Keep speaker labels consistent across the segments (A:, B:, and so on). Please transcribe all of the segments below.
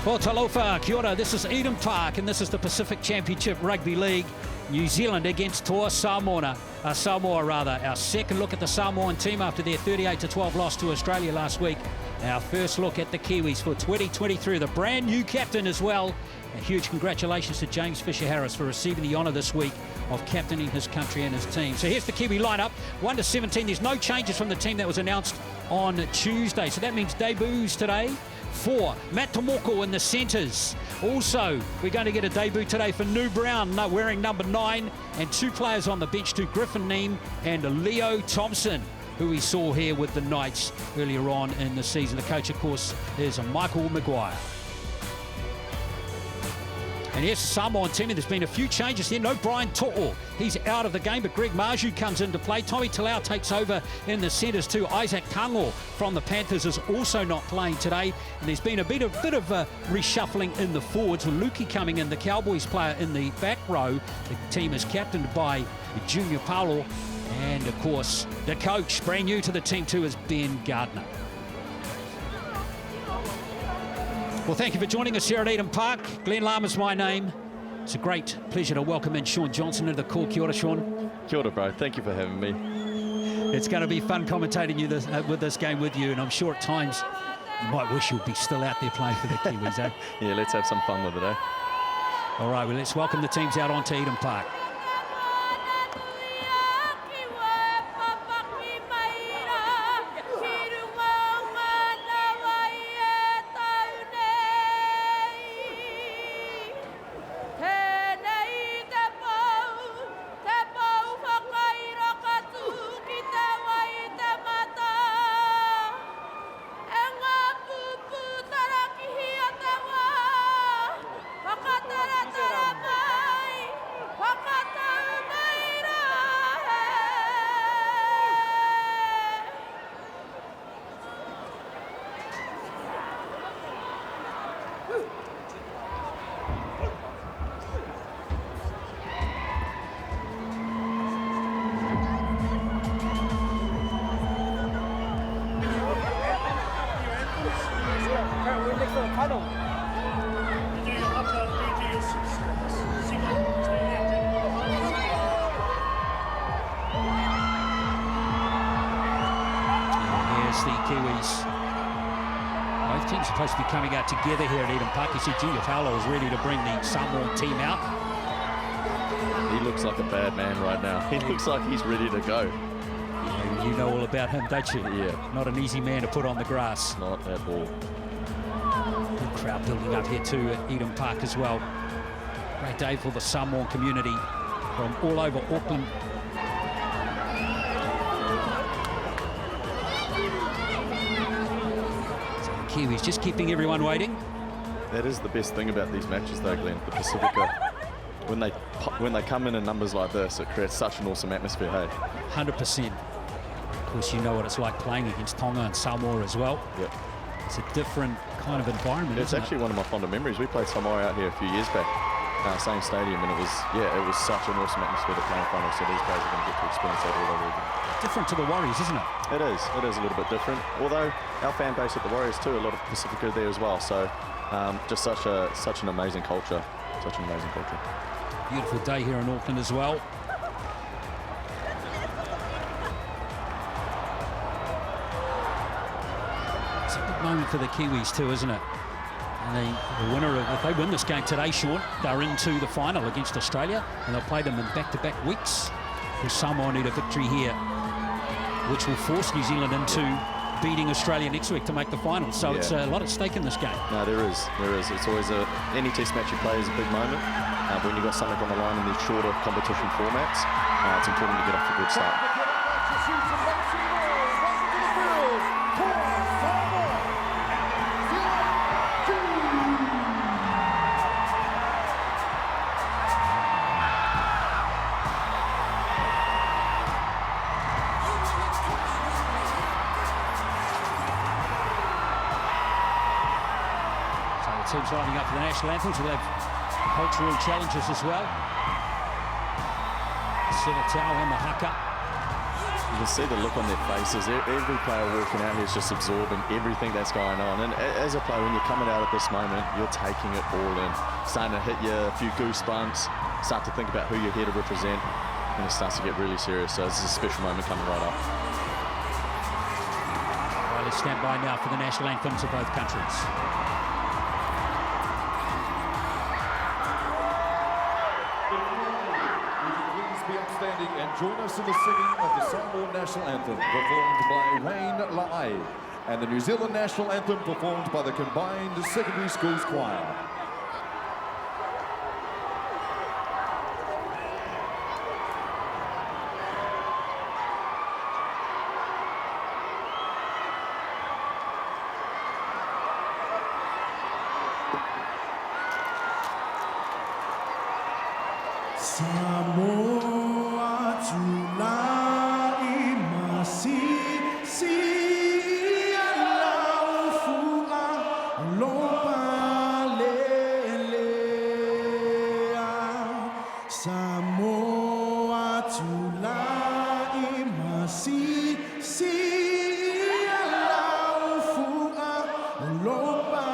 A: Well, talofa, kia ora. This is Eden Park, and this is the Pacific Championship Rugby League. New Zealand against Samoa. Our second look at the Samoan team after their 38-12 loss to Australia last week. Our first look at the Kiwis for 2023, the brand new captain as well. A huge congratulations to James Fisher-Harris for receiving the honour this week of captaining his country and his team. So here's the Kiwi lineup, 1-17. There's no changes from the team that was announced on Tuesday. So that means debuts today. 4, Matt Tomoko in the centres. Also, we're going to get a debut today for New Brown, wearing number 9, and 2 players on the bench, to Griffin Neem and Leo Thompson, who we saw here with the Knights earlier on in the season. The coach, of course, is Michael Maguire. And here's the Samoan team, and there's been a few changes here. No Brian To'o, he's out of the game, but Greg Maju comes into play. Tommy Talau takes over in the centres too. Isaac Tango from the Panthers is also not playing today. And there's been a bit of reshuffling in the forwards, with Luki coming in, the Cowboys player in the back row. The team is captained by Junior Paulo. And of course, the coach, brand new to the team too, is Ben Gardner. Well, thank you for joining us here at Eden Park. Glenn Lama's my name. It's a great pleasure to welcome in Sean Johnson into the call. Kia ora, Sean.
B: Kia ora, bro. Thank you for having me.
A: It's going to be fun commentating with this game with you, and I'm sure at times you might wish you'd be still out there playing for the Kiwis, eh?
B: Yeah, let's have some fun with it, eh?
A: All right, well, let's welcome the teams out onto Eden Park. The Kiwis. Both teams are supposed to be coming out together here at Eden Park. You see Junior Paulo is ready to bring the Samoan team out.
B: He looks like a bad man right now. He looks like he's ready to go.
A: You know all about him, don't you?
B: Yeah.
A: Not an easy man to put on the grass.
B: Not at all.
A: Good crowd building up here too at Eden Park as well. Great day for the Samoan community from all over Auckland. Kiwis just keeping everyone waiting.
B: That is the best thing about these matches though, Glenn. The Pacifica, when they come in numbers like this, it creates such an awesome atmosphere, hey?
A: 100%. Of course, you know what it's like playing against Tonga and Samoa as well.
B: Yep.
A: It's a different kind of environment,
B: It's actually one of my fonder memories. We played Samoa out here a few years back, same stadium, and it was such an awesome atmosphere to play in front of, so these guys are going to get to experience that all over again.
A: Different to the Warriors, isn't it?
B: It is a little bit different, although our fan base at the Warriors too, a lot of Pacifica there as well, so just such an amazing culture,
A: Beautiful day here in Auckland as well. It's a big moment for the Kiwis too, isn't it? And the winner, if they win this game today, Sean, they're into the final against Australia, and they'll play them in back-to-back weeks. The Samoa need a victory here, which will force New Zealand into beating Australia next week to make the final. So it's a lot at stake in this game.
B: No, there is. It's always any test match you play is a big moment. When you've got something on the line in these shorter competition formats, it's important to get off a good start.
A: Teams lining up for the national anthems. We'll have cultural challenges as well. Senatau and the Haka.
B: You can see the look on their faces. Every player walking out here is just absorbing everything that's going on. And as a player, when you're coming out at this moment, you're taking it all in. Starting to hit you a few goosebumps, start to think about who you're here to represent, and it starts to get really serious. So this is a special moment coming right up.
A: Well, let's stand by now for the national anthems of both countries.
C: And join us in the singing of the Samoan national anthem performed by Wayne La'ai and the New Zealand national anthem performed by the combined secondary schools choir.
D: Samoa tulai masih sia laufua lopa lelea. Samoa tulai masih sia laufua lopa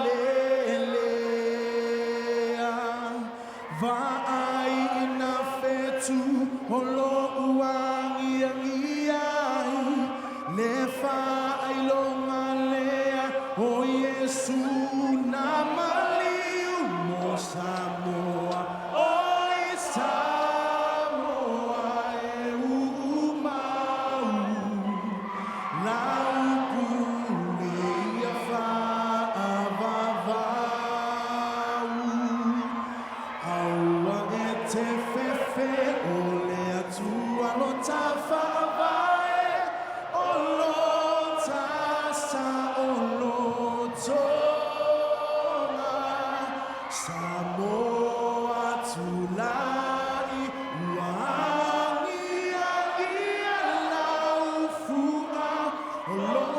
D: lelea. Tu holo uang yang iai le fa ai longa lea o Yesu nama liu mo Samoa oi Samoa e umau lau pule ia fa avavau aua e te fefe ole atua lo tafa vai olo tasa olo tonga Samoa tulai uangi angia laufua olo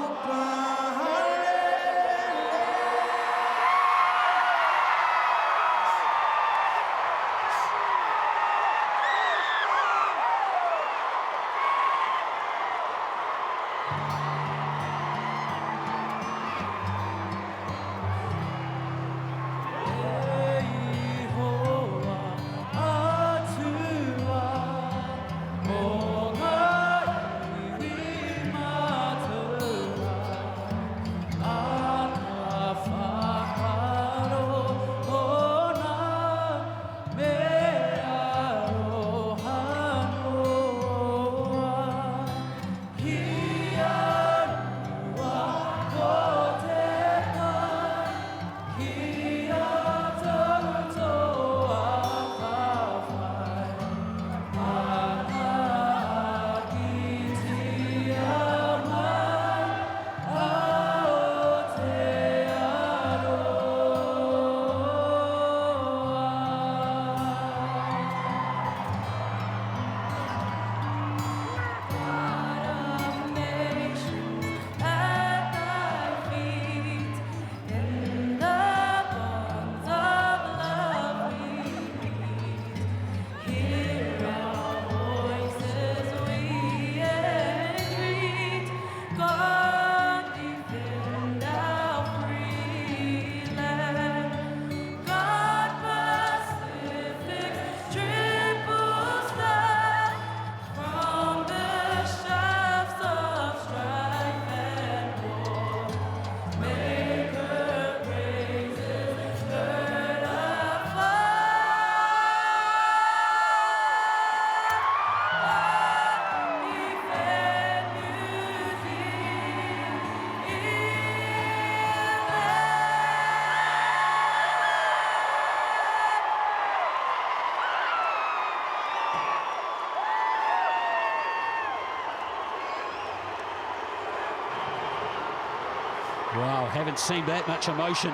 A: Wow, haven't seen that much emotion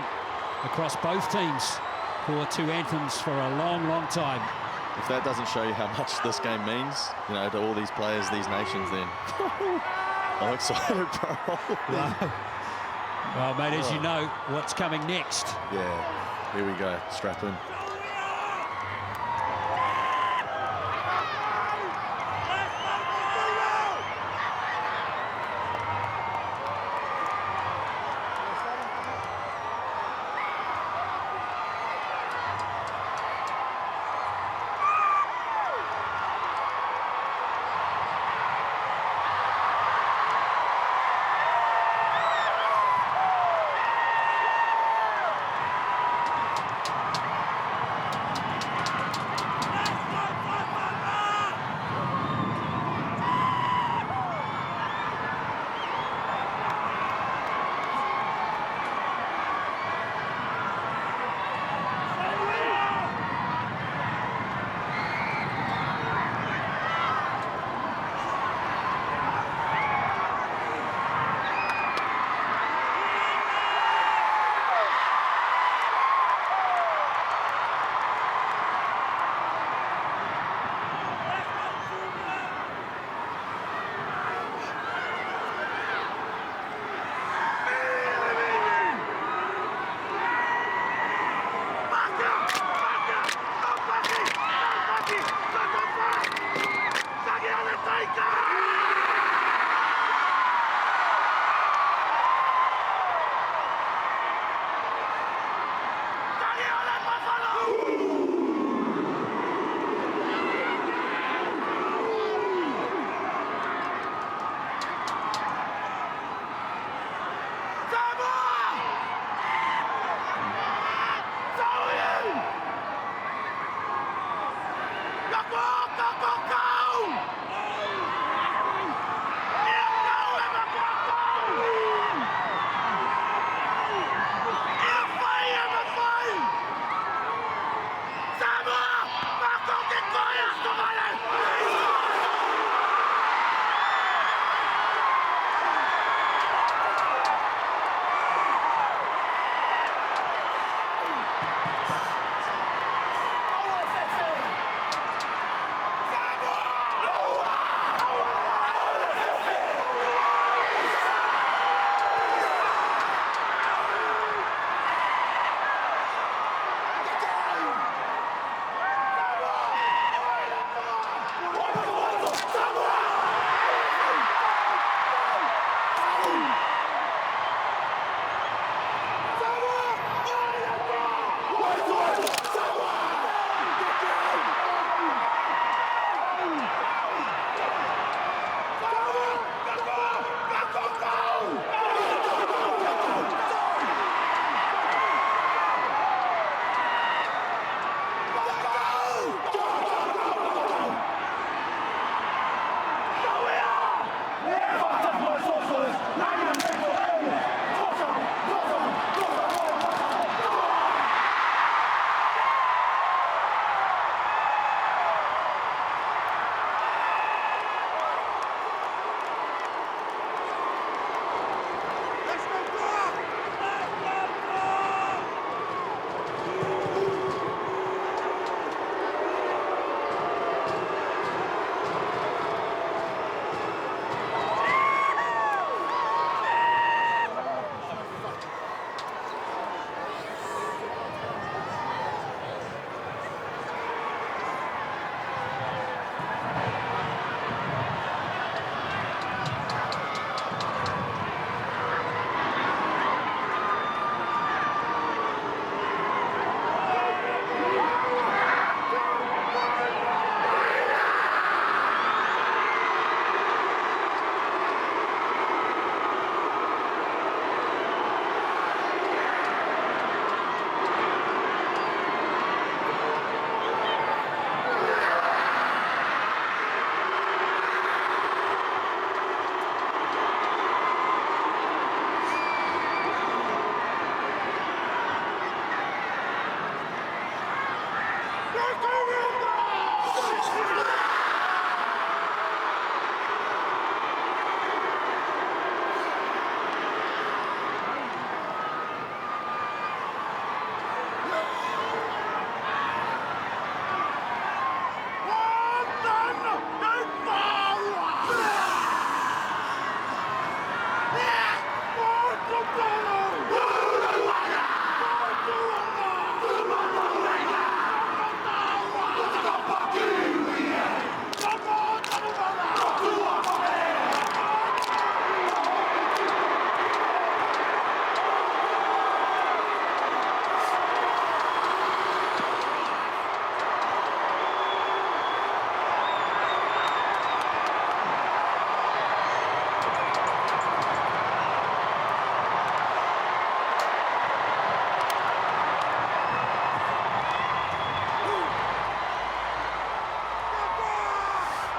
A: across both teams for two anthems for a long, long time.
B: If that doesn't show you how much this game means, you know, to all these players, these nations, then I'm excited, bro.
A: Wow. Well, mate, as you know, what's coming next?
B: Yeah, here we go, strap in.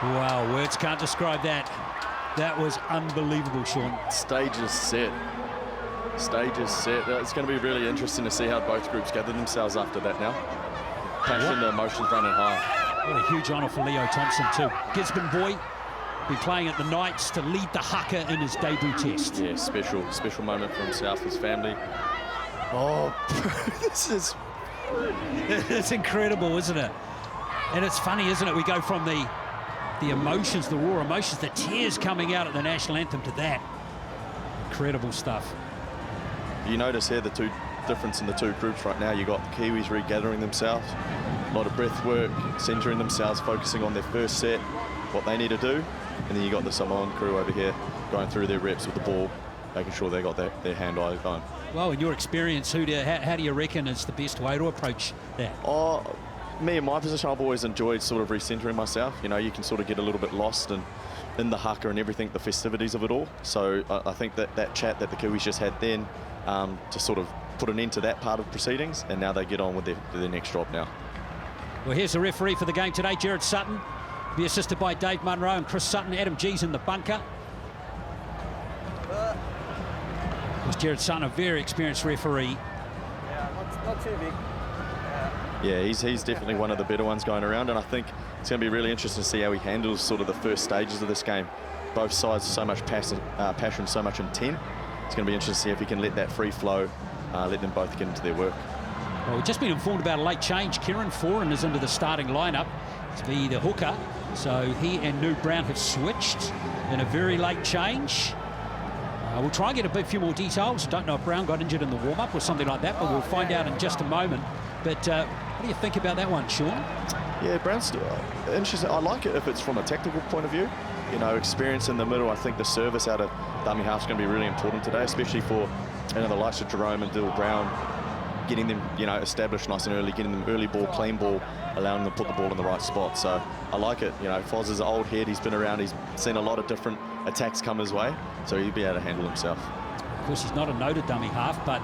A: Wow, words can't describe that. That was unbelievable, Sean.
B: Stage is set. Stage is set. It's going to be really interesting to see how both groups gather themselves after that now. Passion, the emotions running high.
A: What a huge honour for Leo Thompson too. Gisborne boy, been playing at the Knights to lead the Haka in his debut test.
B: Yeah, special moment for himself, his family. Oh, this is...
A: It's incredible, isn't it? And it's funny, isn't it? We go from the emotions, the raw emotions, the tears coming out at the national anthem to that. Incredible stuff.
B: You notice here the difference in the two groups right now. You got the Kiwis regathering themselves, a lot of breath work, centering themselves, focusing on their first set, what they need to do, and then you got the Samoan crew over here going through their reps with the ball, making sure they got their hand-eye going.
A: Well, in your experience, how do you reckon is the best way to approach that?
B: Oh, me in my position, I've always enjoyed sort of recentering myself. You know, you can sort of get a little bit lost in the Haka and everything, the festivities of it all. So I think that chat that the Kiwis just had then to sort of put an end to that part of proceedings, and now they get on with their next job now.
A: Well, here's the referee for the game today, Jared Sutton. Be assisted by Dave Munro and Chris Sutton. Adam G's in the bunker. Jared Sutton, a very experienced referee.
E: Yeah, not too big.
B: Yeah, he's definitely one of the better ones going around, and I think it's going to be really interesting to see how he handles sort of the first stages of this game. Both sides, so much passion, so much intent. It's going to be interesting to see if he can let that free flow, let them both get into their work.
A: Well, we've just been informed about a late change. Kieran Foran is into the starting lineup to be the hooker. So he and New Brown have switched in a very late change. We'll try and get a few more details. Don't know if Brown got injured in the warm-up or something like that, but we'll find out in just a moment. But what do you think about that one, Sean?
B: Yeah, Brown's interesting. I like it if it's from a tactical point of view. You know, experience in the middle. I think the service out of dummy half is going to be really important today, especially for the likes of Jerome and Dill Brown, getting them, established nice and early, getting them early ball, clean ball, allowing them to put the ball in the right spot. So I like it. Foz is an old head. He's been around. He's seen a lot of different attacks come his way, so he'll be able to handle himself.
A: Of course, he's not a noted dummy half, but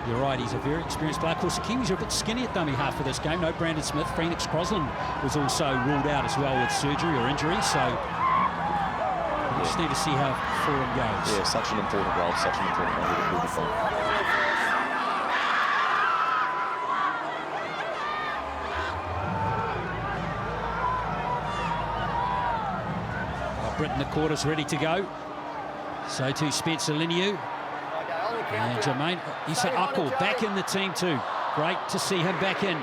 A: you're right, he's a very experienced player. Of course, the Kiwis are a bit skinny at dummy half for this game. No Brandon Smith. Phoenix Crosland was also ruled out as well with surgery or injury, so we just need to see how Foran goes.
B: Yeah, such an important role, such an important role to move forward.
A: Britain, the quarter's ready to go. So too Spencer Liniu. And Jermaine Isaako back in the team too. Great to see him back in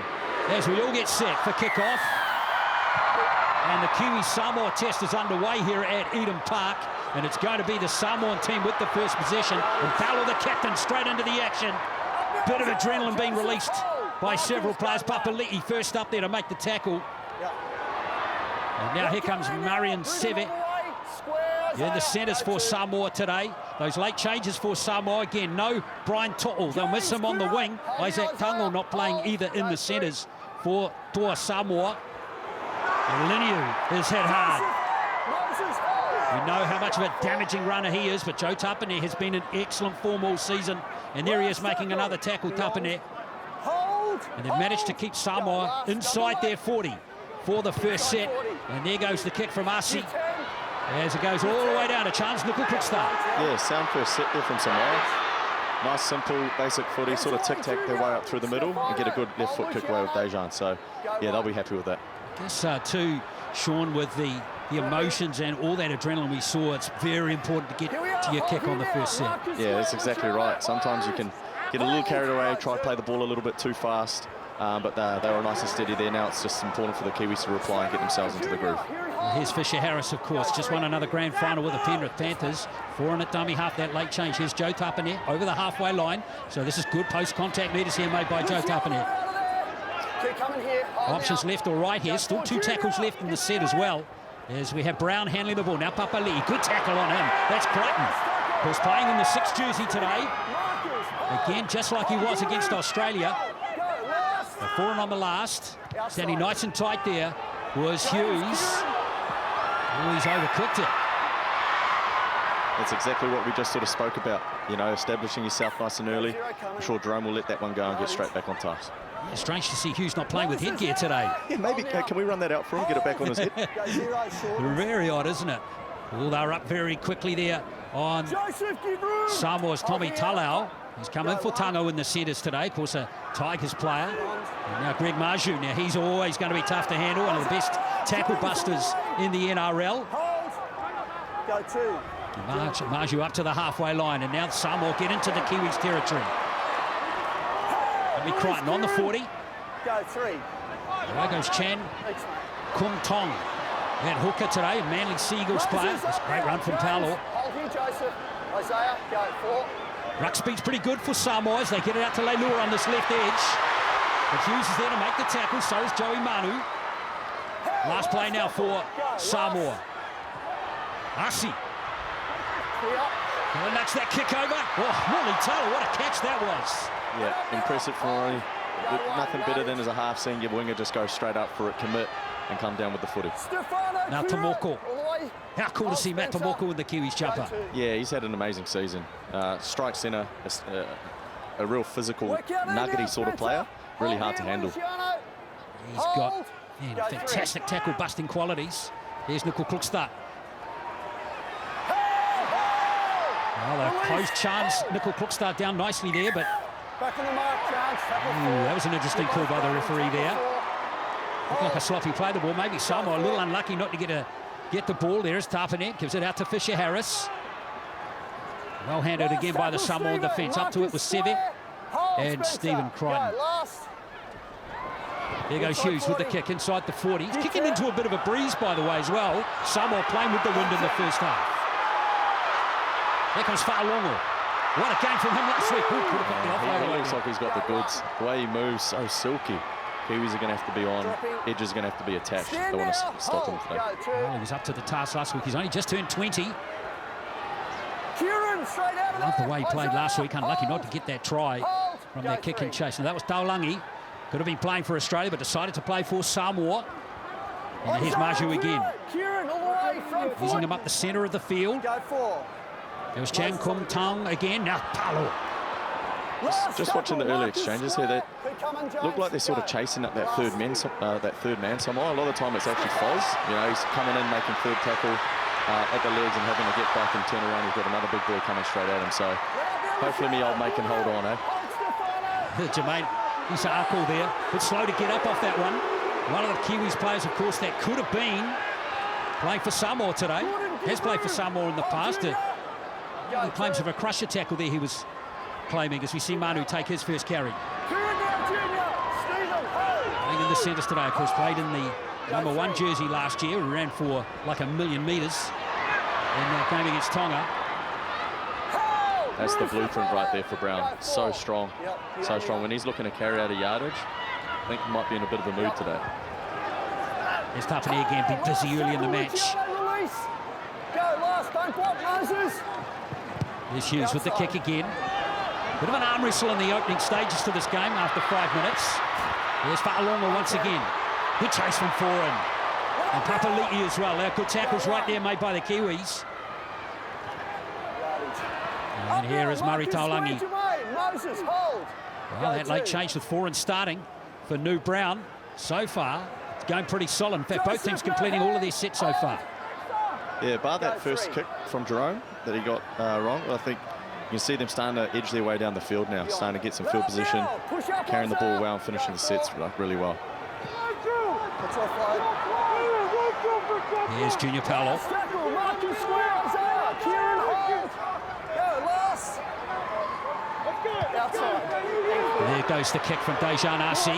A: as we all get set for kickoff. And the Kiwi Samoa test is underway here at Eden Park. And it's going to be the Samoan team with the first possession. And Paolo, the captain, straight into the action. Bit of adrenaline being released by several players. Papali'i first up there to make the tackle. And now here comes Marian Seve. Yeah, the centres for Samoa today. Those late changes for Samoa. Again, no Brian To'o. They'll miss him on the wing. Isaac Tango not playing either in the centres for Toa Samoa. And Liniu is hit hard. We know how much of a damaging runner he is, but Joe Tapane has been in excellent form all season. And there he is making another tackle, Tapane. And they've managed to keep Samoa inside their 40 for the first set. And there goes the kick from Asi. As it goes all the way down, a chance, nickel quick start.
B: Yeah, sound first set there from Samoa. Nice, simple, basic footy, sort of tic-tac their way up through the middle and get a good left foot kick away with Dejan. So, yeah, they'll be happy with that.
A: I guess, too, Sean, with the emotions and all that adrenaline we saw, it's very important to get to your kick on the first set.
B: Yeah, that's exactly right. Sometimes you can get a little carried away, try to play the ball a little bit too fast. but they were nice and steady there. Now it's just important for the Kiwis to reply and get themselves into the groove.
A: Here's Fisher Harris, of course, just won another grand final with the Penrith Panthers. 4 in at dummy half, that late change. Here's Joe Tapane over the halfway line. So this is good post-contact meters here made by Joe Tapane. Options left or right here. Still 2 tackles left in the set as well. As we have Brown handling the ball. Now Papali'i, good tackle on him. That's Crichton, who's playing in the 6th jersey today. Again, just like he was against Australia. The 4 on the last. Standing nice and tight there was Hughes. Oh, he's overcooked it.
B: That's exactly what we just sort of spoke about. You know, establishing yourself nice and early. I'm sure Jerome will let that one go and get straight back on task.
A: Yeah, strange to see Hughes not playing with headgear today.
B: Yeah, maybe. Can we run that out for him? Get it back on his head.
A: Very odd, isn't it? Well, they're up very quickly there on Samoa's Tommy Talau. He's come in for Tango in the centres today. Of course, a Tigers player. And now Greg Maju. Now, he's always going to be tough to handle. One of the best tackle busters in the NRL.
E: Go 2.
A: Maju up to the halfway line. And now Samoa get into the Kiwis territory. It'll be Crichton on the 40.
E: Go 3.
A: There goes Chan Kung Tong. That hooker today, Manly Seagulls player. That's a great run from Paolo.
E: Hold here, Joseph. Isaiah, go 4.
A: Ruck speed's pretty good for Samoa as they get it out to Leilua on this left edge. But Hughes is there to make the tackle, so is Joey Manu. Last play now for Samoa. Asi. And that's that kick over. Oh, Wally Taylor, what a catch that was.
B: Yeah, impressive from Ronnie. Nothing better than as a half seeing your winger just go straight up for it, commit, and come down with the footy.
A: Now Tomoko. How cool to see Matt Tomoko in the Kiwis jumper.
B: Yeah, he's had an amazing season. Strike centre, a real physical, nuggety sort of player. Really hard to handle.
A: He's got fantastic tackle busting qualities. Here's Nickel Klukstad. Well, they closed chance. Nickel Klukstad down nicely there, but
E: Back on the mark, chance.
A: that was an interesting call by the referee there. Looked like a sloppy play the ball. Maybe Samoa a little unlucky not to get the ball. There's Tapane, gives it out to Fisher Harris. Well handled again by the Samoan defence. Up to it was Seve and Stephen Crichton. There goes Hughes with the kick inside the 40. He's kicking into a bit of a breeze, by the way, as well. Samoa playing with the wind in the first half. There comes Fa'alongo. What a game from him last week. Ooh, could have got the offload.
B: He looks like he's got the goods. The way he moves, so silky. Kiwis are going to have to be on. Edges are going to have to be attached. They want to stop him today.
A: Well, he was up to the task last week. He's only just turned 20.
E: I
A: Love the way he played last week. Unlucky not to get that try from that kick and chase. Now, that was Taulangi. Could have been playing for Australia, but decided to play for Samoa. And here's Maju again. Using him up the centre of the field. There was Chan Kum Tong again. Now Palo.
B: Just watching the early exchanges here, they look like they're sort of chasing up that third man Samoa. A lot of the time it's actually Foz. You know, he's coming in, making third tackle at the legs and having to get back and turn around. He's got another big boy coming straight at him. So hopefully me old mate can hold on,
A: Jermaine Isaako there, but slow to get up off that one. One of the Kiwis players, of course, that could have been playing for Samoa today. Has played for Samoa in the past. He claims of a crusher tackle there he was claiming as we see Manu take his first carry. Playing in the centres today, of course, played in the number 1 jersey last year. He ran for like 1,000,000 metres in that game against Tonga.
B: That's the blueprint right there for Brown. So strong, so strong. When he's looking to carry out a yardage, I think he might be in a bit of a mood today.
A: There's Tapane again, been busy early in the match. There's Hughes with the kick again. Bit of an arm wrestle in the opening stages to this game after 5 minutes. There's Fa'alongo once again. Good chase from Foran. And Papali'i as well. Good tackles right there made by the Kiwis. And here is Murray Taulangi. Well, that late change with Foran starting for New Brown. So far, it's going pretty solid. In fact, both teams completing all of their sets so far.
B: Yeah, bar that first kick from Jerome that he got wrong, I think you can see them starting to edge their way down the field now, starting to get some field position, carrying the ball well and finishing the sets really well.
A: Here's Junior Paolo. There goes the kick from Dejan Arce.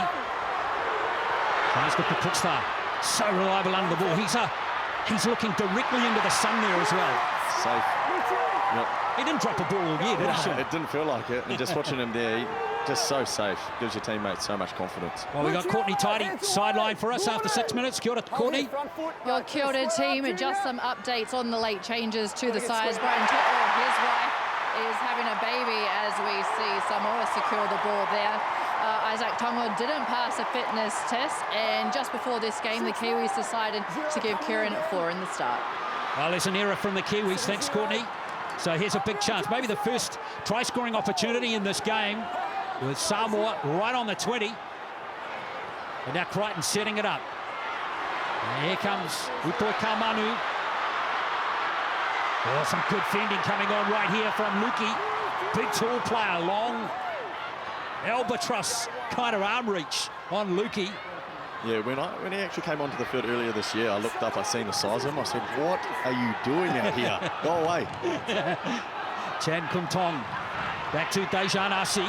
A: Tries to Kickoff. So reliable under the ball. He's looking directly into the sun there as well.
B: Safe. Yep.
A: He didn't drop a ball all year, did he?
B: It didn't feel like it. And just watching him there, just so safe. Gives your teammates so much confidence.
A: Well, we got Courtney Tidy sideline for us after 6 minutes. Kia ora, Courtney.
F: Your kia ora team, just some updates on the late changes to the sides. Brian Totoro, his wife, is having a baby as we see Samoa secure the ball there. Isaako Tonga didn't pass a fitness test, and just before this game, the Kiwis decided to give Kieran 4 in the start.
A: Well, there's an error from the Kiwis. Thanks, Courtney. So here's a big chance. Maybe the first try-scoring opportunity in this game with Samoa right on the 20. And now Crichton setting it up. And here comes Utoi Kamanu. Oh, some good fending coming on right here from Luki. Big tall player, long albatross kind of arm reach on Luki.
B: Yeah, when he actually came onto the field earlier this year, I looked up, I seen the size of him. I said, what are you doing out here? Go away.
A: Chan Kumtong back to Dejan Asi.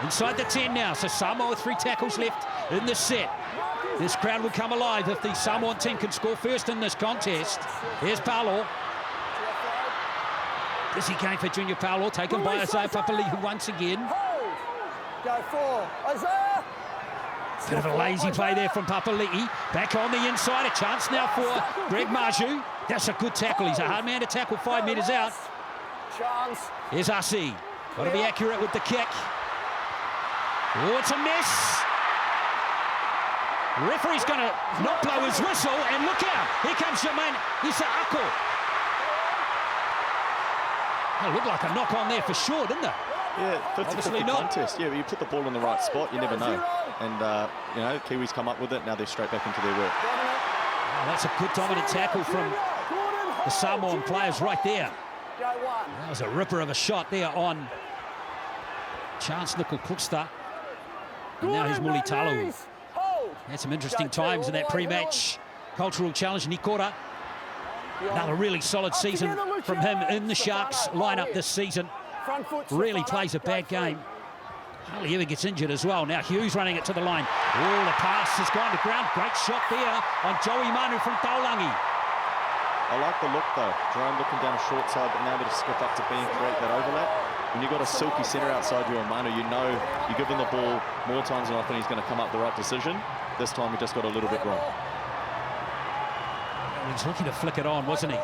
A: Inside the 10 now, so Samoa with 3 tackles left in the set. This crowd will come alive if the Samoan team can score first in this contest. Here's Paulo. Busy game for Junior Paulo, taken by Isaiah Papali'i once again.
E: Go 4, Isaiah.
A: Bit of a lazy play there from Papali'i. Back on the inside, a chance now for Greg Maju. That's a good tackle. He's a hard man to tackle 5 metres out.
E: Chance.
A: Here's Asi. Got to be accurate with the kick. Oh, it's a miss. Referee's going to not blow his whistle, and look out. Here comes Jermaine Isaako. It looked like a knock on there for sure, didn't it?
B: Yeah, 50-50 contest. Yeah, but you put the ball in the right spot, you never know. And, you know, Kiwis come up with it, now they're straight back into their work.
A: Oh, that's a good dominant tackle from the Samoan players right there. That was a ripper of a shot there on Chance Kickoff. And now here's Mulitalo. Had some interesting times in that pre-match cultural challenge. Nikora. Another really solid season from him in the Sharks lineup this season. Really plays a bad game. Hardly ever gets injured as well. Now Hughes running it to the line. Oh, the pass has gone to ground. Great shot there on Joey Manu from Taulangi.
B: I like the look though. Jerome looking down a short side, being able to skip up to B and create that overlap. When you've got a silky centre outside you on Manu, you know you give him the ball more times than often he's going to come up the right decision. This time he just got a little bit wrong.
A: He was looking to flick it on, wasn't he?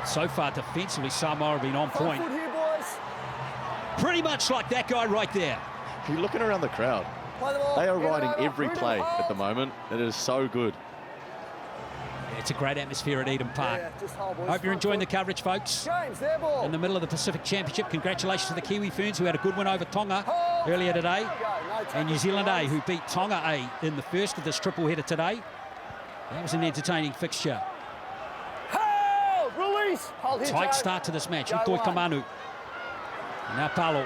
A: So far defensively, Samoa have been on point. Pretty much like that guy right there.
B: You're looking around the crowd. They are riding every play at the moment. It is so good.
A: Yeah, it's a great atmosphere at Eden Park. Hope you're enjoying the coverage, folks. In the middle of the Pacific Championship, congratulations to the Kiwi Ferns, who had a good win over Tonga earlier today. And New Zealand A, who beat Tonga A in the first of this triple header today. That was an entertaining fixture. Tight start to this match. Utoi Kamanu. Now Paulo.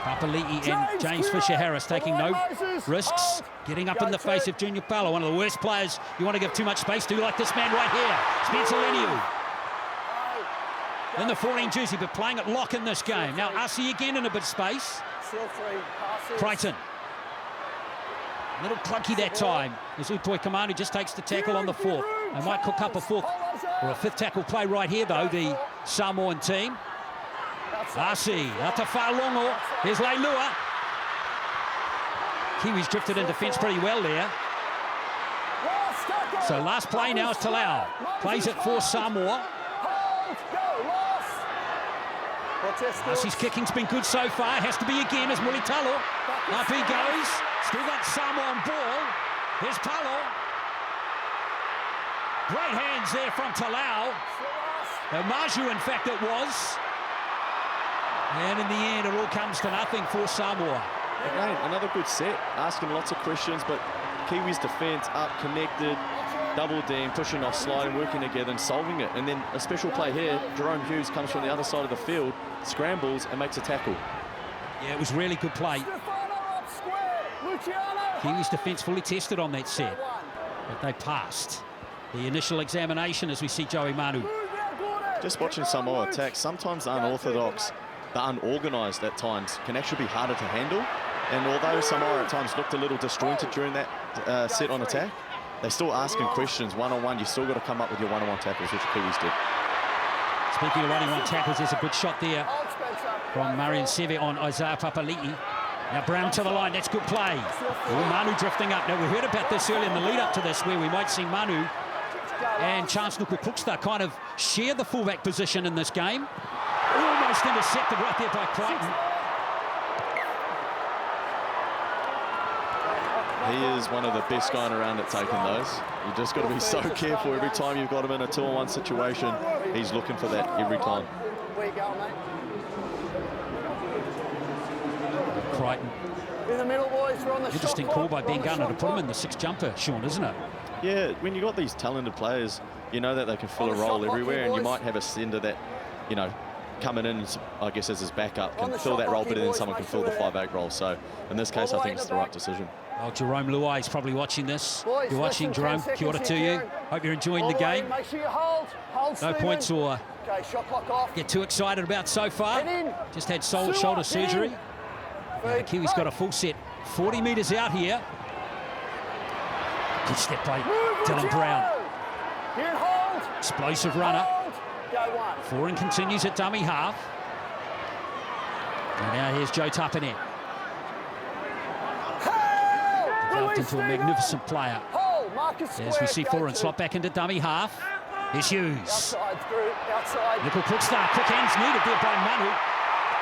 A: Papali'i and James Fisher-Harris taking no risks. Getting up in the face of Junior Paulo, one of the worst players you want to give too much space to, like this man right here, Spencer Leniu. In the 14 jersey, but playing at lock in this game. Now Asi again in a bit of space. Crichton. A little clunky that time as Utoi Kamanu just takes the tackle on the 4th. They might cook up a 4th or a 5th tackle play right here, though, the Samoan team. Asi, out to Whaolongo. Here's Leilua. Kiwis drifted in defence pretty well there. So last play now is Talau. Plays it for Samoa. Asi's kicking's been good so far. Has to be again as Mulitalo. Up he goes. Still got Samoan ball. Here's Paulo. Great hands there from Talau. Maju, in fact, it was. And in the end, it all comes to nothing for Samoa.
B: Again, another good set, asking lots of questions, but Kiwis defence up, connected, double deem, pushing off, sliding, working together and solving it. And then a special play here, Jerome Hughes comes from the other side of the field, scrambles and makes a tackle.
A: Yeah, it was really good play. Kiwis defence fully tested on that set, but they passed the initial examination as we see Joey Manu.
B: Just watching Samoa attack, sometimes the unorthodox, the unorganised at times, can actually be harder to handle. And although Samoa at times looked a little disjointed during that set on attack, they're still asking questions one-on-one. You still got to come up with your one-on-one tackles, which the Kiwis did.
A: Speaking of one-on-one tackles, there's a good shot there from Marian Seve on Isaiah Papali'i. Now Brown to the line, that's good play. Manu drifting up. Now we heard about this earlier in the lead up to this, where we might see Manu and Chance Nuku-Cookster kind of share the fullback position in this game. Almost intercepted right there by Crichton.
B: He is one of the best going around at taking those. You just got to be so careful every time you've got him in a 2-on-1 situation. He's looking for that every time.
E: Where you going, mate?
A: Crichton.
E: In the middle, boys. We're on the
A: Interesting call by Ben Gunner to put him in the 6 jumper, Sean, isn't it?
B: Yeah, when you got these talented players, you know that they can fill a role everywhere, and you might have a sender that, you know, coming in, I guess, as his backup, can fill that role better than someone can fill the 5'8" role. So in this case, I think it's the right decision.
A: Well, Jerome Luai is probably watching this. You're watching, Jerome. Kia ora to you. Hope you're enjoying the game.
E: Make sure you hold.
A: No points or get too excited about so far. Just had shoulder surgery. Now the Kiwis got a full set. 40 metres out here. Good step by Dylan Brown. Explosive runner. Foreign continues at dummy half. And now here's Joe Tapanet. Developed into a magnificent player. As we see Foreign slot back into dummy half. Here's Hughes. Nuku-Cookster, quick hands needed there by Manu.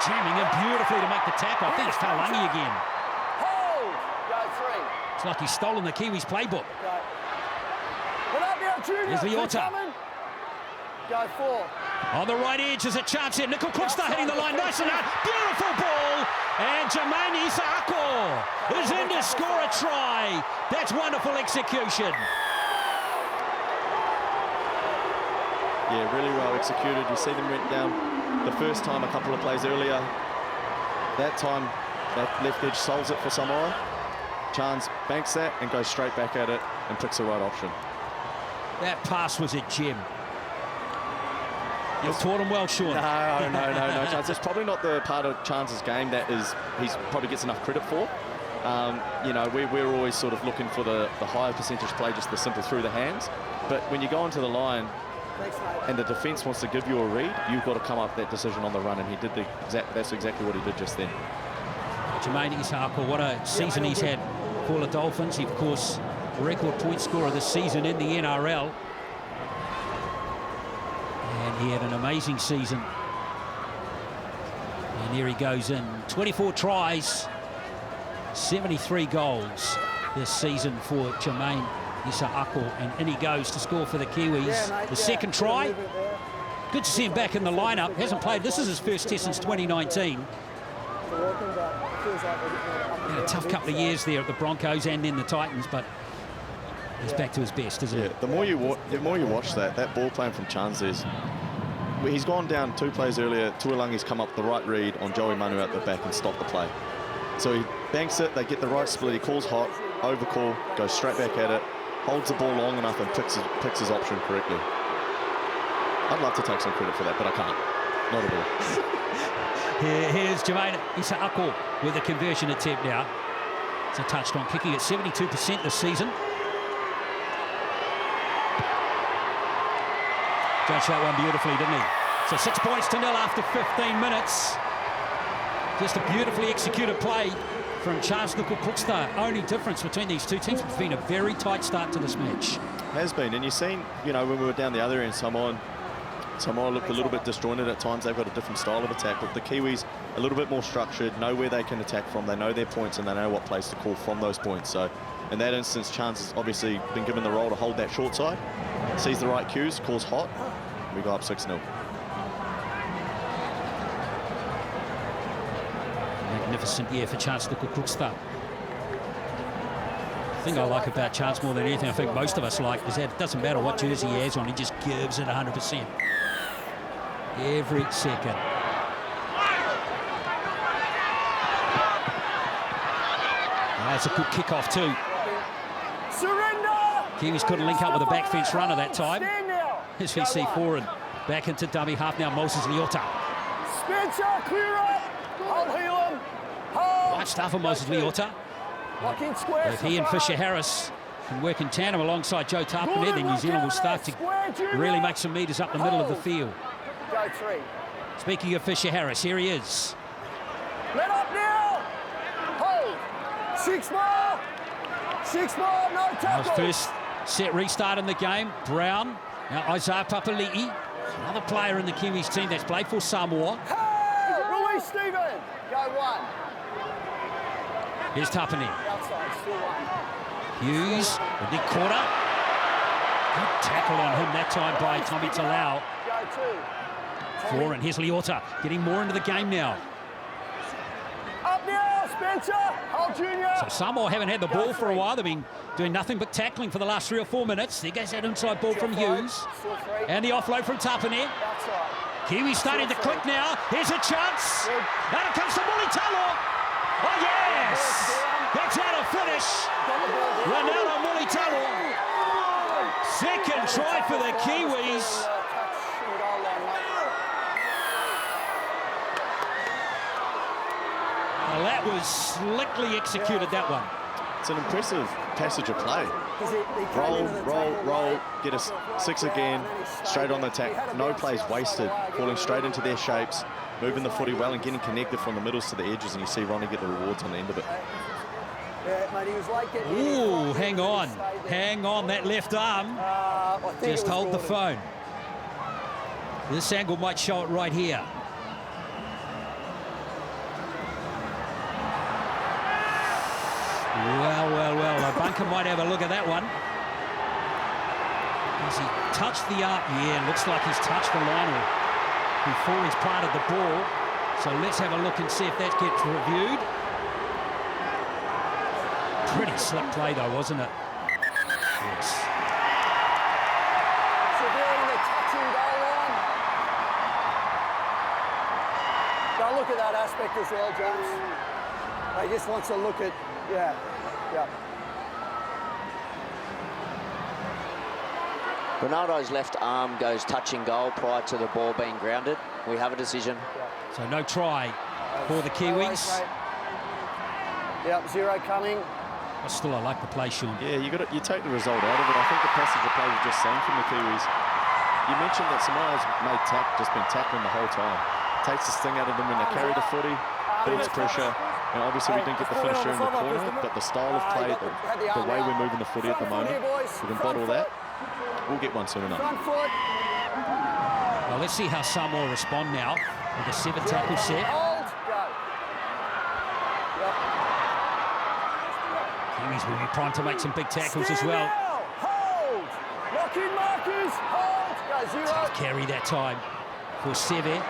A: Jamming in beautifully to make the tackle. I think it's Taulagi again. It's like he's stolen the Kiwis playbook. Here's Leota.
E: Go 4.
A: On the right edge, there's a chance here. Nuku-Cookster hitting the line nice and hard. Beautiful ball. And Jermaine Isaako is in to score a try. That's wonderful execution.
B: Yeah, really well executed. You see them went down the first time a couple of plays earlier. That time, that left edge solves it for Samoa. Chance banks that and goes straight back at it and picks the right option.
A: That pass was a gem. You've taught him well, Sean.
B: No, Chance. It's probably not the part of Chance's game that he probably gets enough credit for. You know, we're always sort of looking for the higher percentage play, just the simple through the hands. But when you go onto the line and the defence wants to give you a read, you've got to come up with that decision on the run, and he did that's exactly what he did just then.
A: Jermaine Isaako, what a season he's had for the Dolphins. He, of course, record point scorer this season in the NRL. And he had an amazing season. And here he goes in. 24 tries, 73 goals this season for Jermaine Isaako. And in he goes to score for the Kiwis. The second try. Good to see him back in the lineup. Hasn't played. This is his first test since 2019. Had a tough couple of years there at the Broncos and then the Titans, but he's back to his best, isn't he?
B: The more you watch that ball playing from Chance is, he's gone down 2 plays earlier. Tuolangi's come up the right read on Joey Manu at the back and stopped the play. So he banks it, they get the right split, he calls hot, overcall, goes straight back at it, holds the ball long enough and picks his option correctly. I'd love to take some credit for that, but I can't. Not at all.
A: Here's Jermaine Isaako with a conversion attempt now. It's a touchdown, kicking at 72% this season. Judged that one beautifully, didn't he? So 6 points to 0 after 15 minutes. Just a beautifully executed play from Chance Nuku-Cookster. Only difference between these two teams has been a very tight start to this match.
B: Has been, and you've seen, you know, when we were down the other end, Samoa looked a little bit disjointed at times. They've got a different style of attack, but the Kiwis a little bit more structured, know where they can attack from, they know their points and they know what plays to call from those points. So in that instance, Chance has obviously been given the role to hold that short side, sees the right cues, calls hot, we go up 6-0.
A: Magnificent year for Chance Nuku-Cookster. The thing I like about Chance more than anything, I think most of us like, is that it doesn't matter what jersey he has on, he just gives it 100%. Every second. That's a good kickoff too.
E: Surrender!
A: Kiwis couldn't link up with a back fence runner that time. As we see Foreign back into dummy half now, Moses Leota.
E: Spencer, clear up! I'll heal him! Hold.
A: Nice stuff from Moses Leota.
E: Lock in square.
A: If he and Fisher Harris can work in tandem alongside Joe Tarpon, then New Zealand will start to really make some metres up the middle of the field.
E: Go 3.
A: Speaking of Fisher Harris, here he is.
E: Let up now. Hold. 6 more. 6 more. No
A: That was
E: tackle.
A: first set restart in the game. Brown. Now Isaako Papali'i, another player in the Kiwis team that's played for Samoa.
E: Hey, release Stephen. Go 1.
A: Here's Tapani.
E: Outside, still 1.
A: Hughes, the big quarter. Good tackle on him that time by Tommy Talau.
E: Go 2.
A: 4, and here's Leota getting more into the game now.
E: Up now, Spencer. Hold Junior.
A: So Samoa haven't had the ball for a while. They've been doing nothing but tackling for the last 3 or 4 minutes. There goes that inside ball from Hughes.
E: Still 3.
A: And the offload from Tapani.
E: Outside.
A: Kiwis starting to click now. Here's a chance. Out it comes to Mulitalo. Oh, yes! That's how to finish. Ronaldo Mulitalo. Second try for the Kiwis. Well, that was slickly executed, that one.
B: It's an impressive passage of play. Roll, get a 6 again, straight on the attack. No plays wasted, falling straight into their shapes, moving the footy well and getting connected from the middles to the edges, and you see Ronnie get the rewards on the end of it.
A: Ooh, hang on, that left arm. Just hold the phone. This angle might show it right here. Well, a bunker might have a look at that one. Has he touched the arm? Yeah, looks like he's touched the line before he's parted the ball. So let's have a look and see if that gets reviewed. Pretty slick play though, wasn't it? Yes.
E: Severely the touching goal line. Now look at that aspect as well, James. He just wants to look at, yeah.
G: Ronaldo's left arm goes touching goal prior to the ball being grounded. We have a decision.
A: So no try for the Kiwis.
E: Yep, 0 coming.
A: But still, I like the play, Sean.
B: Yeah, you take the result out of it. I think the passage of play we've just seen from the Kiwis. You mentioned that Samoa's just been tackling the whole time. Takes the sting out of them when they carry the footy, builds pressure. And obviously we didn't get the finisher in the corner, but the style of play, the way we're moving the footy at the moment, we can bottle that. We'll get one soon enough.
A: Well, let's see how Samoa respond now with a 7 tackle set. Kiwis will be primed to make some big tackles as well.
E: Hold. Lock in Marcus. Hold. Go 0.
A: Tough carry that time for Seve.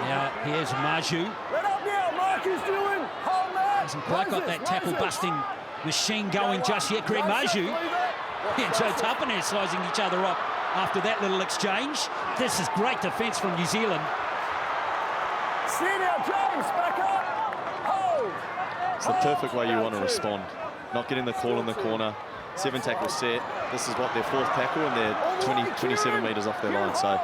A: Now here's Maju.
E: Let up now. Marcus doing. Hold that.
A: Hasn't quite got that tackle busting machine going just yet. Greg Maju and Joe Tapane sizing each other up after that little exchange. This is great defence from New Zealand.
E: See now, James. Back up. Hold.
B: It's the perfect way you want to respond. Not getting the call in the corner. 7 tackle set. This is what their 4th tackle, and they're 27 metres off their line. So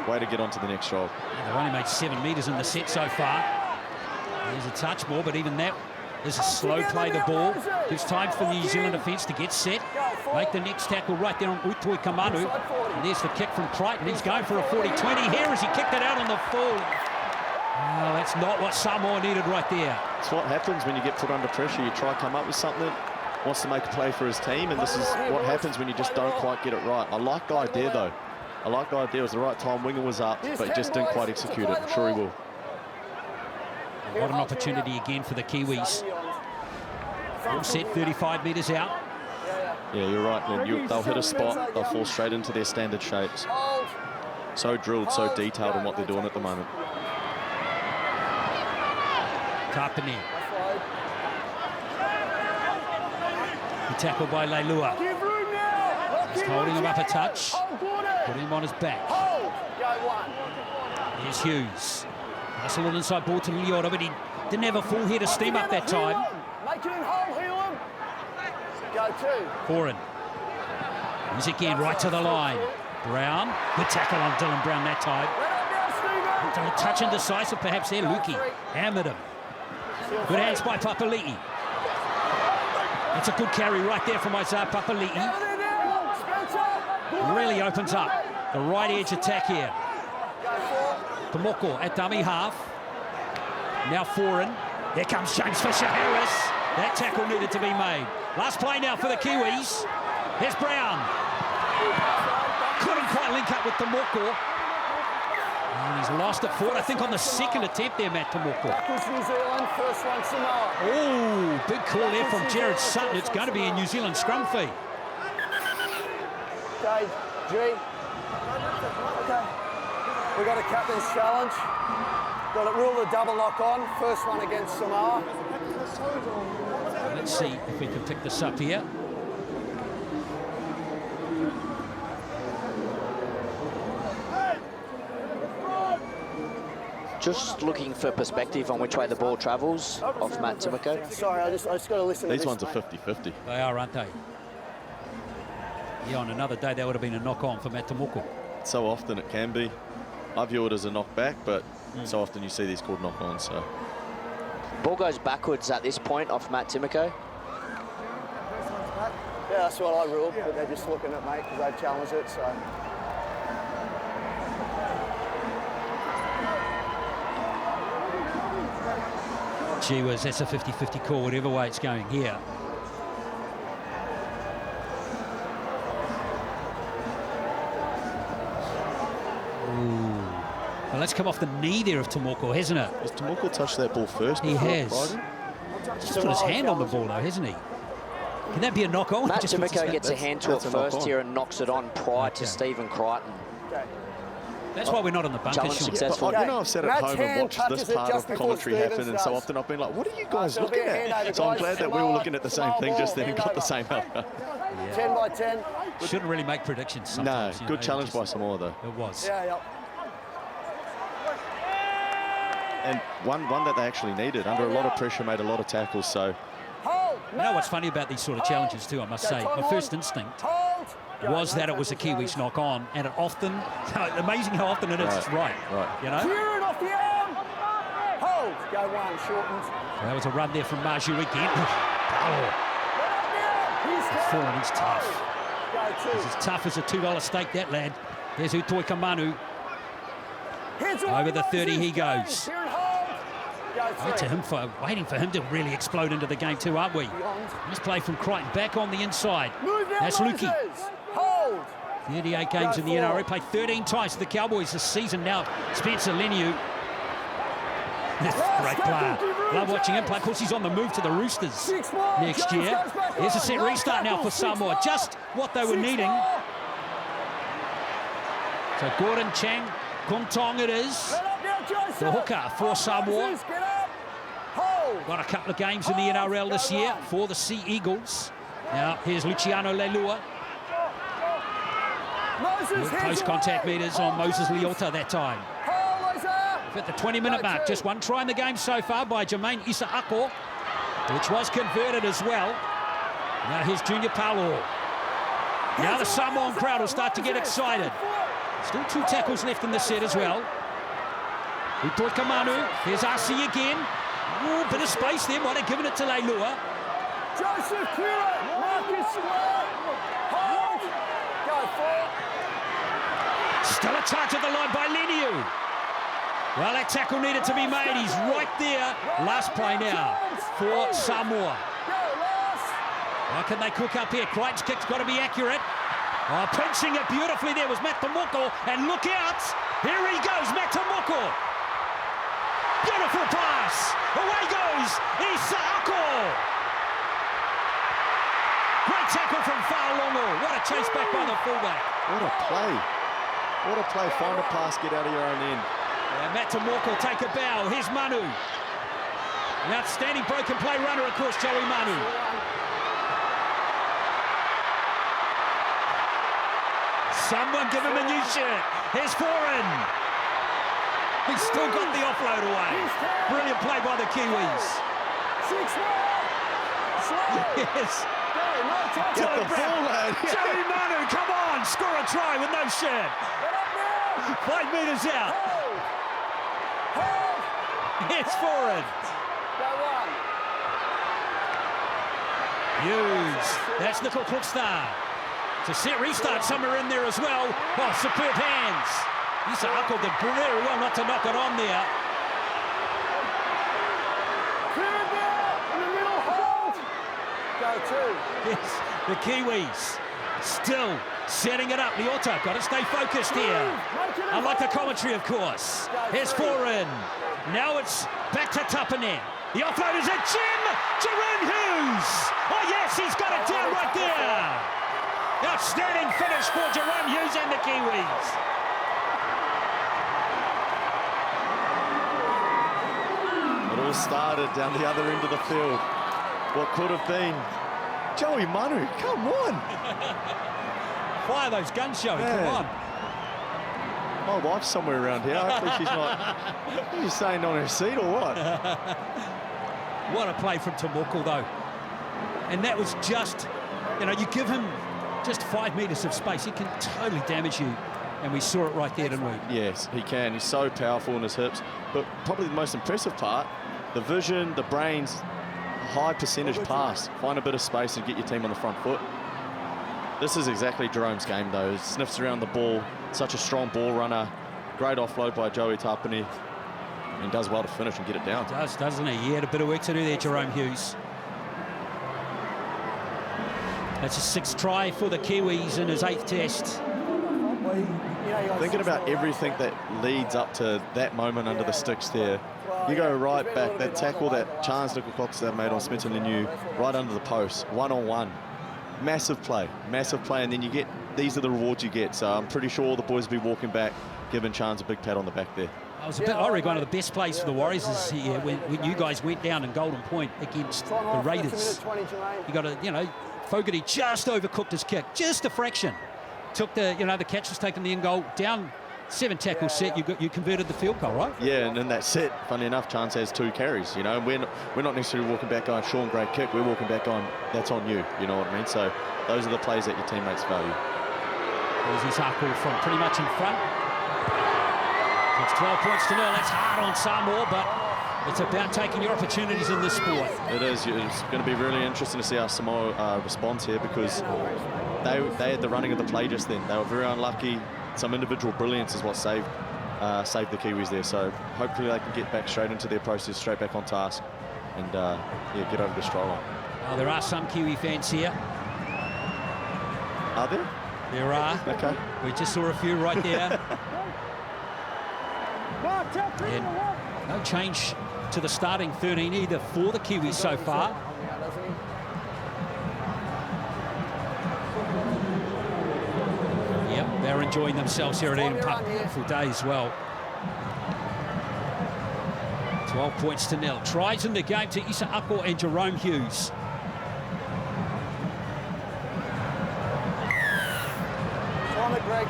B: way to get on to the next job.
A: Yeah, they've only made 7 metres in the set so far. There's a touch more, but even that is a slow play the ball. Gives time for the New Zealand defence to get set. Make the next tackle right there on Utoi Kamanu. And there's the kick from Crichton. He's going for a 40-20 here as he kicked it out on the full. Oh, that's not what Samoa needed right there.
B: It's what happens when you get put under pressure. You try to come up with something, wants to make a play for his team, and this is what happens when you just don't quite get it right. I like the idea, though. I like the idea. It was the right time. Winger was up, but he just didn't quite execute it. I'm sure he will.
A: What an opportunity again for the Kiwis. Full set, 35 metres out.
B: Yeah, you're right, Glenn. They'll hit a spot, they'll fall straight into their standard shapes. So drilled, so detailed in what they're doing at the moment.
A: Tapani. He tackled by Leilua. He's holding him up a touch. Putting him on his back. Here's Hughes. Nice little inside ball to Leota, but he didn't have a full head of steam up that time.
E: Make it in hole, heel him. Go 2.
A: Corin. He's again right to the line. Brown. Good tackle on Dylan Brown that time. A touch indecisive perhaps there, Luki. Hammered him. Good hands by Papali'i. That's a good carry right there from Isaako Papali'i. Really opens up the right edge attack here. Tomoko at dummy half. Now foreign. Here comes James Fisher-Harris. That tackle needed to be made. Last play now for the Kiwis. Here's Brown. Couldn't quite link up with Tomoko. And he's lost it forward, I think, on the second attempt there, Matt Tomoko.
E: Tackles New Zealand, first one Samoa.
A: Oh, big call there from Jared Sutton. It's going to be a New Zealand scrum fee.
E: Okay, G. Okay. We got a captain's challenge. Got to rule the double lock on. First one against Samoa.
A: Let's see if we can pick this up here.
G: Just looking for perspective on which way the ball travels off Matt Tomoko.
E: Sorry, I just got to listen to
B: These
E: this.
B: ones are 50-50.
A: They are, aren't they? Yeah, on another day, that would have been a knock-on for Matt Tomoko.
B: So often it can be. I view it as a knockback, but so often you see these called knock-ons. So.
G: Ball goes backwards at this point off Matt Tomoko.
E: Yeah, that's what I ruled, but they're just looking at me because they've challenged it, so.
A: Gee whiz, that's a 50-50 call, whatever way it's going here. Ooh. Well, let's come off the knee there of Tomoko, hasn't it?
B: Has Tomoko touched that ball first?
A: He has.
B: Biden?
A: Just put his hand on the ball, though, hasn't he? Can that be a knock-on?
G: Matt
A: Just puts his
G: Tomoko
A: hand-
G: gets a hand to it
B: a
G: first
B: knock-on.
G: here and knocks it on prior to Stephen Crichton.
A: That's why we're not on the bunker,
G: Challenge
A: Sean.
G: successful.
B: But, you know, I've sat at
E: Matt's
B: home and
E: hand
B: watched
E: touches
B: this
E: it
B: part
E: just
B: of
E: before
B: commentary happen,
E: Stevens
B: and so
E: does.
B: often I've been like, what are you guys
E: So it'll be
B: looking
E: a hand
B: at?
E: over,
B: So I'm
E: guys.
B: glad that we were looking at the same
E: Small
B: thing
E: ball,
B: just then and
E: hand
B: got the
E: over.
B: same outcome.
E: 10 by 10.
A: Shouldn't really make predictions
B: No,
A: sometimes. you
B: good
A: know,
B: challenge
A: just-
B: by Samoa, though.
A: It was.
E: Yeah.
B: And one that they actually needed. Under a lot of pressure, made a lot of tackles, so...
E: Hold.
A: You know what's funny about these sort of challenges too, I must say? My first instinct
E: Hold.
A: was that it was a Kiwis knock-on, and it often, amazing how often it is, it's right.
B: Right.
A: You know?
E: Clear it off the arm. Hold. Go one, shortened.
A: That was a run there from Maju again. Oh, Foreign, he's tough.
E: Go two.
A: He's as tough as a $2 steak, that lad. There's Utoi Kamanu.
E: Here's the
A: Over
E: way
A: the 30 he
E: Moses
A: goes.
E: Here and hold. Go
A: Wait
E: three.
A: to him for waiting for him to really explode into the game too, aren't we?
E: Beyond.
A: Nice play from Crichton back on the inside.
E: Move now,
A: That's Luki.
E: Moses. Hold.
A: 38 games in the NRL, played 13 times for the Cowboys this season. Now Spencer Leniu. Great player. Love watching him play. Of course, he's on the move to the Roosters
E: Six more.
A: next
E: James
A: year.
E: goes back
A: Here's a
E: on.
A: set
E: No
A: restart now for
E: tackles. Six
A: Samoa.
E: more.
A: Just what they were
E: Six
A: needing.
E: more.
A: So Gordon Chang, Kuntong it is.
E: Get up now, Joseph.
A: The hooker for Samoa.
E: Moses, get up. Hold.
A: Got a couple of games in the NRL this year for the Sea Eagles. Now here's Luciano Leilua.
E: Moses, here's
A: Close
E: the
A: contact
E: way.
A: meters on Moses Leota that time.
E: Hold, Isaac.
A: At the 20-minute mark, just one try in the game so far by Jermaine Isaako, which was converted as well. Now here's Junior Paulo. Now the Samoan crowd will start to get excited. Still 2 tackles left in the set as well. Utoi Kamanu, here's RC again. Ooh, bit of space there, might have given it to Leilua.
E: Joseph, clear it. Marcus, square. Hold. Go four.
A: Still a charge at the line by Leniu. Well, that tackle needed to be made. He's right there. Last play now for Samoa.
E: Go last.
A: How can they cook up here? Crichton's kick's got to be accurate. Oh, pinching it beautifully there was Matt Tomoko. And look out. Here he goes, Matt Tomoko. Beautiful pass. Away goes Isaako. Great tackle from Fa'alongo. What a chase back by the fullback.
B: What a play. What a play. Find a pass, get out of your own end.
A: Yeah, Matt Tomoko take a bow. Here's Manu. An outstanding broken play runner, of course, Joey Manu. Someone give him a new shirt. Here's Foreign. He's still got the offload away. Brilliant play by the Kiwis.
E: 6 more. Slow.
A: Yes.
E: Go, no tackle.
B: Get the ball, lad.
A: Joey Manu, come on, score a try with no shirt.
E: Get up now.
A: 5 metres out.
E: Hold.
A: It's forward.
E: Go one.
A: Hughes. That's Nickel Crookstar. It's a set restart somewhere in there as well. Oh, superb hands. Isaako did very well not to knock it on there.
E: Clear it there. In the middle, hold. Go two.
A: Yes, the Kiwis still setting it up. Leota got to stay focused here. Unlike the commentary, of course. Here's Foreign. Now it's back to Tapane. The offload is a gem. Jerome Hughes. Oh, yes, he's got it down right there. Outstanding finish for Jerome Hughes and the Kiwis.
B: It all started down the other end of the field. What could have been. Joey Manu, come on.
A: Fire those guns, Joey, come on.
B: My wife's somewhere around here. Hopefully she's not. She's staying on her seat or what?
A: What a play from Tomoko, though. And that was just, you give him just 5 meters of space, he can totally damage you. And we saw it right there, didn't we?
B: Yes, he can. He's so powerful in his hips. But probably the most impressive part, the vision, the brains, high percentage pass. Find a bit of space and get your team on the front foot. This is exactly Jerome's game, though. He sniffs around the ball, such a strong ball runner. Great offload by Joey Tapane, and does well to finish and get it down.
A: He does, doesn't he? He had a bit of work to do there, Jerome Hughes. That's a 6th try for the Kiwis in his 8th test.
B: Thinking about everything that leads up to that moment under the sticks there, you go right back. That tackle that Chance Nickel Crookstar made on Smith and Lemieux, right under the post, one-on-one. Massive play, and then you get, these are the rewards you get. So I'm pretty sure the boys will be walking back, giving Chance a big pat on the back there.
A: It was a bit, I reckon, one of the best plays for the Warriors is here when you guys went down in Golden Point against the Raiders. You got to, Fogarty just overcooked his kick, just a fraction. Took the, the catch was taken the end goal, down 7 tackle set, you converted the field goal, right?
B: Yeah, and in that set, funny enough, Chance has 2 carries, and we're not necessarily walking back on Sean, great kick, we're walking back on, that's on you, you know what I mean? So those are the plays that your teammates value.
A: There's Isaako from pretty much in front. So it's 12 points to 0, that's hard on Samoa, but it's about taking your opportunities in this sport.
B: It is. It's going to be really interesting to see how Samoa responds here, because they had the running of the play just then. They were very unlucky. Some individual brilliance is what saved the Kiwis there. So hopefully they can get back straight into their process, straight back on task, and get over the stroll line.
A: Well, there are some Kiwi fans here.
B: Are there?
A: There are.
B: Okay.
A: We just saw a few right there. And no change to the starting 13 either for the Kiwis so far. Yep, they're enjoying themselves here at Eden Park. Beautiful day as well. 12 points to 0. Tries in the game to Isaako and Jerome Hughes.
E: On it, Greg.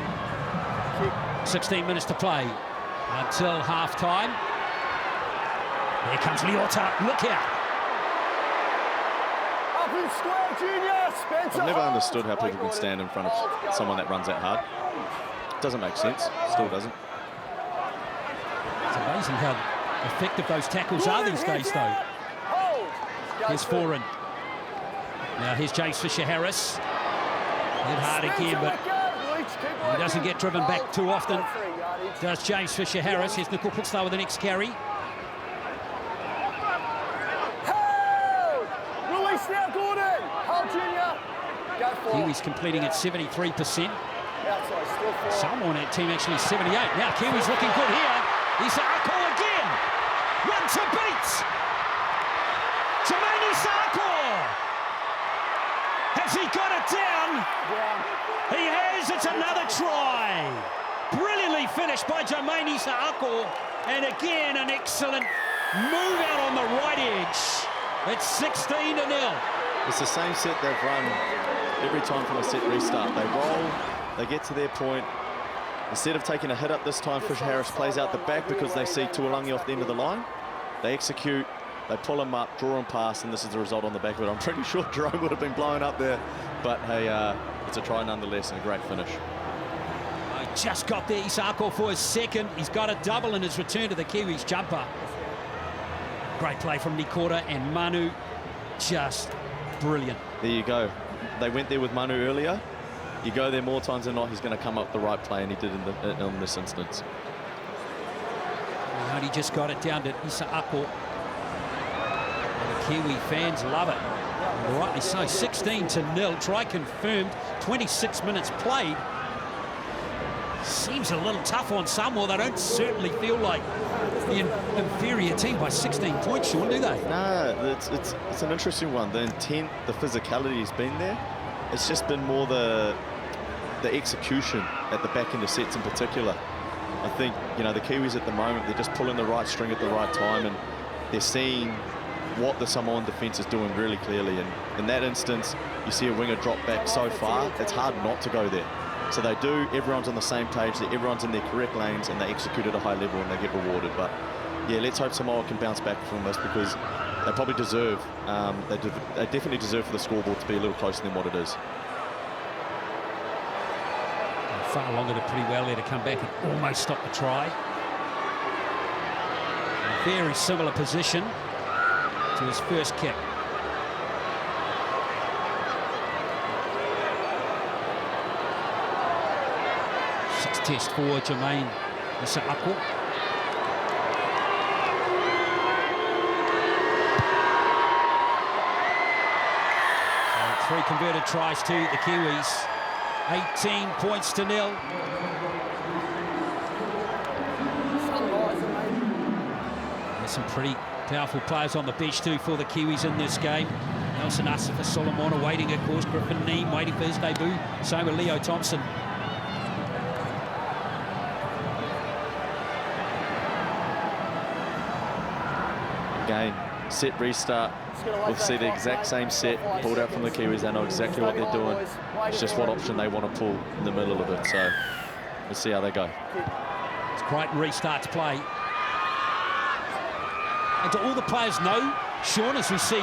A: 16 minutes to play until half-time. Here comes Leota. Look out.
E: Up in square, Junior. Spencer.
B: I've never understood how people can stand in front of someone that runs that hard. Doesn't make sense. Still doesn't.
A: It's amazing how effective those tackles are these days, though. Here's Foreign. Now here's James Fisher-Harris. Hit hard again, but he doesn't get driven back too often. Does James Fisher-Harris. Here's Nickel Crookstar with the next carry.
E: Release now, Gordon. Hold, Junior. Go for
A: Kiwis completing at 73%.
E: Outside, still for
A: Samoan team actually 78. Now Kiwis looking good here. Isaako again. One to beat. Jermaine Isaako. Has he got it down? He has. It's another try. Brilliantly finished by Jermaine Isaako. And again, an excellent move out on the right edge. It's 16-0.
B: It's the same set they've run every time from a set restart. They roll, they get to their point. Instead of taking a hit up this time, Fisher-Harris plays out the back because they see Tuolangi off the end of the line. They execute, they pull him up, draw him past, and this is the result on the back of it. I'm pretty sure Jerome would have been blown up there, but hey, it's a try nonetheless and a great finish.
A: just got there. Isaako for his second. He's got a double in his return to the Kiwis jumper. Great play from Nikora, and Manu just brilliant.
B: There you go. They went there with Manu earlier. You go there more times than not, he's going to come up the right play, and he did in this instance.
A: And he just got it down to Isaako. The Kiwi fans love it. And rightly so. 16-0. Try confirmed. 26 minutes played. Seems a little tough on Samoa. They don't certainly feel like the inferior team by 16 points, Sean, do they?
B: No, it's an interesting one. The intent, the physicality has been there. It's just been more the execution at the back end of sets in particular. I think, you know, the Kiwis at the moment, they're just pulling the right string at the right time, and they're seeing what the Samoan defence is doing really clearly. And in that instance, you see a winger drop back so far, it's hard not to go there. So they do, everyone's on the same page, everyone's in their correct lanes, and they execute at a high level and they get rewarded. But yeah, let's hope Samoa can bounce back from this, because they probably deserve, they definitely deserve for the scoreboard to be a little closer than what it is.
A: Far longer to pretty well there to come back and almost stop the try. A very similar position to his first kick. Sixth test for Jermaine Isaako. Three converted tries to the Kiwis. 18 points to 0. There's some pretty powerful players on the bench too for the Kiwis in this game. Nelson Asa for Solomona waiting, of course. Griffin Neem waiting for his debut. Same with Leo Thompson.
B: Again, set restart. We'll see the exact same set pulled out from the Kiwis. They know exactly what they're doing. It's just what option they want to pull in the middle of it. So let's see how they go.
A: It's great restart to play. And do all the players know, Sean, as we see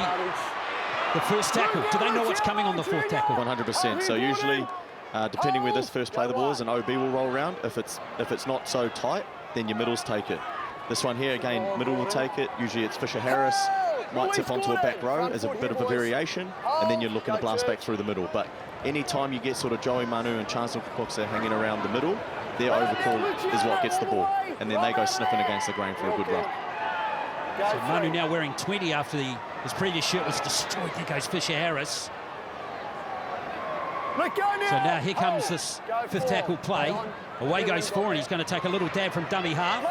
A: the first tackle, do they know what's coming on the fourth tackle?
B: 100%. So usually, depending where this first play the ball is, an OB will roll around. If it's not so tight, then your middles take it. This one here, again, middle will take it. Usually it's Fisher Harris. Might tip onto a back row as a bit of a variation, and then you're looking to blast back through the middle. But any time you get sort of Joey Manu and Chancellor Coxa hanging around the middle, their overcall is what gets the ball, and then they go sniffing against the grain for a good run.
A: So Manu now wearing 20 after his previous shirt was destroyed. There goes Fisher Harris. So now here comes this fifth tackle play. Away goes 4, and he's going to take a little dab from dummy half.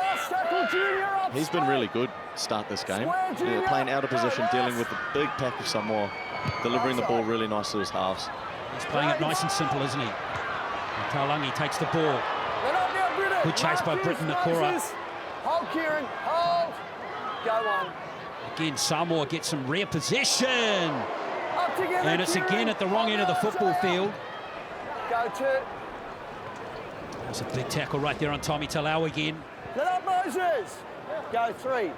B: He's been really good start this game. Yeah, playing out of position, dealing with the big pack of Samoa, delivering the ball really nice to his halves.
A: He's playing it nice and simple, isn't he? And Taulagi takes the ball. Good chase by Britton Nikora.
E: Hold, Kieran, hold. Go on.
A: Again, Samoa gets some rare possession. And it's again at the wrong end of the football field.
E: Go 2.
A: There's a big tackle right there on Tommy Talau again.
E: Let up, Moses. Go 3.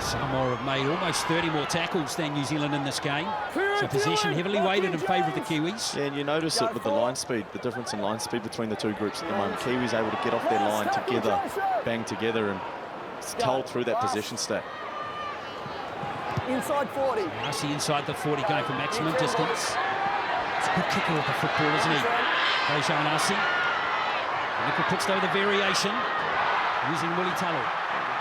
A: Samoa have made almost 30 more tackles than New Zealand in this game. So possession heavily weighted in favour of the Kiwis.
B: Yeah, and you notice it with the line speed, the difference in line speed between the two groups at the moment. Kiwis able to get off their line together, bang together, and it's told through that possession stat.
E: Inside 40.
A: I see inside the 40 going for maximum distance. It's a good kicker of the football, isn't he? Dejan Arce. Nickel puts over the variation using Willie Talo.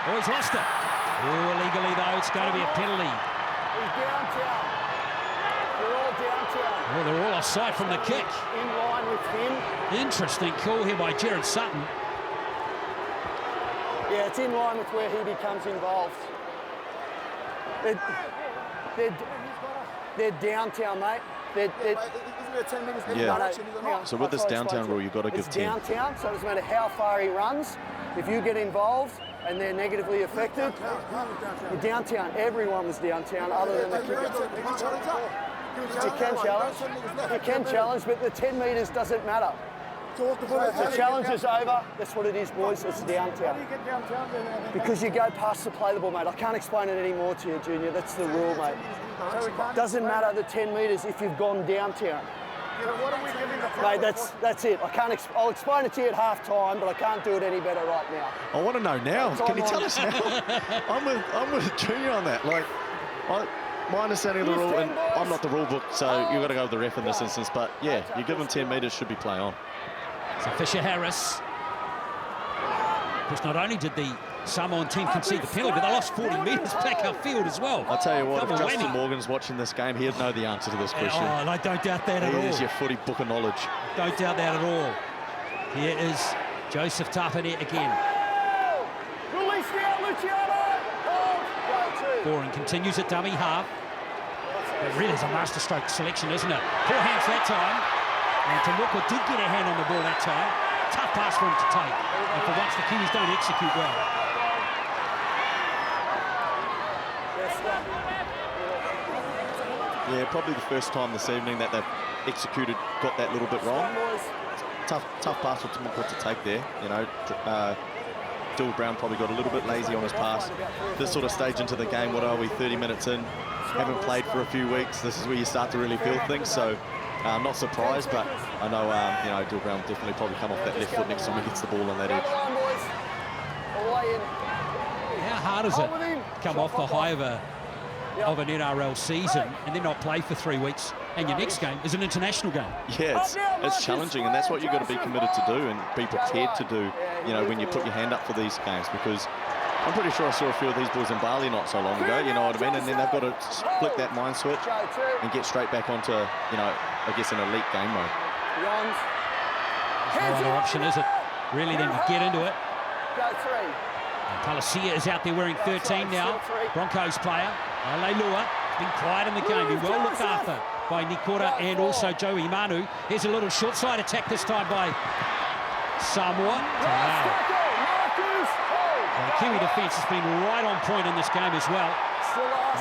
A: Oh, he's lost it. Oh, illegally though, it's going to be a penalty.
E: He's downtown. They're all downtown.
A: Oh, they're all offside from the kick.
E: In line with him.
A: Interesting call here by Jared Sutton.
E: Yeah, it's in line with where he becomes involved. They're downtown, mate.
B: Yeah. So with this downtown rule, you've got to give 10.
E: It's downtown, so it doesn't matter how far he runs. If you get involved and they're negatively affected, you're downtown. Everyone was downtown other than the kicker. You can challenge. You can challenge, but the 10 metres doesn't matter. The challenge is over. That's what it is, boys. It's downtown. Because you go past the play the ball, mate. I can't explain it anymore to you, Junior. That's the rule, mate. Doesn't matter the 10 metres if you've gone downtown. Mate, that's it. I'll explain it to you at half-time, but I can't do it any better right now.
B: I want to know now. Can you tell us now? I'm with Junior on that. Like, my understanding of the rule, and I'm not the rule book, so you've got to go with the ref in this instance. But yeah, you give them 10 metres, should be play on.
A: So Fisher Harris. Because not only did the Samoan team concede the penalty, but they lost 40 metres back upfield as well.
B: I'll tell you what,
A: Double
B: if Justin
A: whammy.
B: Morgan's watching this game, he'd know the answer to this question.
A: Oh, I don't doubt that at all.
B: He is your footy book of knowledge.
A: Don't doubt that at all. Here is Joseph Tapane again. Boring continues at dummy half. It really is a masterstroke selection, isn't it? Poor hands that time. And Tamuka did get a hand on the ball that time. Tough pass for him to take. And for once, the Kiwis don't execute well.
B: Yeah, probably the first time this evening that they've executed, got that little bit wrong. Tough pass for Tamuka to take there. You know, Dill Brown probably got a little bit lazy on his pass. This sort of stage into the game, what are we, 30 minutes in? Haven't played for a few weeks. This is where you start to really feel things. So I'm not surprised, but I know, you know, Dill Brown definitely probably come off that left foot next time he gets the ball on that edge.
A: How hard is it come off the high of an NRL season and then not play for 3 weeks, and your next game is an international game?
B: Yeah, it's challenging, and that's what you've got to be committed to do and be prepared to do, you know, when you put your hand up for these games, because I'm pretty sure I saw a few of these boys in Bali not so long ago, you know what I mean, and then they've got to flick that mind switch and get straight back onto, you know, I guess an elite game mode.
A: There's no other option, is it? Really, then to get into it. And Palacia is out there wearing 13 now. Broncos player. Leilua has been quiet in the game. Been well looked after by Nikora and also Joey Manu. Here's a little short side attack this time by Samoa. The Kiwi defence has been right on point in this game as well.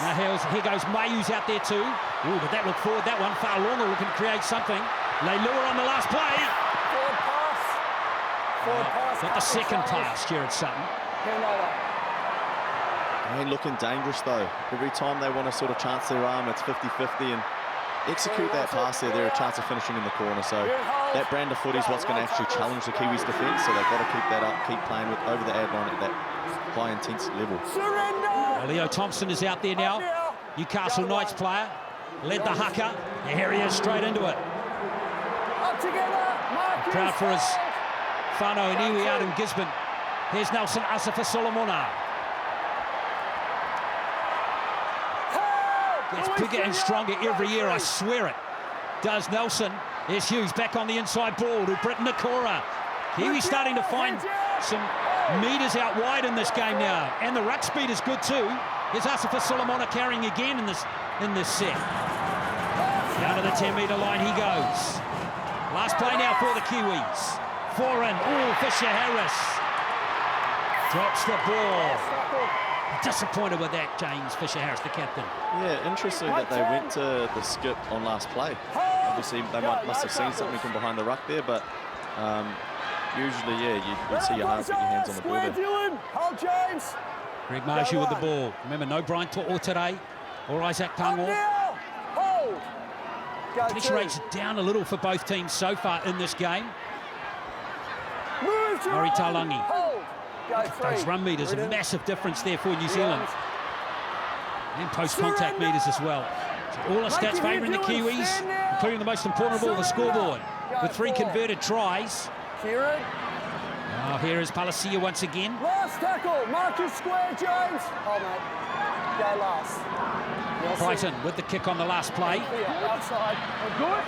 A: Now here goes Mayu's out there too. Ooh, but that look forward, that one far longer, looking to create something. Leilua on the last play. Got the second pass, Jared Sutton.
B: And looking dangerous though. Every time they want to sort of chance their arm, it's 50-50, and execute that pass there, they're a chance of finishing in the corner. So that brand of footy is what's going to actually challenge the Kiwis defence. So they've got to keep that up, keep playing with over the ad line at that high intense level.
A: Leo Thompson is out there now. Newcastle Knights player, led the Haka. Here he is, straight into it. Proud for his whānau and iwi out in Gisborne. Here's Nelson Asafa Solomona. Gets bigger and stronger every year, I swear it. Does Nelson. Here's Hughes back on the inside ball to Britt Nikora. Kiwi's starting to find some metres out wide in this game now. And the ruck speed is good too. Here's Asafa Solomona carrying again in this set. Down to the 10-metre line he goes. Last play now for the Kiwis. Foreign. Oh, Fisher Harris drops the ball. Disappointed with that, James Fisher Harris, the captain.
B: Yeah, interesting that they went to the skip on last play. Obviously, they must have seen something from behind the ruck there, but usually, yeah, you'd see your heart put your hands on the ball there.
A: Greg Marju with the ball. Remember, no Brian To'o today, or Isaac Pango. Pressure rates down a little for both teams so far in this game. Murray Talangi. Those run meters, a massive difference there for New Zealand. And post-contact meters as well. So all the stats favouring the Kiwis, including the most important of all, the scoreboard, with 3 converted tries. Oh, here is Palacia once again.
E: Last tackle, Marcus Square, James. Oh, mate, go last.
A: Brighton with the kick on the last play.
E: Outside. Good.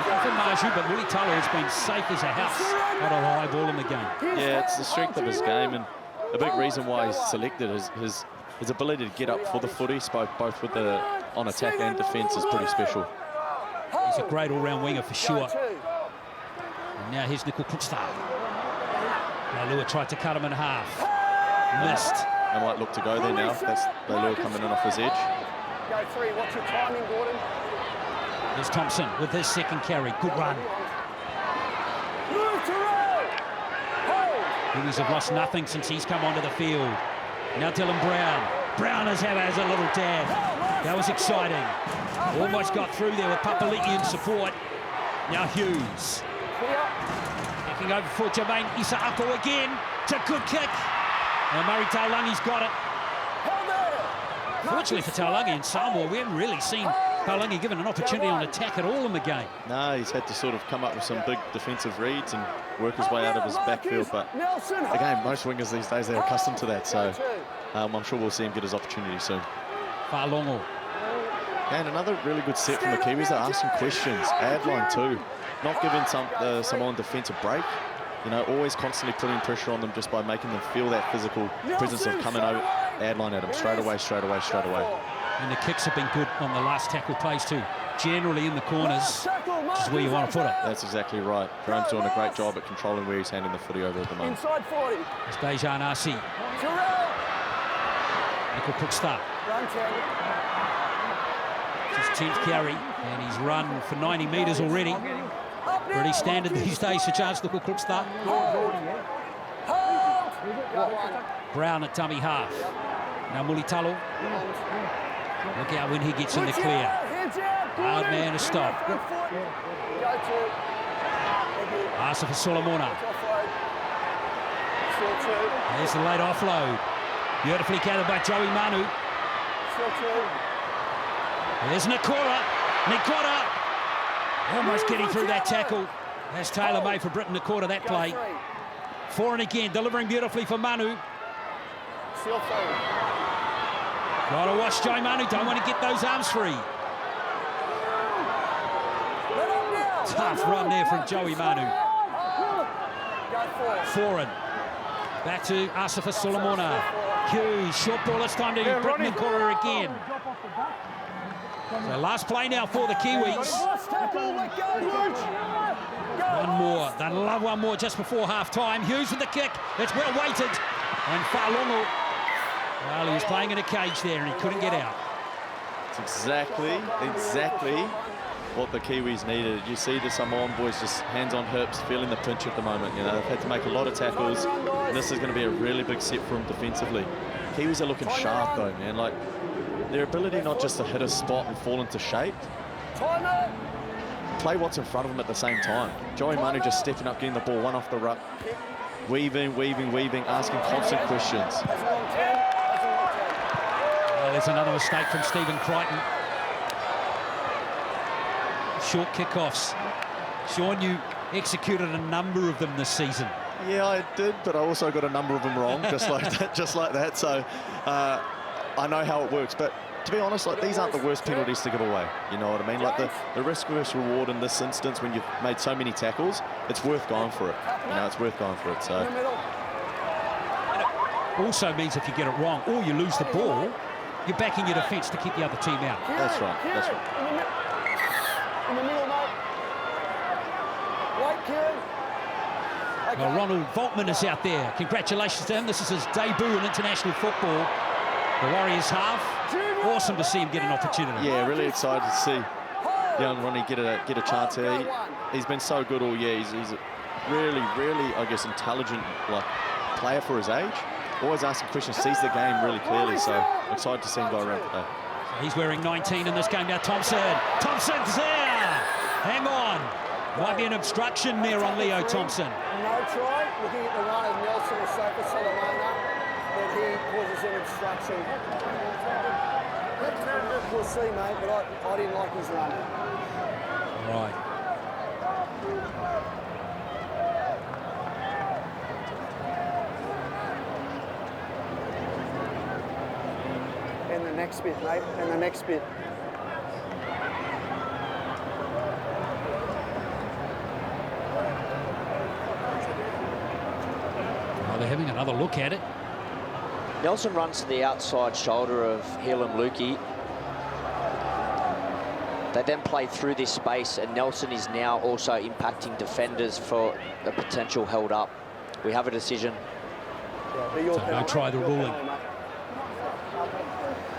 A: For Marju, but Willie Taylor has been safe as a house at a high ball in the game.
B: Yeah, it's the strength of his game, and a big reason why he's selected is his ability to get up for the footy, both with the on attack and defence, is pretty special.
A: He's a great all-round winger for sure. And now here's Nickel Krutstad. Leilua tried to cut him in half. Missed.
B: They might look to go there now. That's Leilua coming in off his edge.
E: Go 3, watch your timing, Gordon.
A: There's Thompson with his second carry. Good run.
E: Move to roll. Hold.
A: Kiwis have lost nothing since he's come onto the field. Now Dylan Brown. Brown has a little dab. That was exciting. Almost got through there with Papali'i in support. Now Hughes. Kicking over for Jermaine Isaako again. It's a good kick. And Murray Taulangi's got it. Fortunately for Taulangi and Samoa, we haven't really seen Taulangi given an opportunity on attack at all in the game.
B: No, he's had to sort of come up with some big defensive reads and work his way out of his backfield. But again, most wingers these days, they're accustomed to that. So I'm sure we'll see him get his opportunity soon.
A: Whalongo.
B: And another really good set from the Kiwis. They're asking questions. Ad line too. Not giving the Samoan defence a break. You know, always constantly putting pressure on them just by making them feel that physical presence of coming over, ad line at them straight away.
A: And the kicks have been good on the last tackle plays too. Generally in the corners, which is where you want to put it.
B: That's exactly right. Graham's doing a great job at controlling where he's handing the footy over at the moment.
E: Inside 40.
A: It's Dejan Arce. Nickel Cookstart. It's his 10th carry, and he's run for 90 metres already. Pretty standard these days for Charles Nickel Cookstart. Brown at dummy half. Now Mulitalo. Look out when he gets in the clear. Hard man to stop. Asiako Solomona. There's the late offload. Beautifully gathered by Joey Manu. There's Nikora. Almost getting through that tackle. That's tailor-made for Britain Nikora, that play. Foreign again, delivering beautifully for Manu. Gotta watch Joey Manu, don't want to get those arms free. Tough run there from Joey Manu. Foreign. Back to Asiako Solomona. Hughes, short ball, it's time to Britain Nikora again. So last play now for the Kiwis. One more. They'll love one more just before half-time. Hughes with the kick. It's well weighted. And Whalongo, well, he was playing in a cage there and he couldn't get out.
B: It's exactly what the Kiwis needed. You see the Samoan boys just hands on hips, feeling the pinch at the moment. You know, they've had to make a lot of tackles. And this is going to be a really big set for them defensively. Kiwis are looking sharp though, man. Like, their ability not just to hit a spot and fall into shape, play what's in front of them at the same time. Joey Manu just stepping up, getting the ball one off the ruck, weaving, asking constant questions.
A: There's another mistake from Stephen Crichton. Short kickoffs. Sean, you executed a number of them this season.
B: Yeah, I did, but I also got a number of them wrong, just like that. So I know how it works, but to be honest, like, these aren't the worst penalties to give away. You know what I mean? Like the risk versus reward in this instance, when you've made so many tackles, it's worth going for it. You know, it's worth going for it. So
A: it also means if you get it wrong or you lose the ball, you're backing your defence to keep the other team out.
B: That's right. That's right.
E: In the middle, mate. Right, Kieran.
A: Well, Ronald Voltman is out there. Congratulations to him. This is his debut in international football. The Warriors half. Awesome to see him get an opportunity.
B: Yeah, really excited to see young Ronnie get a chance here. He's been so good all year. He's a really, I guess, intelligent player for his age. Always asking questions, sees the game really clearly. So excited to see him go around today.
A: He's wearing 19 in this game now. Thompson's there. Hang on. Might be an obstruction there on Leo Thompson.
E: No try. Looking at the run of Nelson Isaako Solomona, that he causes an obstruction. We'll see, mate, but I didn't like his run.
A: Right.
E: And the next bit, mate, and the next bit.
A: They're having another look at it.
G: Nelson runs to the outside shoulder of Helam Lukey. They then play through this space, and Nelson is now also impacting defenders for the potential held up. We have a decision.
A: So no try the ruling.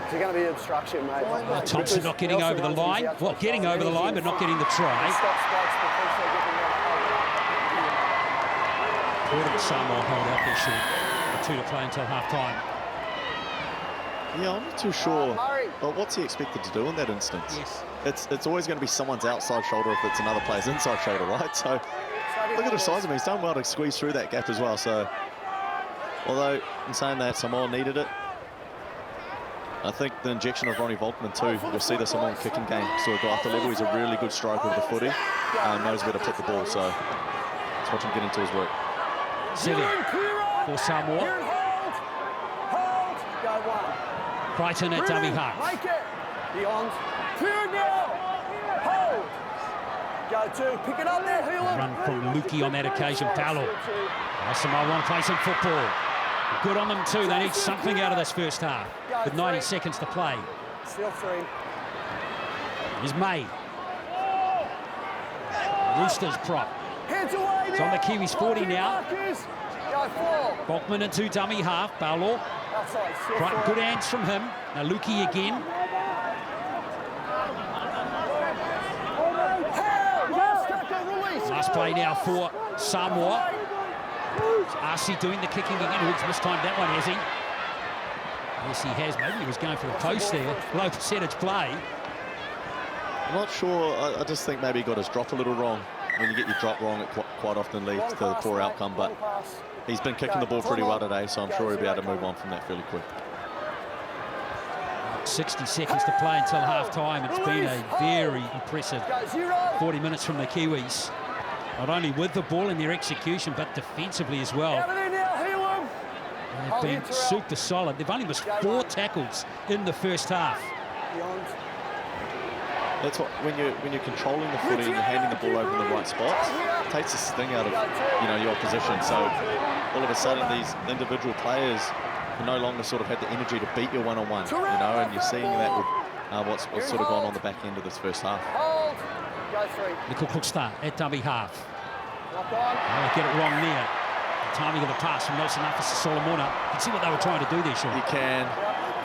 E: It's going to be obstruction, mate.
A: Well, Thompson not getting over the line. Well, getting over the line, but not getting the try. Important Samoa hold out there, short. 2 to play until half-time.
B: Yeah, I'm not too sure Well, what's he expected to do in that instance?
A: Yes.
B: It's always going to be someone's outside shoulder if it's another player's inside shoulder, right? So look at the size of him. He's done well to squeeze through that gap as well. So although in saying that, Samoa needed it, I think the injection of Ronnie Volkman too, you'll see the Samoan kicking game sort of go up the level. He's a really good striker with the footy, knows where to put the ball, so let's watch him get into his work.
A: Zilly for Samoa. Crichton at dummy half.
E: Make it. Beyond. Clear now. Hold. Go two. Pick it up there. Heel
A: Run from Luki on that occasion. Paulo. Samoa want to play some football. Good on them too. They need something out of this first half. With 90 seconds to play.
E: Still three.
A: Here's May. Roosters prop.
E: Hands away.
A: It's on the Kiwis 40 now.
E: Go four.
A: Bachman into dummy half. Paulo.
E: Outside. Still
A: Right,
E: four.
A: good hands from him. Now Luki again. Last play now for Samoa. RC doing the kicking again. Hook's mistimed that one, has he? Yes, he has. Maybe he was going for a post there. Low percentage play.
B: I'm not sure. I just think maybe he got his drop a little wrong. When you get your drop wrong, it quite often leads to a poor outcome. But he's been kicking the ball pretty well today, so I'm sure he'll be able to move on from that fairly quick.
A: 60 seconds to play until half-time. It's been a very impressive 40 minutes from the Kiwis. Not only with the ball in their execution, but defensively as well. They've been super solid. They've only missed 4 tackles in the first half.
B: That's what when you're controlling the footy and you're handing the ball over in the right spots, it takes the sting out of your opposition. So all of a sudden these individual players can no longer sort of have the energy to beat you one-on-one, and you're seeing that with what's sort of gone on the back end of this first half.
A: Nickel Cooksta at dummy half. Oh, get it wrong there. The timing of the pass from Nelson Nafis to Solomona. You can see what they were trying to do there, Sean.
B: You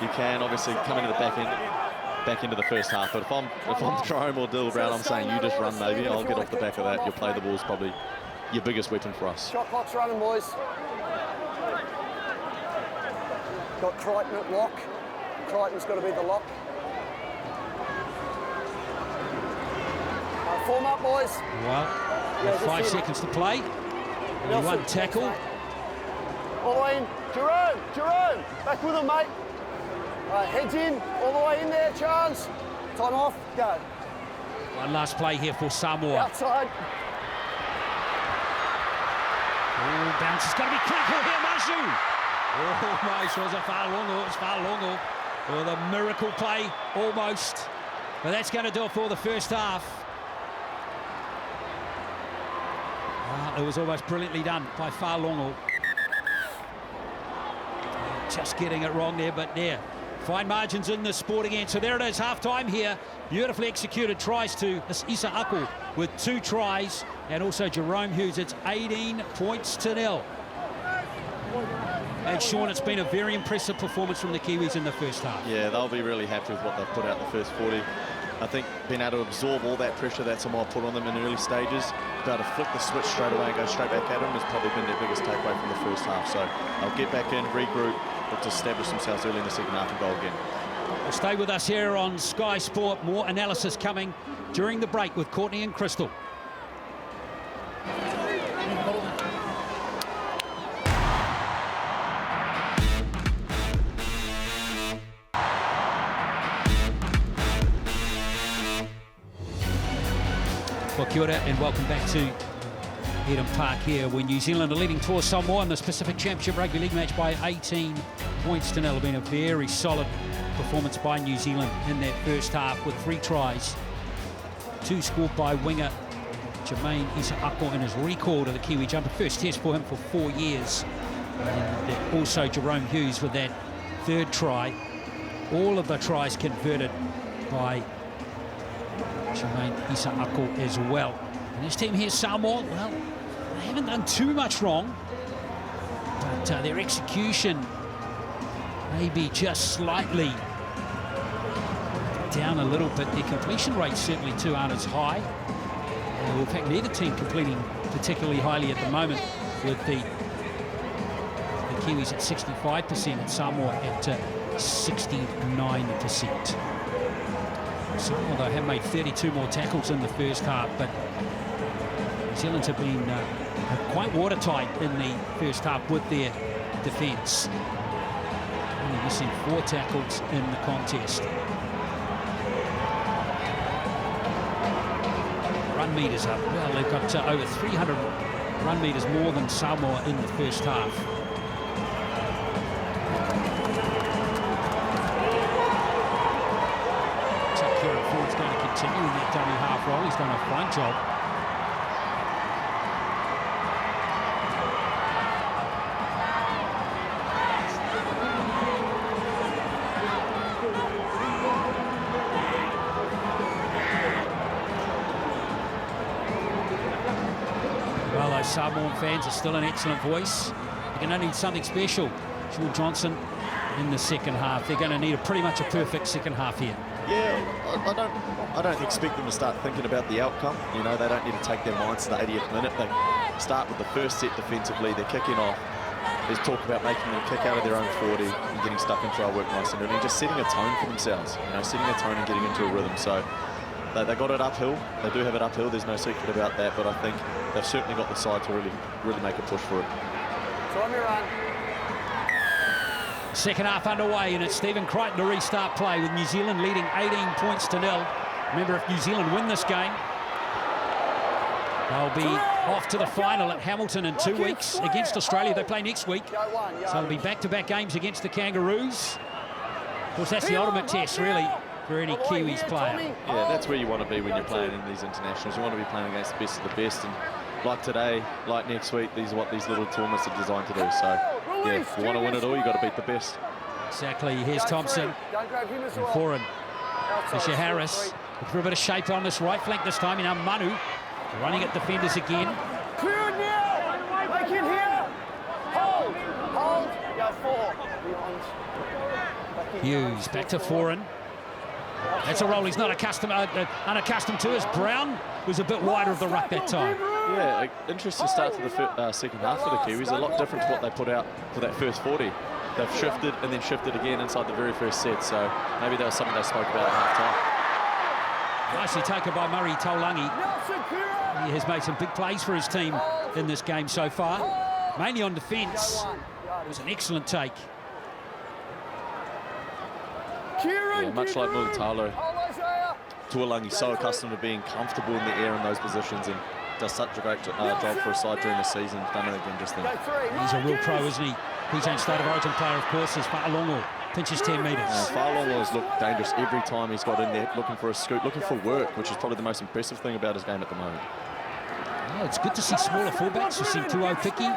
B: can obviously come into the back end of the first half. But if I'm Jerome or Dill Brown, I'm saying you just run, maybe. I'll get off the back of that. Your play the ball is probably your biggest weapon for us.
E: Shot clock's running, boys. Got Crichton at lock. Crichton's got to be the lock. Form up, boys.
A: Well, with 5 seconds to play. Only one tackle.
E: All the way in. Jerome, back with him, mate. All right, heads in, all the way in there, chance. Time off, go.
A: One last play here for Samoa.
E: Outside.
A: Oh, bounce is going to be critical here, Mazu. Almost was a far longo. It's far longo. Oh, the miracle play, almost. But that's going to do it for the first half. It was almost brilliantly done by Falongo. Just getting it wrong there, but there. Fine margins in the sport again. So there it is, half-time here. Beautifully executed tries to Isaako with 2 tries. And also Jerome Hughes. It's 18 points to 0. And Sean, it's been a very impressive performance from the Kiwis in the first half.
B: Yeah, they'll be really happy with what they've put out in the first 40. I think being able to absorb all that pressure that Samoa put on them in the early stages, be able to flick the switch straight away and go straight back at them has probably been their biggest takeaway from the first half. So they'll get back in, regroup, but to establish themselves early in the second half and go again.
A: Well, stay with us here on Sky Sport. More analysis coming during the break with Courtney and Crystal. Well, kia ora and welcome back to Eden Park here, where New Zealand are leading Toa Samoa in this Pacific Championship Rugby League match by 18 points to 0. It's been a very solid performance by New Zealand in that first half with 3 tries. 2 scored by winger Jermaine Isaako in his recall to the Kiwi jumper. First test for him for 4 years. And also Jerome Hughes with that 3rd try. All of the tries converted by Jermaine Isaako as well. And this team here, Samoa, well, they haven't done too much wrong, but their execution maybe just slightly down a little bit. Their completion rates certainly too aren't as high. In fact, neither team completing particularly highly at the moment, with the Kiwis at 65% and Samoa at 69%. Samoa, though, have made 32 more tackles in the first half, but New Zealand have been quite watertight in the first half with their defence. Only missing 4 tackles in the contest. Run meters up. Well, they've got over 300 run meters more than Samoa in the first half. Ford's going to continue in that dummy half roll. He's done a fine job. Well, those Samoan fans are still an excellent voice. They're going to need something special. Sean Johnson in the second half. They're going to need pretty much a perfect second half here.
B: Yeah, I don't expect them to start thinking about the outcome. You know, they don't need to take their minds to the 80th minute. They start with the first set defensively. They're kicking off. There's talk about making them kick out of their own 40 and getting stuck into our work nice and early, just setting a tone for themselves. You know, setting a tone and getting into a rhythm. So they got it uphill. They do have it uphill. There's no secret about that. But I think they've certainly got the side to really make a push for it.
E: So on your run.
A: Second half underway, and it's Stephen Crichton to restart play with New Zealand leading 18 points to 0. Remember, if New Zealand win this game, they'll be off to the final at Hamilton in 2 weeks against Australia. They play next week, so it'll be back-to-back games against the Kangaroos. Of course, that's the ultimate test, really, for any Kiwis player.
B: Yeah, that's where you want to be when you're playing in these internationals. You want to be playing against the best of the best, and like today, like next week, these are what these little tournaments are designed to do. So, yeah, if you want to win it all, you've got to beat the best.
A: Exactly. Here's Thompson and Foran. Fisher Harris looking for a bit of shape on this right flank this time. Now Manu running at defenders again.
E: Clear it now. Make it here. Hold. Go 4.
A: Hughes back to Foran. That's a roll he's not unaccustomed to, as Brown was a bit wider of the ruck that time.
B: Yeah, interesting start to the second half for the Kiwis. A lot different to what they put out for that first 40. They've shifted and then shifted again inside the very first set. So maybe that was something they spoke about at half-time.
A: Nicely taken by Murray Taulangi. He has made some big plays for his team in this game so far, mainly on defence. It was an excellent take.
B: Yeah, much like Mulitalo, Tuolangi's so accustomed to being comfortable in the air in those positions and does such a great job for a side during the season. Done it again just then.
A: He's a real pro, isn't he? Queensland State of Origin player, of course, is Fa'alongo. Pinches 10 metres.
B: Fa'alongo has looked dangerous every time he's got in there, looking for a scoop, looking for work, which is probably the most impressive thing about his game at the moment.
A: Oh, it's good to see smaller fullbacks. We've seen Tuo Piki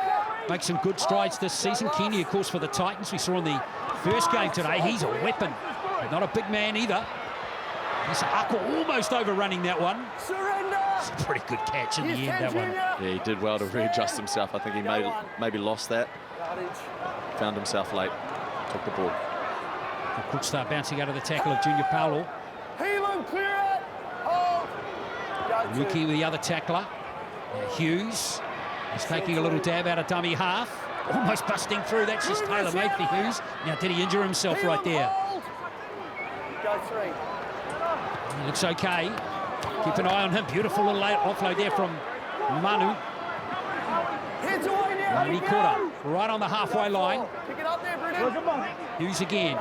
A: make some good strides this season. Keeney, of course, for the Titans. We saw in the first game today. He's a weapon. Not a big man either. Isaako almost overrunning that one.
E: Surrender!
A: It's a pretty good catch in the end, that one.
B: Yeah, he did well to readjust himself. I think he maybe lost that. Found himself late. Took the ball.
A: A quick start bouncing out of the tackle of Junior Paulo.
E: Heelan, clear it! Hold!
A: Yuki with the other tackler. Hughes is taking a little dab out of dummy half. Almost busting through. That's just tailor-made for Hughes. Now, did he injure himself right there?
E: Go 3.
A: He looks okay. Keep an eye on him. Beautiful little offload there from Manu. And he caught up right on the halfway line.
E: Pick it up there, Brendan.
A: Hughes again.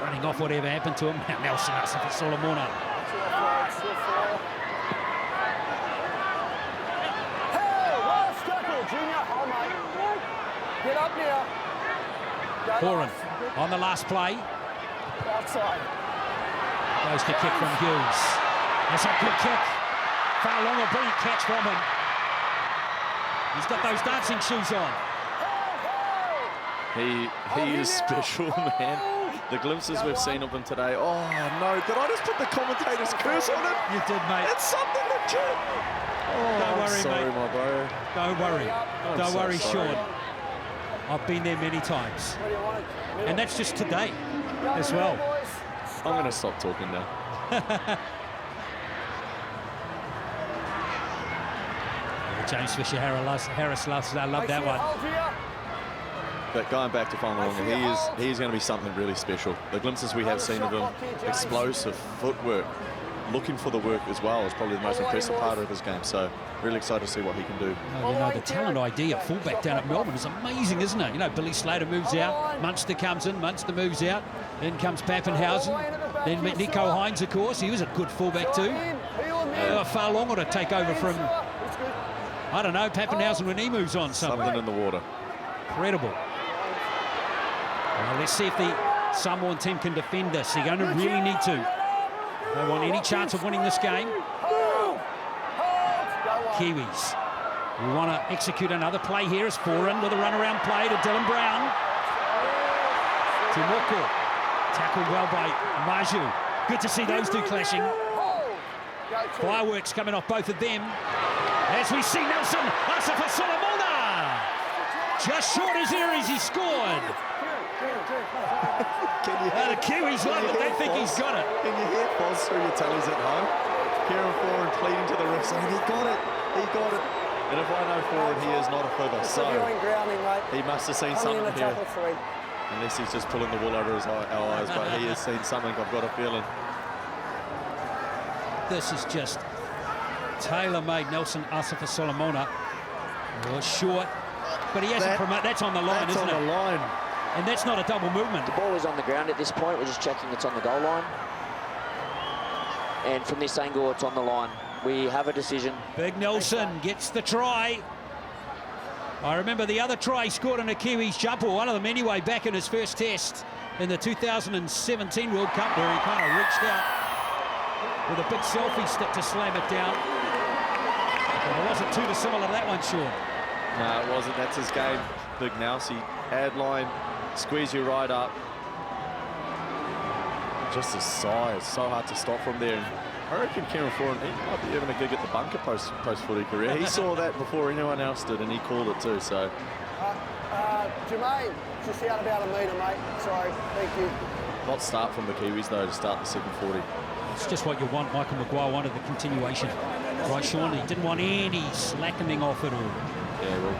A: Running off whatever happened to him. Now Nelson asking for Solomona.
E: Get up now.
A: Foran on the last play.
E: Outside.
A: Goes to kick from Hughes. That's a good kick. Fa'alongo, a brilliant catch from him. He's got those dancing shoes on.
B: He is special, man. The glimpses we've seen of him today. Oh, no. Did I just put the commentator's curse on him?
A: You did, mate.
B: It's something legit. Oh,
A: Don't worry,
B: sorry,
A: mate.
B: my bro.
A: Don't worry. Don't
B: so
A: worry,
B: sorry.
A: Sean. I've been there many times. And that's just today as well.
B: I'm going to stop talking now.
A: James Fisher-Harris loves that one.
B: But going back to Whangarunga, he's going to be something really special. The glimpses we have seen of him, explosive footwork, looking for the work as well, is probably the most impressive part of his game. So really excited to see what he can do.
A: Oh, you know, the talent ID at fullback down at Melbourne is amazing, isn't it? You know, Billy Slater moves out, Munster comes in, Munster moves out, then comes Pappenhausen, then Nico Hines, of course. He was a good fullback too. Far longer to take over from, I don't know, Pappenhausen when he moves on.
B: Something in the water.
A: Incredible. Well, let's see if the Samoan team can defend this. They're going to really need to. They want any chance of winning this game. Kiwis. We want to execute another play here as Foran with a runaround play to Dylan Brown. To Moko. Tackled well by Maju. Good to see those two clashing. Fireworks coming off both of them. As we see Nelson Asafa-Solomona. Just short his ears, he scored. The Kiwis love it, they think he's got it.
B: Can you hear Foz through your tellies at home? Kieran Foran pleading to the ref saying, he got it. And if I know Foran, he is not a fibber, so he must have seen something here. Unless he's just pulling the wool over his eyes, but he has seen something, I've got a feeling.
A: This is just tailor-made. Nelson Asafa-Solomona. Short, but he hasn't promoted. That's on the line, isn't it?
B: That's on the line.
A: And that's not a double movement.
G: The ball is on the ground at this point. We're just checking it's on the goal line. And from this angle, it's on the line. We have a decision.
A: Big Nelson gets the try. I remember the other try he scored on a Kiwis jumper, one of them anyway, back in his first test in the 2017 World Cup, where he kind of reached out with a big selfie stick to slam it down. And it wasn't too dissimilar to that one, Sean.
B: No, it wasn't. That's his game. Big Nelsy, ad line, squeeze you right up. Just his size, so hard to stop from there. And I reckon Kieran Foran, he might be having a gig at the bunker post-footy career. He saw that before anyone else did, and he called it too, so.
E: Jermaine, just out about a metre, mate. Sorry, thank you.
B: Not start from the Kiwis, though, to start the second 40.
A: It's just what you want. Michael Maguire wanted the continuation. Right, Sean, he didn't want any slackening off at all.
B: Yeah, well,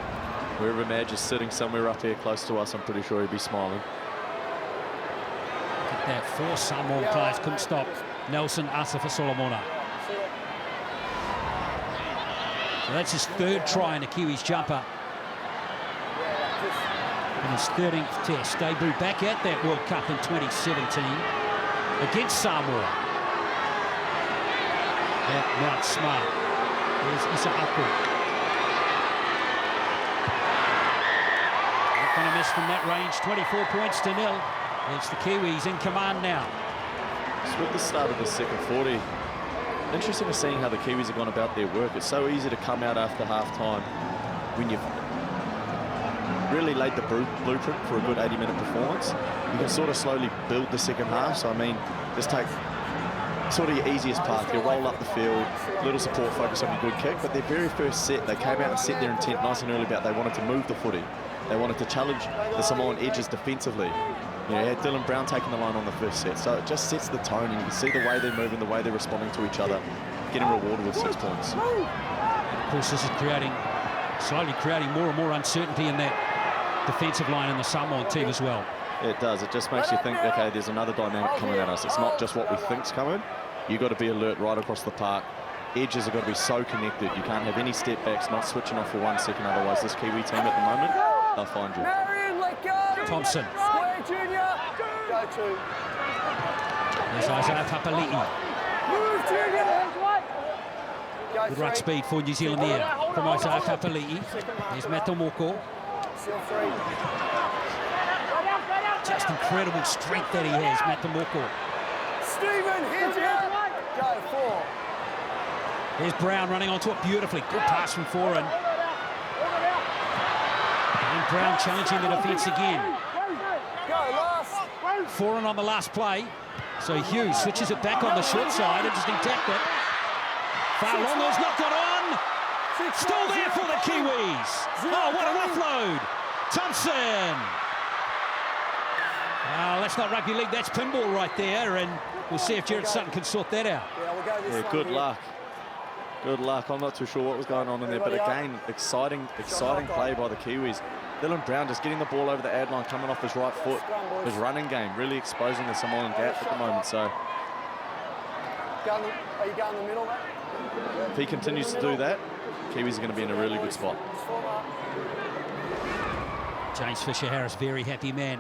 B: wherever Madge is sitting somewhere up here close to us, I'm pretty sure he'd be smiling.
A: That four Samoan players couldn't stop Nelson Asafa-Solomona. So that's his third try in a Kiwis jumper. In his 13th test. Debut back at that World Cup in 2017 against Samoa. At Mount Smart. There's Isaako. Not going to miss from that range. 24 points to 0. It's the Kiwis in command now.
B: So with the start of the second 40, interesting to seeing how the Kiwis have gone about their work. It's so easy to come out after half-time when you've really laid the blueprint for a good 80-minute performance. You can sort of slowly build the second half. So, I mean, just take sort of your easiest path. You roll up the field, little support, focus on your good kick. But their very first set, they came out and set their intent nice and early about they wanted to move the footy. They wanted to challenge the Samoan edges defensively. You know, you had Dylan Brown taking the line on the first set, so it just sets the tone, and you can see the way they're moving, the way they're responding to each other, getting rewarded with 6 points.
A: Of course, this is slowly creating more and more uncertainty in that defensive line in the Samoan team as well.
B: It does. It just makes you think, okay, there's another dynamic coming at us. It's not just what we think's coming. You've got to be alert right across the park. Edges have got to be so connected. You can't have any step backs, not switching off for 1 second. Otherwise, this Kiwi team at the moment, they'll find you.
A: Thompson.
E: Junior. Go to.
A: There's Isaiah Papali'i.
E: Move, Junior.
A: Good ruck speed for New Zealand there from Isaiah Papali'i. There's Matomoko. Just incredible strength that he has, Matomoko.
E: Stephen, hit it. Go 4.
A: There's Brown running onto it beautifully. Good pass from Foran. And Brown challenging the defence again. Foran on the last play. So Hughes switches it back on the short side. Interesting tactic. Fa'alongo's not got on. Still there for the Kiwis. Oh, what an offload. Thompson. That's not rugby league. That's pinball right there. And we'll see if Jared Sutton can sort that out.
B: Yeah, good luck. Good luck. I'm not too sure what was going on in there, but again, exciting play by the Kiwis. Dylan Brown just getting the ball over the ad line, coming off his right foot. His running game really exposing the Samoan gap at the moment. So
E: Are you going in the middle, mate?
B: if he continues to do that, Kiwis are going to be in a really good spot.
A: James Fisher-Harris, very happy man.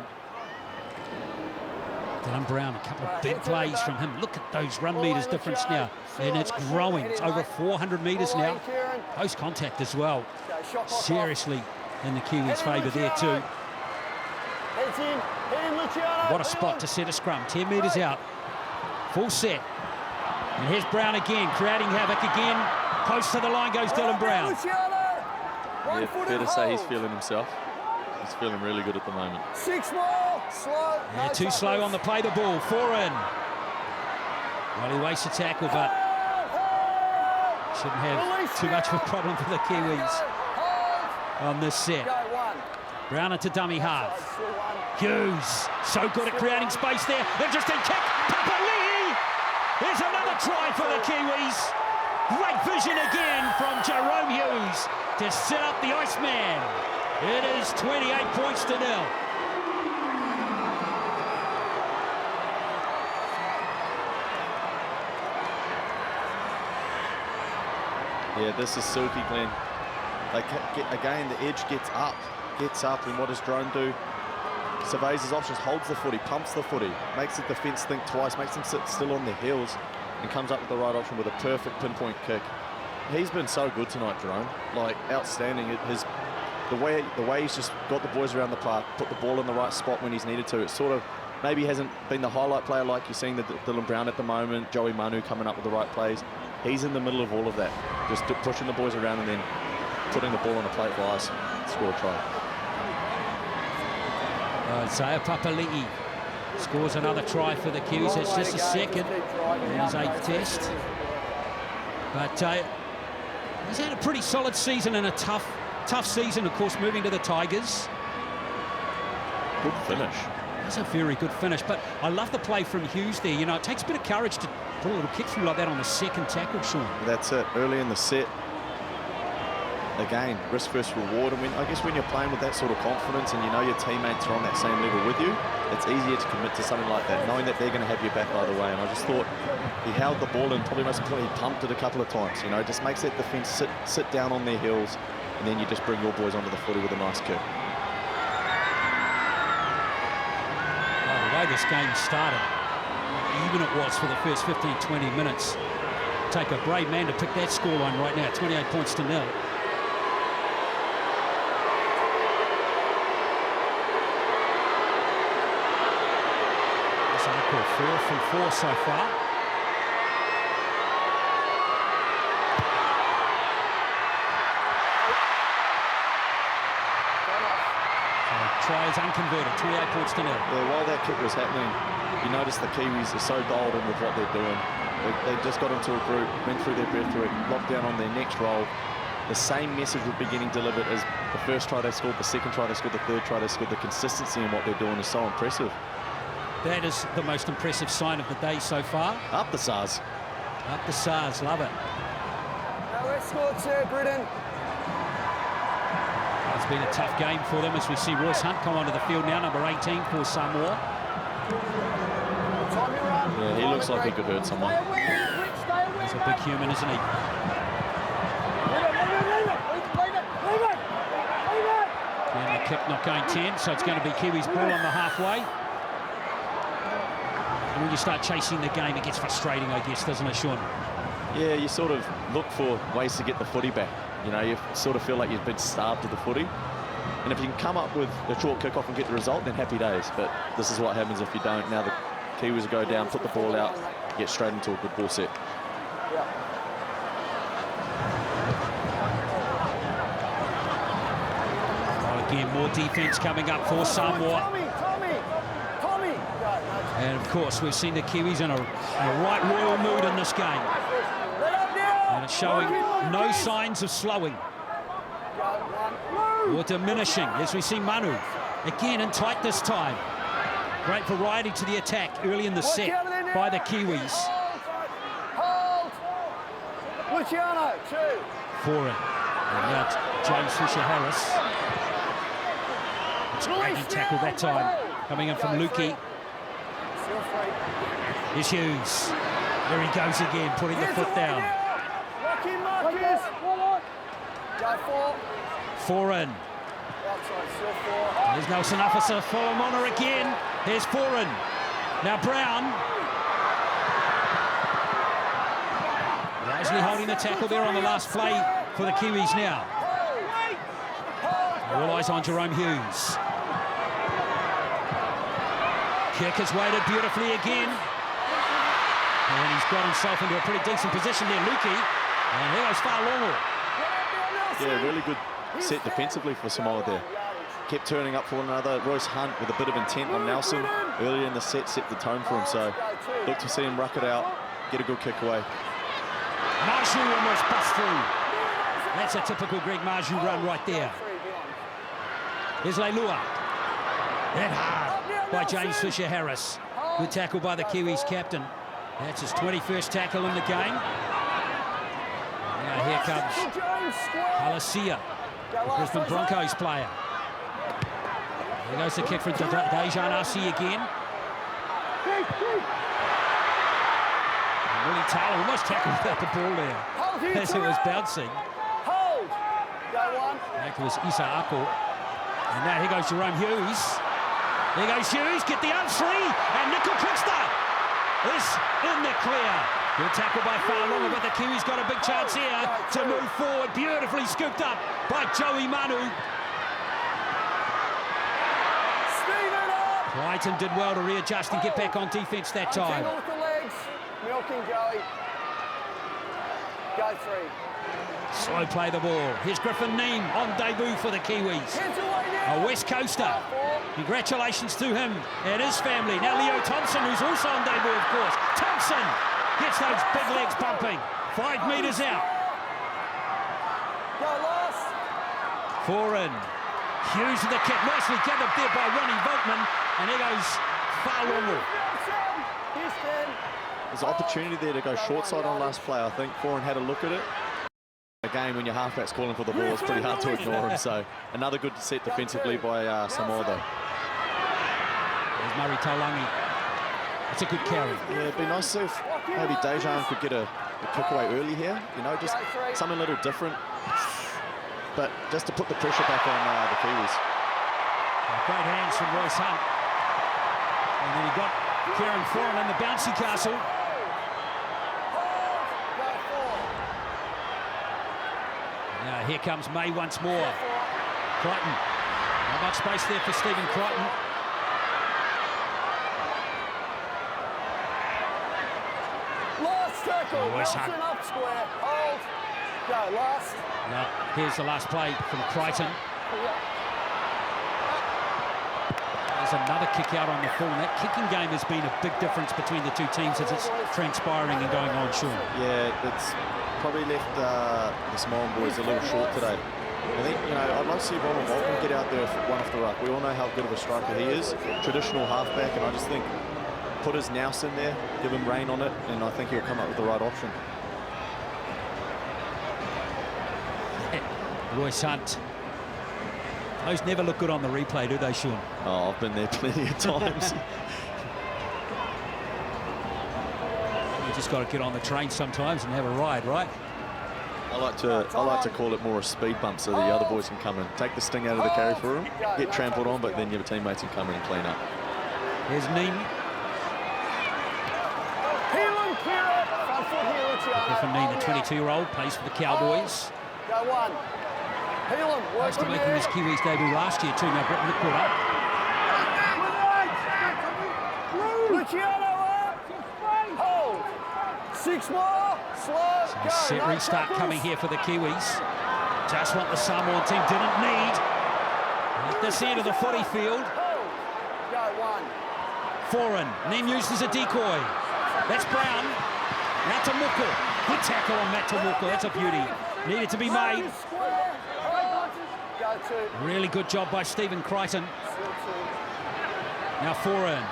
A: Dylan Brown, a couple of big plays from him. Look at those run meters difference now. And it's growing. It's over 400 meters now. Post contact as well. Seriously in the Kiwis' favour there too. What a spot to set a scrum. 10 metres out. Full set. And here's Brown again, creating havoc again. Close to the line goes Dylan Brown.
B: Yeah, fair to say he's feeling himself. He's feeling really good at the moment.
E: 6 more. Slow.
A: Yeah, too slow on the play the ball. 4 in. Well, he wastes a tackle, but shouldn't have too much of a problem for the Kiwis on this set. Brown into dummy half. Hughes, so good at creating space there. Interesting kick. Papali'i! Here's another try for the Kiwis. Great vision again from Jerome Hughes to set up the Iceman. It is 28 points to 0.
B: Yeah, this is silky, Glenn. Like, again, the edge gets up, and what does Drone do? Surveys his options, holds the footy, pumps the footy, makes the defence think twice, makes them sit still on their heels, and comes up with the right option with a perfect pinpoint kick. He's been so good tonight, Drone. Like, outstanding. The way he's just got the boys around the park, put the ball in the right spot when he's needed to. It's sort of maybe hasn't been the highlight player like you're seeing the Dylan Brown at the moment, Joey Manu coming up with the right plays. He's in the middle of all of that, just pushing the boys around and then putting the ball on the plate for us. Score a try.
A: Isaiah Papali'i scores another try for the Kiwis. It's just a second in his 8th test. But he's had a pretty solid season and a tough season, of course, moving to the Tigers.
B: Good finish.
A: That's a very good finish, but I love the play from Hughes there. You know, it takes a bit of courage to pull a little kick through like that on the second tackle, Sean.
B: That's it, early in the set. Again, risk versus reward. And I guess when you're playing with that sort of confidence and you know your teammates are on that same level with you, it's easier to commit to something like that, knowing that they're going to have your back either way. And I just thought he held the ball and probably most importantly, he pumped it a couple of times. You know, just makes that defence sit down on their heels, and then you just bring your boys onto the footy with a nice kick.
A: Well, the way this game started, even it was for the first 15-20 minutes. Take a brave man to pick that scoreline right now, 28 points to 0. Isaako 4 from 4 so far. Try is unconverted, 28 points to 0.
B: Yeah, while that kick was happening, you notice the Kiwis are so dialed in with what they're doing. They just got into a group, went through their breath through it, locked down on their next roll. The same message would be getting delivered as the first try they scored, the second try they scored, the third try they scored. The consistency in what they're doing is so impressive.
A: That is the most impressive sign of the day so far.
B: Up the SARS.
A: Up the SARS, love it.
E: Now let's score 2, Britain.
A: It's been a tough game for them as we see Royce Hunt come onto the field now, number 18 for Samoa.
B: Yeah, he looks like he could hurt someone.
A: He's a big human, isn't he? And the kick not going 10, so it's going to be Kiwis ball on the halfway. And when you start chasing the game, it gets frustrating, I guess, doesn't it, Sean?
B: Yeah, you sort of look for ways to get the footy back. You know, you sort of feel like you've been starved of the footy. And if you can come up with a short kick-off and get the result, then happy days. But this is what happens if you don't. Now the Kiwis will go down, put the ball out, get straight into a good ball set.
A: Well, again, more defence coming up for Samoa.
E: Tommy.
A: And, of course, we've seen the Kiwis in a right royal mood in this game. And it's showing no signs of slowing or diminishing as we see Manu again in tight this time. Great variety to the attack early in the set by the Kiwis.
E: Hold. Luciano, 2.
A: 4 in. And now James Fisher-Harris. Great tackle that time, coming in from Lukey. Here's Hughes. There he goes again, putting the foot down. Foreign. There's Nelson Officer for Moana again. Here's Foreign. Now Brown. Wisely holding the tackle there on the last play for the Kiwis now. All eyes on Jerome Hughes. Kick has weighted beautifully again. And he's got himself into a pretty decent position there, Lukey. And here goes Fa'alogo.
B: Yeah, really good set defensively for Samoa there. Kept turning up for one another. Royce Hunt with a bit of intent on Nelson earlier in the set the tone for him. So look to see him ruck it out, get a good kick away.
A: Marju almost bust through. That's a typical Greg Marju run right there. Here's Leilua. Hit hard by James Fisher-Harris. Good tackle by the Kiwis captain. That's his 21st tackle in the game. Now here comes Halasia, the Brisbane Broncos player. There goes the kick from Dejan Arce again. And Willie Taylor almost tackled without the ball there as it was bouncing. That was Isaako. And now here goes Jerome Hughes. There goes Hughes, get the unshree, and Nickel Pritzker is in the clear. Good tackle by Fa'alogo, but the Kiwis got a big chance here to move forward. Beautifully scooped up by Joey Manu. Crichton did well to readjust and get back on defence that time.
E: Milking Joey. Go three.
A: Slow play the ball. Here's Griffin Neem on debut for the Kiwis. A West Coaster. Congratulations to him and his family. Now Leo Thompson, who's also on debut, of course. Thompson gets those big legs pumping. 5 metres out. Foreign. Hughes with the kick. Nicely gathered there by Ronnie Volkman. And here goes Fa'alogo.
B: There's an opportunity there to go short side on last play. I think Foreign had a look at it. A game when your halfback's calling for the ball, it's pretty hard to ignore him. So another good set defensively by Samoa though.
A: There's Murray Taulangi. It's a good carry.
B: Yeah, it'd be nice if maybe Dejan could get a kick away early here. You know, just something a little different. But just to put the pressure back on the Kiwis.
A: Great hands from Royce Hunt. And then he got Kieran Foreign in the bouncy castle. Now here comes May once more. Crichton. Not much space there for Stephen Crichton.
E: Last tackle.
A: Royce Hunt.
E: Up square. Hold. Go last.
A: Now here's the last play from Crichton. There's another kick out on the full. And that kicking game has been a big difference between the two teams as it's transpiring and going on, Sean.
B: Yeah, it's probably left the Samoan boys a little short today. I think, you know, I'd like to see Ronald Walton get out there for one off the ruck. We all know how good of a striker he is. Traditional halfback, and I just think put his nous in there, give him rain on it, and I think he'll come up with the right option.
A: Royce Hunt. Those never look good on the replay, do they, Sean?
B: Oh, I've been there plenty of times.
A: You just got to get on the train sometimes and have a ride, right?
B: I like to call it more a speed bump so the other boys can come in, take the sting out of the carry for them, get trampled on, but then your teammates can come in and clean up.
A: Here's Neem. Griffin Neem, the 22-year-old, plays for the Cowboys.
E: Go one.
A: Close to making his Kiwis debut last year too. Now Britain caught up.
E: Luciano up. Hold. 6 more. Slow.
A: So set restart coming here for the Kiwis. Just what the Samoan team didn't need. At this end of the footy field.
E: Go one.
A: Foreign. Neem used as a decoy. That's Brown. Matamuko. Good tackle on Matamuko. That's a beauty. Needed to be made. Really good job by Stephen Crichton. Now Foreign.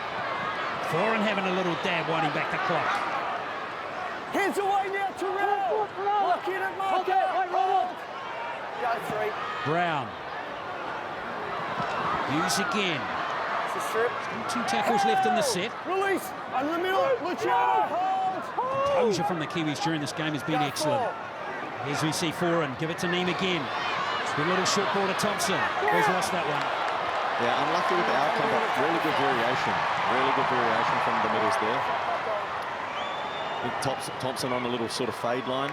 A: Foreign having a little dab winding back the clock.
E: Hands away now, Terrell. Lock in at marker. Go three.
A: Brown. Hughes again.
E: It's a strip.
A: Still 2 tackles left in the set.
E: Release. Under the middle. Luciano. Hold.
A: Composure from the Kiwis during this game has been excellent. Here's we see Foran. Give it to Neem again. Good little short ball to Thompson. Who's lost that one?
B: Yeah, unlucky with the outcome, but really good variation. Really good variation from the middles there. Thompson on a little sort of fade line,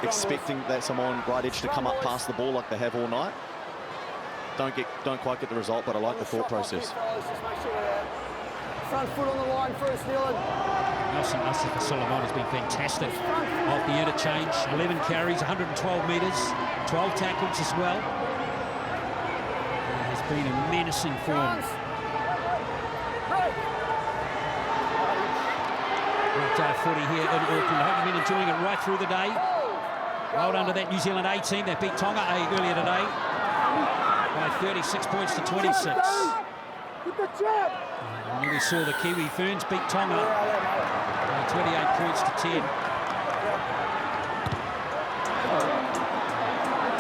B: expecting that Samoan right edge to come up past the ball like they have all night. Don't quite get the result, but I like the thought process.
E: Front foot on the line first, Nealon.
A: Nelson for Solomon has been fantastic off the interchange. 11 carries, 112 metres, 12 tackles as well. It has been a menacing form. Great footy here in Auckland. I hope you've been enjoying it right through the day. Well done to that New Zealand A team. They beat Tonga earlier today by 36 points to 26. And then we saw the Kiwi Ferns beat Tonga by 28 points to 10.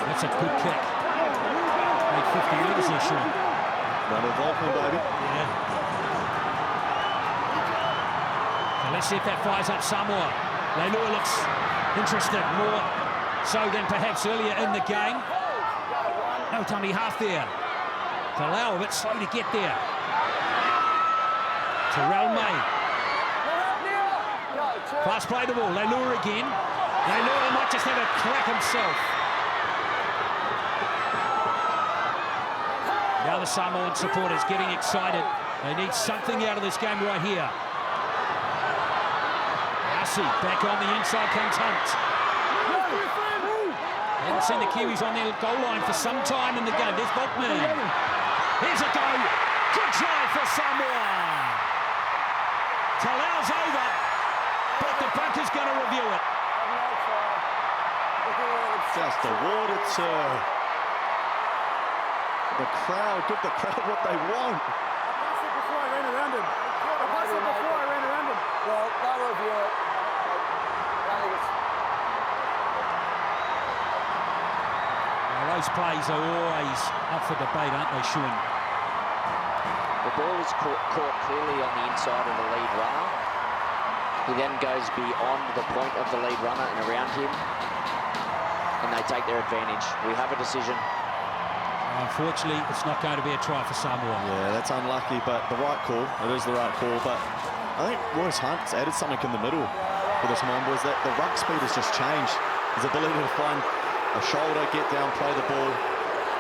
A: That's a good kick. Made 50 metres there, Sean.
B: Run of Auckland, baby.
A: Yeah. So let's see if that fires up Samoa. Leilua looks interested, more so than perhaps earlier in the game. No dummy half there. Palau a bit slow to get there. Terrell May. Fast play the ball. Leilua again. Leilua might just have a crack himself. The other Samoan supporters getting excited. They need something out of this game right here. Asi back on the inside comes Hunt. Haven't seen the Kiwis on their goal line for some time in the game. There's Botman. Here's a go. Good try for Samoa. Talau's over, but the bunker's going to review it.
B: Just awarded to the crowd. Give the crowd what they want.
E: Well, they'll review it.
A: Those plays are always up for debate, aren't they, Sean?
G: The ball is caught clearly on the inside of the lead runner. He then goes beyond the point of the lead runner and around him, and they take their advantage. We have a decision.
A: Unfortunately, it's not going to be a try for Samoa.
B: Yeah, that's unlucky, but the right call. It is the right call, but I think Royce Hunt's added something in the middle for the Samoan boys. That the ruck speed has just changed. His ability to find a shoulder, get down, play the ball.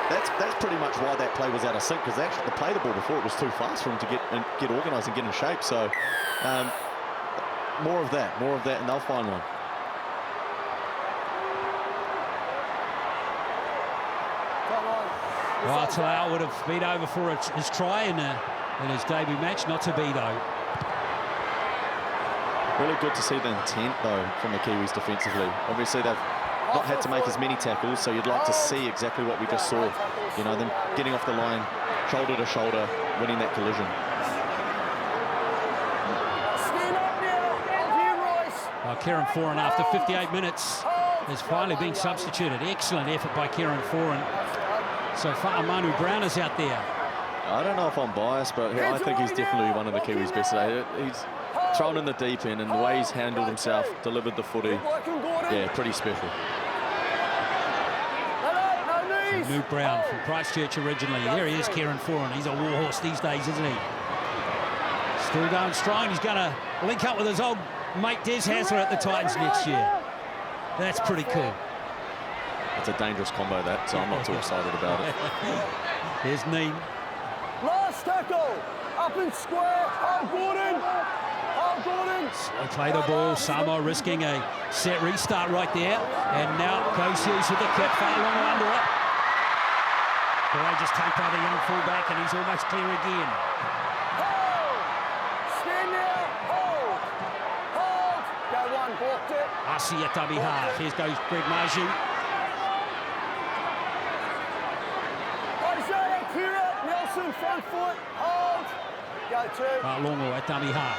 B: That's pretty much why that play was out of sync, because actually to play the ball before it was too fast for him to get organised and get in shape. So more of that, and they'll find one.
A: Well, Talau would have been over for his try in his debut match. Not to be, though.
B: Really good to see the intent, though, from the Kiwis defensively. Obviously, they've not had to make as many tackles, so you'd like to see exactly what we just saw. You know, them getting off the line, shoulder to shoulder, winning that collision.
A: Well, Kieran Foran, after 58 minutes, has finally been substituted. Excellent effort by Kieran Foran. So far, Manu Brown is out there.
B: I don't know if I'm biased, but I think he's definitely one of the Kiwis' best today. He's thrown in the deep end, and the way he's handled himself, delivered the footy, yeah, pretty special.
A: Manu Brown from Christchurch originally. There he is, Kieran Foran. He's a warhorse these days, isn't he? Still going strong. He's going to link up with his old mate Des Hasler at the Titans next year. That's pretty cool.
B: It's a dangerous combo, that, so I'm not too excited about it.
A: Here's Neem.
E: Last tackle, up and square, Gordon.
A: They play the ball. Samoa risking a set restart right there. And now goes Hughes with the kick, far long under it. Courageous take by the young fullback, and he's almost clear again.
E: Hold! Stand now, hold! Go one, balked it.
A: Asi at dummy half. Here goes Greg Maju.
E: Isaiah, clear it. Nelson, front foot, hold. Go two.
A: Longo at dummy half.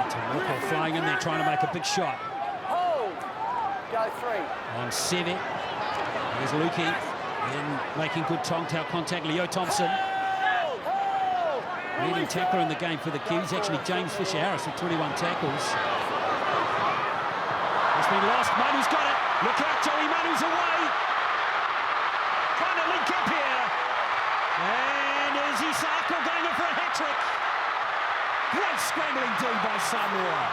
A: Tamoko flying in there, trying to make a big shot.
E: Hold. Go three.
A: On 7. Here's Lukey. And making good tongue-tail contact, Leo Thompson. Leading tackler in the game for the Kiwis, actually James Fisher-Harris with 21 tackles. It's been lost, Manu's got it. Look out, Joey Manu's away. Trying to link up here. And is Isaako going in for a hat-trick? Great scrambling do by Samoa.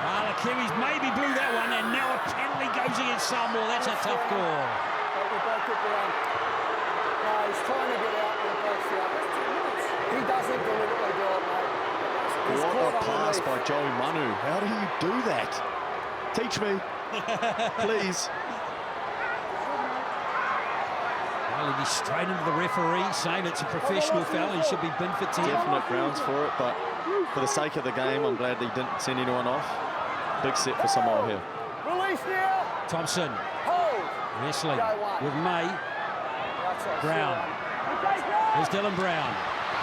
A: Well, the Kiwis maybe blew that one, and now a penalty goes against Samoa. That's a tough call.
E: No, he's trying to get out and it breaks the other. He doesn't deliberately do it, mate.
B: What a pass by Joey Manu. How do you do that? Teach me, please.
A: Well, he'll be straight into the referee, saying it's a professional foul and should be binned for 10.
B: Definite grounds for it, but for the sake of the game, I'm glad he didn't send anyone off. Big set for Samoa here.
E: Release now.
A: Thompson.
E: Hold.
A: Wrestling with May. Brown. Here's Dylan Brown.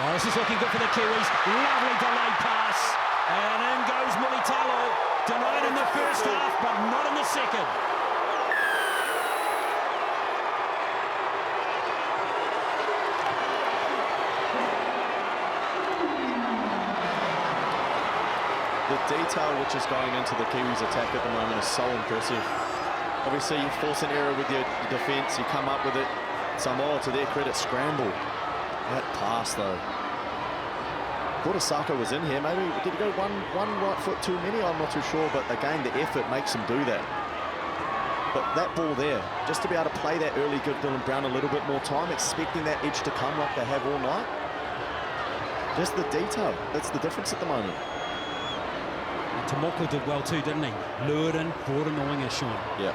A: Oh, this is looking good for the Kiwis. Lovely delayed pass. And in goes Mulitalo. Denied in the first half, but not in the second.
B: The detail which is going into the Kiwis attack at the moment is so impressive. Obviously, you force an error with your defence, you come up with it. Samoa, to their credit, scramble. That pass, though. Thought Isaako was in here. Maybe did he go one right foot too many? I'm not too sure, but again, the effort makes him do that. But that ball there, just to be able to play that early, give Dylan Brown a little bit more time, expecting that edge to come like they have all night. Just the detail. That's the difference at the moment.
A: Tomoko did well too, didn't he? Lured in, brought in the winger, Sean.
B: Yeah.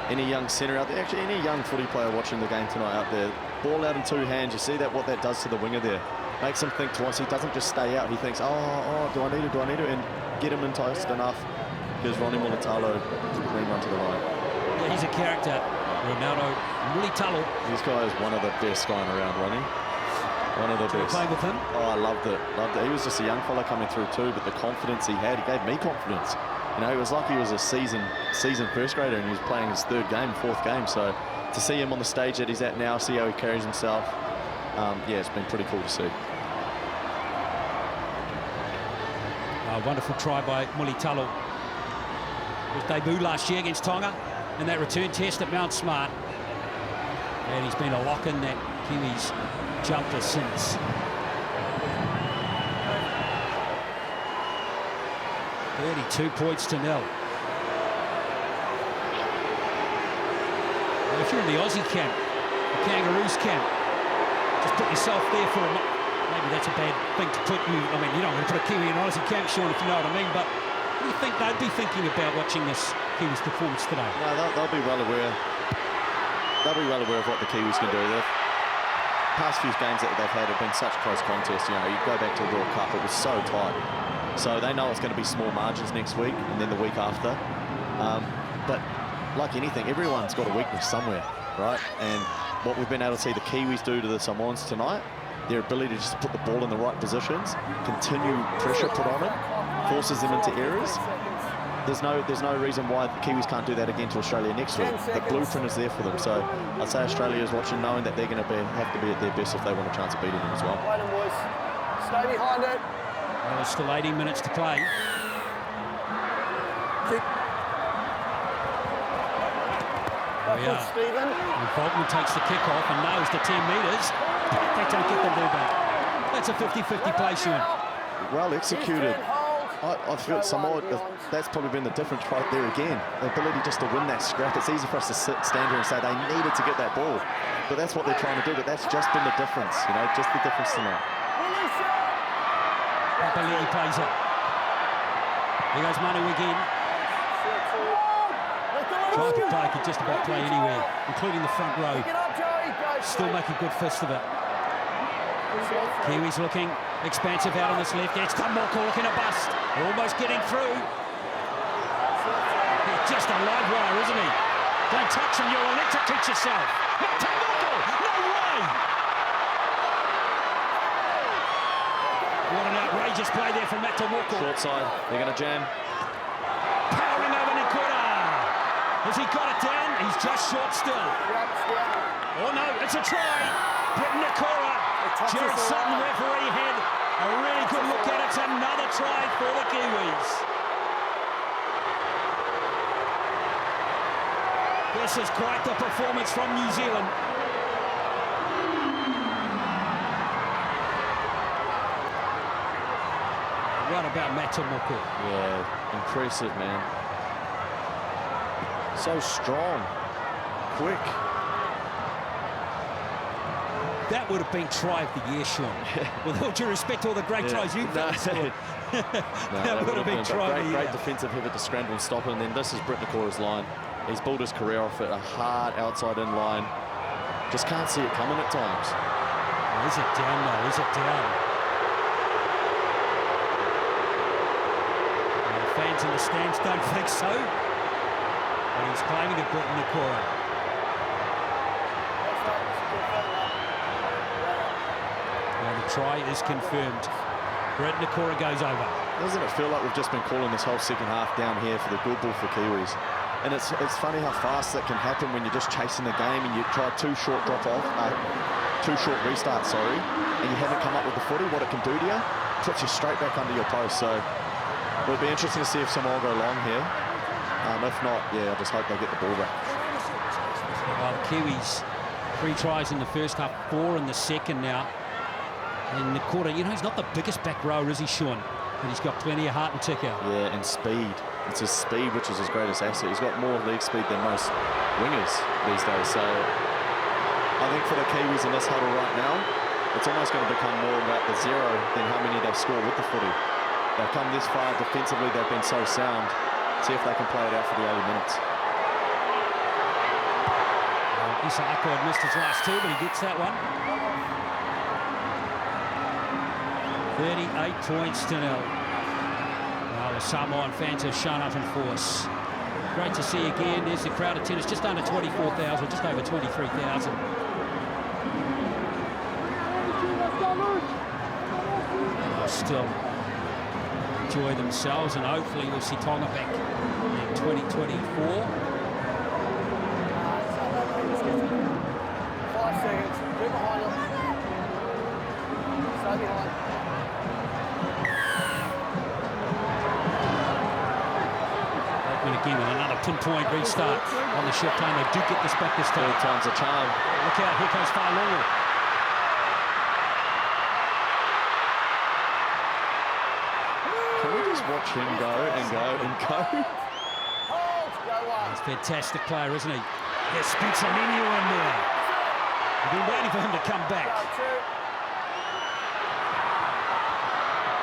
B: Any young centre out there, actually any young footy player watching the game tonight out there, ball out in two hands, you see that what that does to the winger there. Makes him think twice. He doesn't just stay out. He thinks, oh, do I need to, and get him enticed enough. Gives Ronnie Mulitalo to clean run to the line.
A: Yeah, he's a character, Ronaldo Mulitalo.
B: This guy is one of the best going around, Ronnie. One of the best.
A: Play with him.
B: Oh, I loved it. He was just a young fella coming through too, but the confidence he had, he gave me confidence. You know, it was like he was a seasoned first grader and he was playing his fourth game. So to see him on the stage that he's at now, see how he carries himself, yeah, it's been pretty cool to see.
A: A wonderful try by Mulitalo. His debut last year against Tonga in that return test at Mount Smart. And he's been a lock in that Kiwis jumper since. 32 points to nil. Well, if you're in the Aussie camp, the Kangaroos camp, just put yourself there for a moment. Maybe that's a bad thing to put you. I mean, you don't want to put a Kiwi in an Aussie camp, Sean, if you know what I mean. But what do you think they'd be thinking about watching this Kiwis performance today?
B: No, they'll be well aware. They'll be well aware of what the Kiwis can do. The past few games that they've had have been such close contests. You know, you go back to the World Cup, it was so tight. So they know it's going to be small margins next week and then the week after. But like anything, everyone's got a weakness somewhere, right? And what we've been able to see the Kiwis do to the Samoans tonight, their ability to just put the ball in the right positions, continue pressure put on it, forces them into errors. There's no reason why the Kiwis can't do that again to Australia next week. The blueprint is there for them. So I'd say Australia is watching, knowing that they're going to have to be at their best if they want a chance of beating them as well.
E: Wait them, boys. Stay behind it.
A: Well, there's still 18 minutes to play.
E: Kick. Backwards, Stephen.
A: And Fulton takes the kick off and nails the 10 metres. They don't get the ball back. That's a 50-50 play, Sean.
B: Well executed. I feel Samoa, that's probably been the difference right there again. The ability just to win that scrap. It's easy for us to stand here and say they needed to get that ball. But that's what they're trying to do. But that's just been the difference, you know, just the difference tonight.
A: Papali'i plays it. Here goes Manu again. Type of play could just about play anywhere, including the front row. Still make a good fist of it. Kiwis looking expansive out on this left edge. Tomoko looking to bust. Almost getting through. He's just a live wire, isn't he? Don't touch him, you'll electrocute yourself. No, Tomoko! No way! What an outrageous play there from Matt Tomoko.
B: Short side, they're going to jam.
A: Powering over Nikura. Has he got it down? He's just short still. Oh no, it's a try. Britain Nakora. Jared Sutton, referee, had a really good look at it. It's another try for the Kiwis. This is quite the performance from New Zealand. What about Matamoko?
B: Yeah, impressive, man. So strong, quick.
A: That would have been try of the year, Sean. With all due respect to all the great tries you've done. That would have been try of the year.
B: Great defensive effort to scramble and stop it. And then this is Britt Nakora's line. He's built his career off it, a hard outside-in line. Just can't see it coming at times.
A: Oh, is it down, though? Is it down? Well, the fans in the stands don't think so. But he's claiming it, Britt Nakora. Try is confirmed. Britt Nakora goes over.
B: Doesn't it feel like we've just been calling this whole second half down here for the good ball for Kiwis? And it's funny how fast that can happen when you're just chasing the game and you try two short restarts, and you haven't come up with the footy. What it can do to you, puts you straight back under your post. So it'll be interesting to see if Samoa go long here. If not, yeah, I just hope they get the ball back.
A: Well, the Kiwis, 3 tries in the first half, 4 in the second now. And Nakora, you know, he's not the biggest back rower, is he, Sean? But he's got plenty of heart and ticker.
B: Yeah, and speed. It's his speed which is his greatest asset. He's got more leg speed than most wingers these days. So I think for the Kiwis in this huddle right now, it's almost going to become more about the zero than how many they've scored with the footy. They've come this far defensively. They've been so sound. See if they can play it out for the 80 minutes.
A: Isaako had missed his last 2, but he gets that one. 38 points to 0. Well, the Samoan fans have shown up in force. Great to see again. There's the crowd attendance, just under 24,000, just over 23,000. They'll still enjoy themselves, and hopefully we'll see Tonga back in 2024.
E: 5 seconds. Get behind him. Stay behind.
A: Again with another pinpoint restart on the short time. They do get this back this time.
B: 3 times a charm.
A: Look out, here comes Failongo.
B: Can we just watch him go and go and go?
A: He's a fantastic player, isn't he? There's Spitzalinho in there. We've been waiting for him to come back.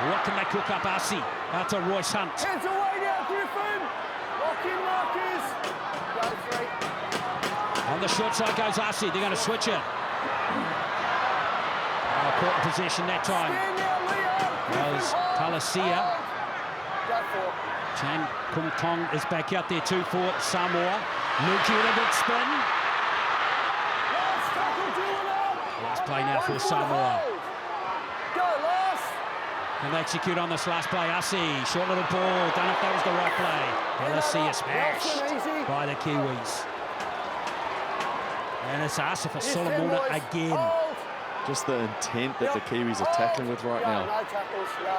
A: What can they cook up, Asi? Out to Royce Hunt.
E: Hands away now, Griffin. Lock in, Marcus. Go 3.
A: On the short side goes Asi. They're going to switch it. Caught in possession that time. Goes Talasia.
E: Go 4.
A: Chan Kung Tong is back out there too for Samoa. Nuki with a good spin. Last play now for Samoa.
E: Go, last.
A: And they execute on this last play. Asi, short little ball. Don't know if that was the right play. LSC is smashed by the Kiwis. And it's Asi for Solomona again.
B: Just the intent that the Kiwis are tackling with right now.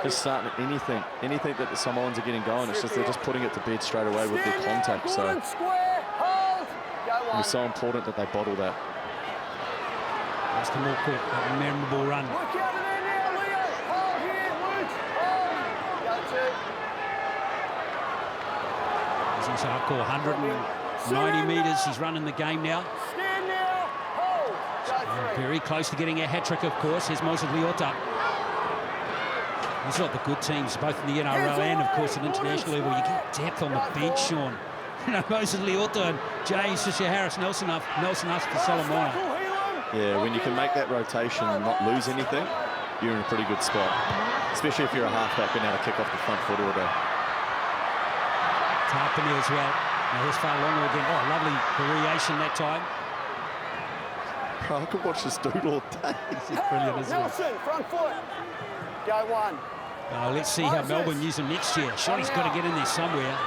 B: Just starting anything that the Samoans are getting going. It's just they're just putting it to bed straight away with their contact. So it's so important that they bottle that.
A: That's the more quick, a memorable run. Isaako, 190 metres. He's running the game now. Very close to getting a hat-trick, of course. Here's Moses Leota. These are the good teams, both in the NRL and, of course, at international level. You get depth on the bench, Sean. You know, Moses Leota and James Fisher-Harris, Nelson Huff for Solomona.
B: Yeah, when you can make that rotation and not lose anything, you're in a pretty good spot. Especially if you're a halfback being able to kick off the front foot all day.
A: Tarpany as well. Now here's Failongo again. Oh, lovely variation that time.
B: I could watch this dude all day.
A: This is brilliant, isn't it?
E: Nelson, front foot. Go 1.
A: Let's see how Melbourne use him next year. Sure, he's got to get in there somewhere.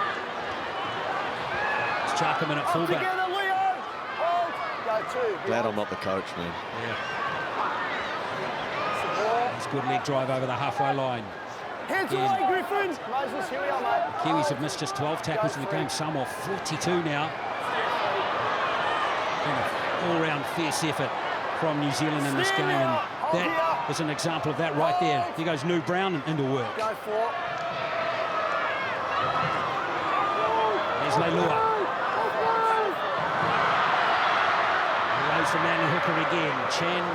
A: It's Chuck him in at fullback.
E: Together, Leo! Hold! Go two.
B: Glad I'm not the coach, man.
A: Yeah. That's a good leg drive over the halfway line.
E: Hands away, Griffin! Moses, here we are, mate.
A: Kiwis have missed just 12 tackles in the game. Samoa 42 now. And an all-round fierce effort from New Zealand in this game, and that is an example of that right there. Here goes New Brown into work.
E: Go for.
A: There's Leilua. Goes the man and hooker again. Chan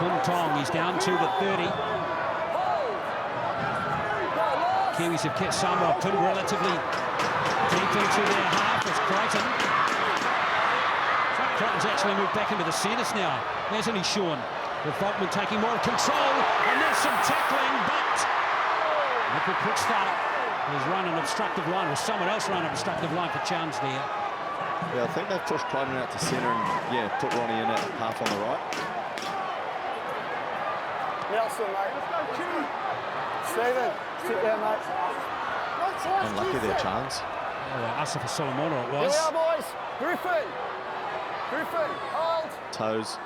A: Kuntong, he's down to the 30. Kiwis have kept Samoa pinned relatively deep into their half as Crichton. Crichton's actually moved back into the centres now, hasn't he, Sean? With Volkman taking more control, and there's some tackling, but Michael Quickstart has run an obstructive line, or someone else run an obstructive line for Chance there.
B: Yeah, I think they've pushed Crichton out to centre and, yeah, put Ronnie in at half on the right.
E: Nelson, mate. Stephen, sit down, mate.
B: Unlucky their Chance.
A: Oh, Isaako Solomona it
E: Here
A: was.
E: we are, boys. Griffin. Griffin, hold.
B: Toes.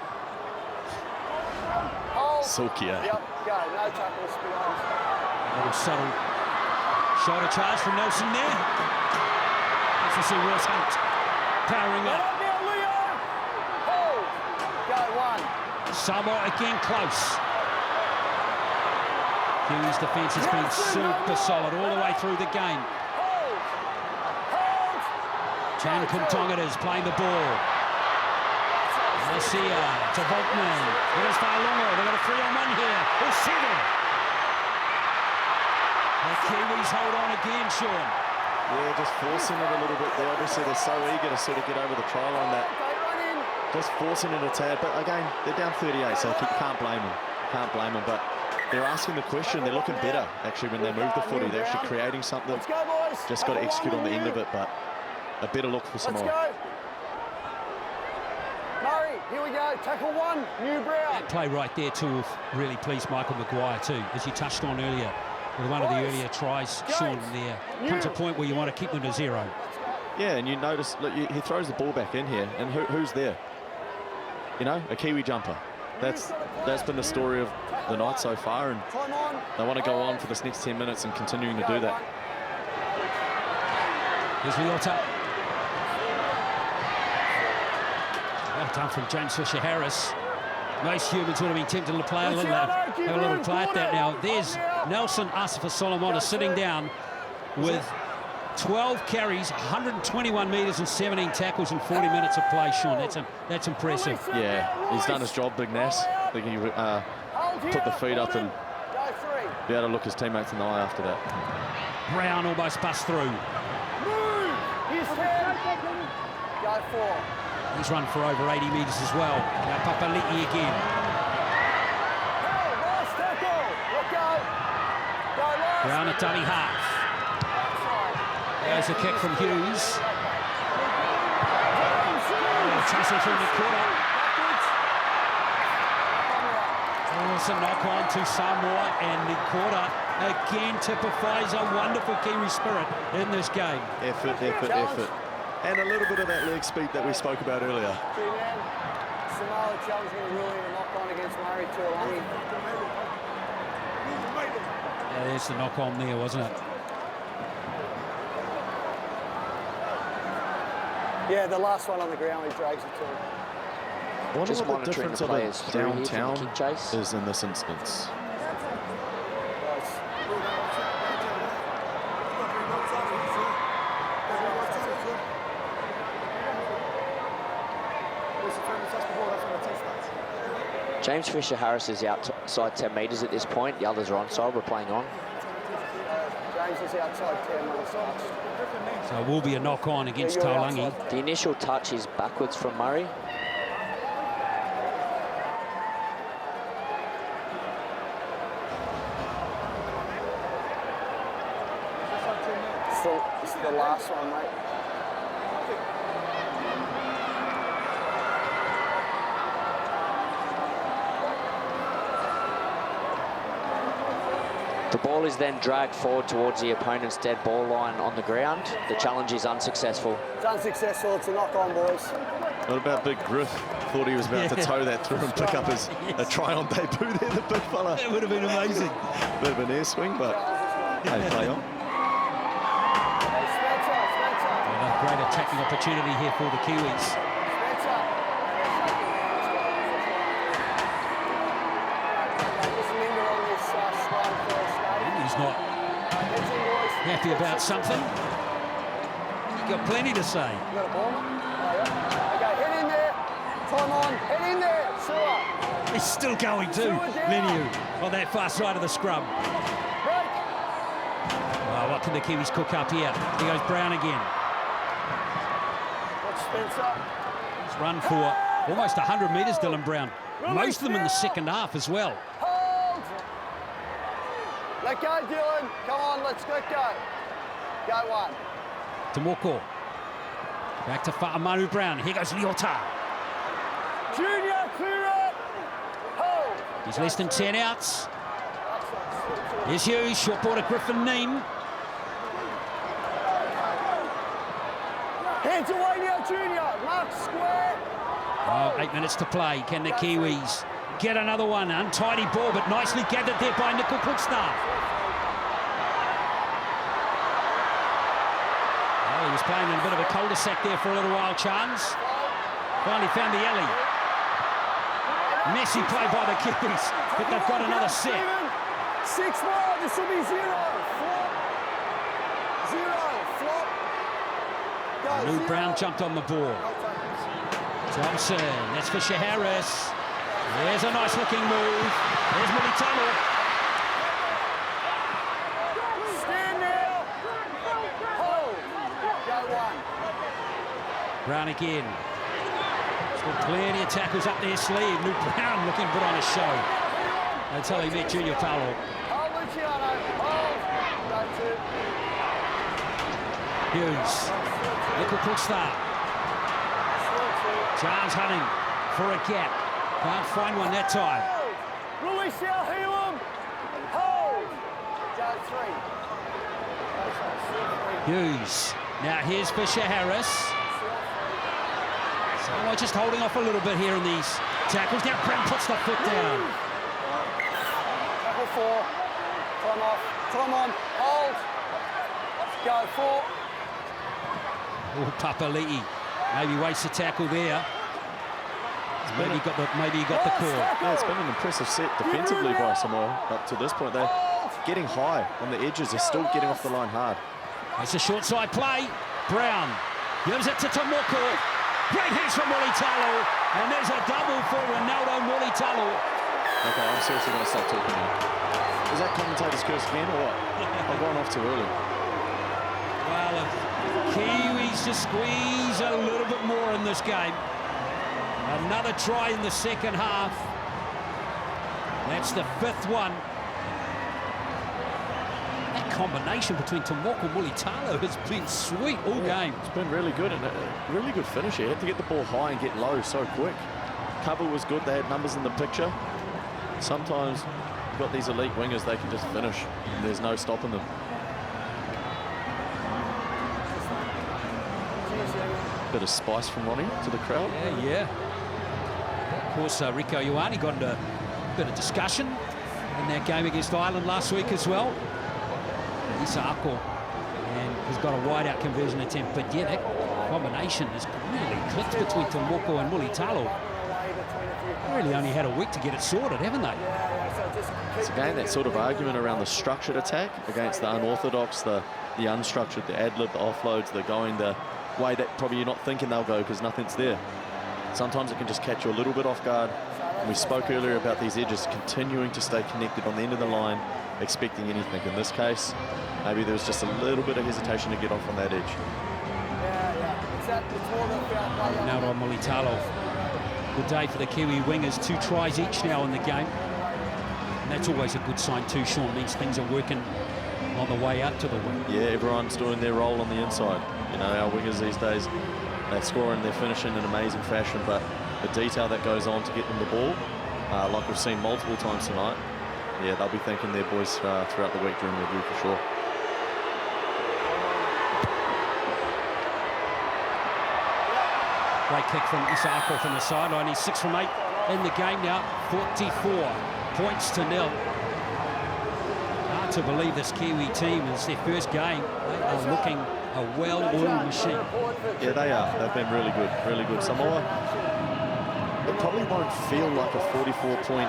E: Hold.
B: Silkier.
E: Yep, go. No tackles behind.
A: A little subtle shoulder charge from Nelson there. Let's see Ross Hunt powering
E: Get
A: up.
E: up now, Leo. Hold. Go, one.
A: Samoa again close. Kiwis' defence has been super solid all the way through the game.
E: Hold. Hold.
A: Chan Kuntong it is, playing the ball. Garcia to Volkman. Here's Failongo. They've got a 3-on-1 here. It's 7. The Kiwis hold on again, Sean.
B: Yeah, just forcing it a little bit there. Obviously, they're so eager to sort of get over the try line that just forcing it a tad. But again, they're down 38, so you can't blame them. Can't blame them. But they're asking the question. They're looking better, actually, when they move the footy. They're actually creating something.
E: Let's go, boys.
B: Just got to execute on the end of it, but a better look for
E: Let's
B: Samoa.
E: go. Murray, here we go. Tackle one. New Brown.
A: Play right there too have really pleased Michael Maguire too, as you touched on earlier. With one of the earlier tries, Sean, there comes a point where you want to keep them to 0.
B: Yeah, and you notice, look, he throws the ball back in here, and who's there? You know, a Kiwi jumper. That's been the story of the night so far, and they want to go on for this next 10 minutes and continuing to do that.
A: Here's Leota. Well done from James Fisher-Harris. Most humans would have been tempted to play a little, have a little play at that now. There's Nelson Isaako Solomona sitting down with 12 carries, 121 metres and 17 tackles in 40 minutes of play, Sean. That's impressive.
B: Yeah, he's done his job, Big Nass. I think he put the feet up and be able to look his teammates in the eye after that.
A: Brown almost bust through.
E: Go 4.
A: He's run for over 80 metres as well. Now Papali'i again.
E: Nice tackle. Let go. Go last.
A: Brown at dummy half. There's a kick from Hughes. Chasing through the quarter. It's a knock on to Samoa, and the quarter again typifies a wonderful Kiwi spirit in this game.
B: Effort, effort, effort. And a little bit of that leg speed that we spoke about earlier.
E: Samoa challenging the ruling and knock on against Murray Tuolungi.
A: Yeah, there's the knock on there, wasn't it?
E: Yeah, the last one on the ground, he drags it to him.
B: What
G: Just
B: the
G: monitoring
B: difference
G: the
B: of
G: players
B: a
G: through here from the
B: downtown
G: kick chase.
B: is in this instance?
G: James Fisher-Harris is outside 10 metres at this point. The others are onside. We're playing on.
E: James is outside 10 when he starts.
A: So it will be a knock on against
E: Yeah, you're
A: Taulagi.
E: outside.
G: The initial touch is backwards from Murray.
E: It's the last one, mate.
G: The ball is then dragged forward towards the opponent's dead ball line on the ground. The challenge is unsuccessful.
E: It's unsuccessful. It's a knock-on, boys.
B: What about Big Griff? Thought he was about to toe that through and pick up his a try-on debut there, the big fella.
A: That would have been amazing.
B: Bit of an air swing, but hey, play on.
A: Another great attacking opportunity here for the Kiwis. He's not happy about something. He's got plenty to say.
E: You got a ball, man? Oh, yeah. Okay, hit in there. Time on. Hit in there. Sewer.
A: He's still going too, Leniu, on that far side of the scrum.
E: Break.
A: Oh, what can the Kiwis cook up here? Here goes Brown again.
E: Watch Spencer.
A: He's run for almost 100 metres, Dylan Brown. Most of them in the second half as well.
E: Hold. Let go, Dylan. Come on, let's go. Go one.
A: Tomoko. Back to Manu Brown. Here goes Leota.
E: Junior, clear it. Hold.
A: He's less than 10 outs. Here's Hughes, short ball to Griffin Neem.
E: Hands away now, Junior. Mark square.
A: Oh, 8 minutes to play. Can the Kiwis get another one? Untidy ball, but nicely gathered there by Nickel Quickstaff. Oh, he was playing in a bit of a cul-de-sac there for a little while, Chance. Finally found the alley. Messy play by the Kiwis, but they've got another set.
E: 6 more. This will be 0. Flop. 0. Flop. Go.
A: Lou Brown jumped on the ball. Thompson, that's Fisher Harris. There's a nice looking move. There's Mulitalo.
E: Stand now. Hold. Go one.
A: Brown again. He's got plenty of tackles up their sleeve. Lou Brown looking to put on a show. Until he met Junior Paulo.
E: Hold, Luciano. Hold. Go two.
A: Hughes. Nickel Quickstart. Chance hunting for a gap. Can't find one that time.
E: Release our Helam. Hold. Go three.
A: Hughes. Now here's Fisher Harris. Samoa just holding off a little bit here in these tackles. Now Brown puts the foot down.
E: Tackle 4. Time off. Time on. Hold. Go 4.
A: Oh, Papali'i. Maybe wastes a tackle there. Maybe he got the call.
B: Yeah, it's been an impressive set defensively by Samoa up to this point. They're getting high on the edges. They're still getting off the line hard.
A: It's a short side play. Brown gives it to Tomoko. Great hits from Mulitalo. And there's a double for Ronaldo Mulitalo.
B: Okay, I'm seriously going to stop talking now. Is that commentator's curse again or what? I've gone off too early.
A: Well, if Kiwis just squeeze a little bit more in this game. Another try in the second half. That's the 5th one. That combination between Tomoko and Mulitalo has been sweet all game.
B: It's been really good and a really good finish here. Had to get the ball high and get low so quick. Cover was good. They had numbers in the picture. Sometimes you've got these elite wingers, they can just finish. And there's no stopping them. Bit of spice from Ronnie to the crowd.
A: Yeah. Of course, Rico Ioane got into a bit of discussion in that game against Ireland last week as well. Isaako, and he's got a wide-out conversion attempt. But yeah, that combination has really clicked between Tomoko and Mulitalo. Really only had a week to get it sorted, haven't they?
B: It's again that sort of argument around the structured attack against the unorthodox, the unstructured, the ad-lib, the offloads, the going the way that probably you're not thinking they'll go because nothing's there. Sometimes it can just catch you a little bit off guard. And we spoke earlier about these edges continuing to stay connected on the end of the line, expecting anything. In this case, maybe there was just a little bit of hesitation to get off on that edge.
A: Now on Mulitalo. Good day for the Kiwi wingers. 2 tries each now in the game. And that's always a good sign too, Sean. Means things are working on the way out to the wing.
B: Yeah, everyone's doing their role on the inside. You know, our wingers these days, they're scoring, they're finishing in amazing fashion, but the detail that goes on to get them the ball, like we've seen multiple times tonight, yeah, they'll be thanking their boys throughout the week during review for sure.
A: Great kick from Isaako from the sideline. He's 6 from 8 in the game now. 44 points to 0. Hard to believe this Kiwi team is their first game. They are looking a well-oiled machine.
B: Yeah, they are. They've been really good, really good. Samoa, it probably won't feel like a 44-point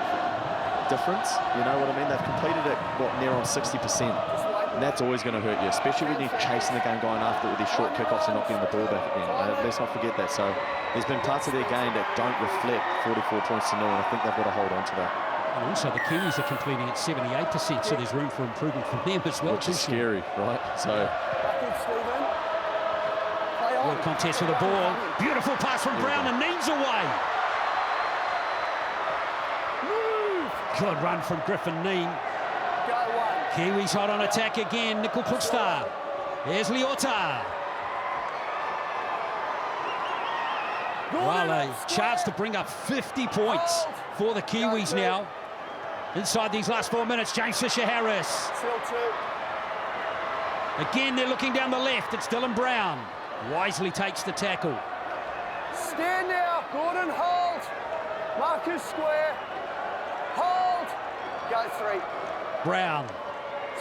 B: difference. You know what I mean? They've completed it, near on 60%. And that's always going to hurt you, especially when you're chasing the game, going after it with these short kickoffs and not getting the ball back again. Let's not forget that. So there's been parts of their game that don't reflect 44 points to 0, and I think they've got to hold on to that.
A: And also, the Kiwis are completing at 78%, so there's room for improvement from them as well.
B: Which is scary, right? So
A: good contest for the ball. Beautiful pass from Brown, and Needs away. Good run from Griffin Neen. Kiwis hot on attack again. Nickel Pukstar. Here's Leota. Well, a chance to bring up 50 points for the Kiwis now. Inside these last 4 minutes, James Fisher-Harris. Again, they're looking down the left. It's Dylan Brown. Wisely takes the tackle.
E: Stand now, Gordon, hold. Marcus square. Hold. Go 3.
A: Brown.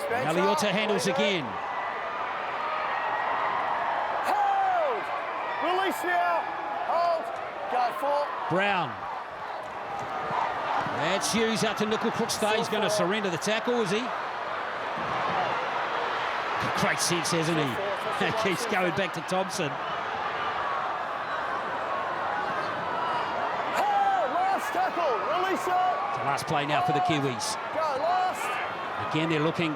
A: Leota handles again.
E: Hold. Release now. Hold. Go 4.
A: Brown. That's Hughes out to Nickel Pukstar. He's going to surrender the tackle, is he? Great sense, hasn't he? Keeps going back to Thompson.
E: Last tackle, release it.
A: The last play now for the Kiwis.
E: Go last.
A: Again, they're looking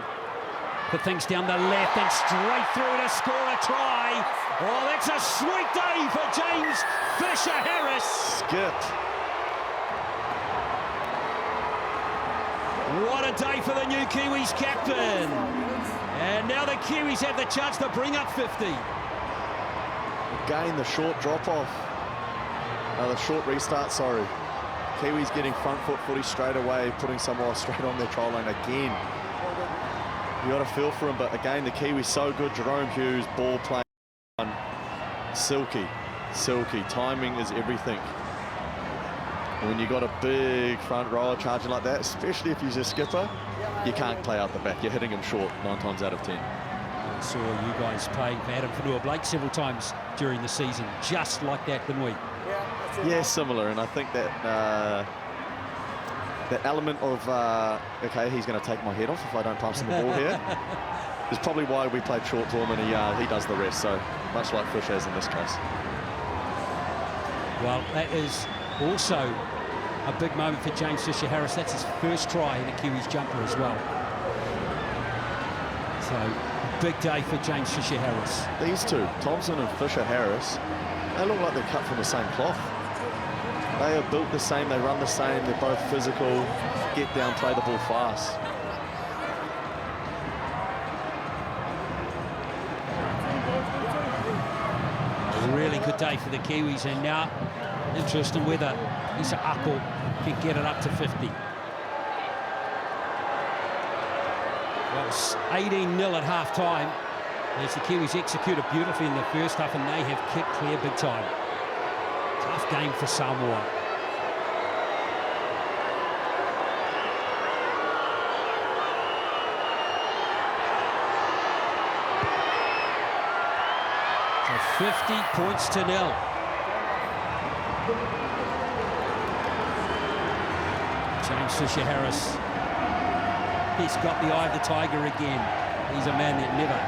A: for things down the left and straight through to score a try. Oh, that's a sweet day for James Fisher-Harris.
B: Skip.
A: What a day for the new Kiwis captain. And now the Kiwis have the chance to bring up 50.
B: Again, the short drop-off. The short restart, sorry. Kiwis getting front foot footy straight away, putting Samoa straight on their try line again. You got to feel for him, but again, the Kiwis so good. Jerome Hughes, ball playing. Silky. Timing is everything. And when you got a big front rower charging like that, especially if he's a skipper, you can't play out the back. You're hitting him short 9 times out of 10.
A: I saw you guys playing for Adam Whanua-Blake several times during the season, just like that, didn't we?
B: Yeah, similar, and I think that that element of, okay, he's going to take my head off if I don't pass him the ball here, is probably why we played short to him, and he does the rest, so much like Fish has in this case.
A: Well, that is also a big moment for James Fisher-Harris. That's his first try in a Kiwis jumper as well. So, big day for James Fisher-Harris.
B: These two, Thompson and Fisher-Harris, they look like they're cut from the same cloth. They are built the same, they run the same, they're both physical, get down, play the ball fast.
A: A really good day for the Kiwis, and now interesting whether Isaako can get it up to 50. Well, it's 18-0 at half-time as the Kiwis executed beautifully in the first half, and they have kept clear big time. Tough game for Samoa. So 50 points to 0. James Fisher-Harris, he's got the eye of the tiger again. He's a man that never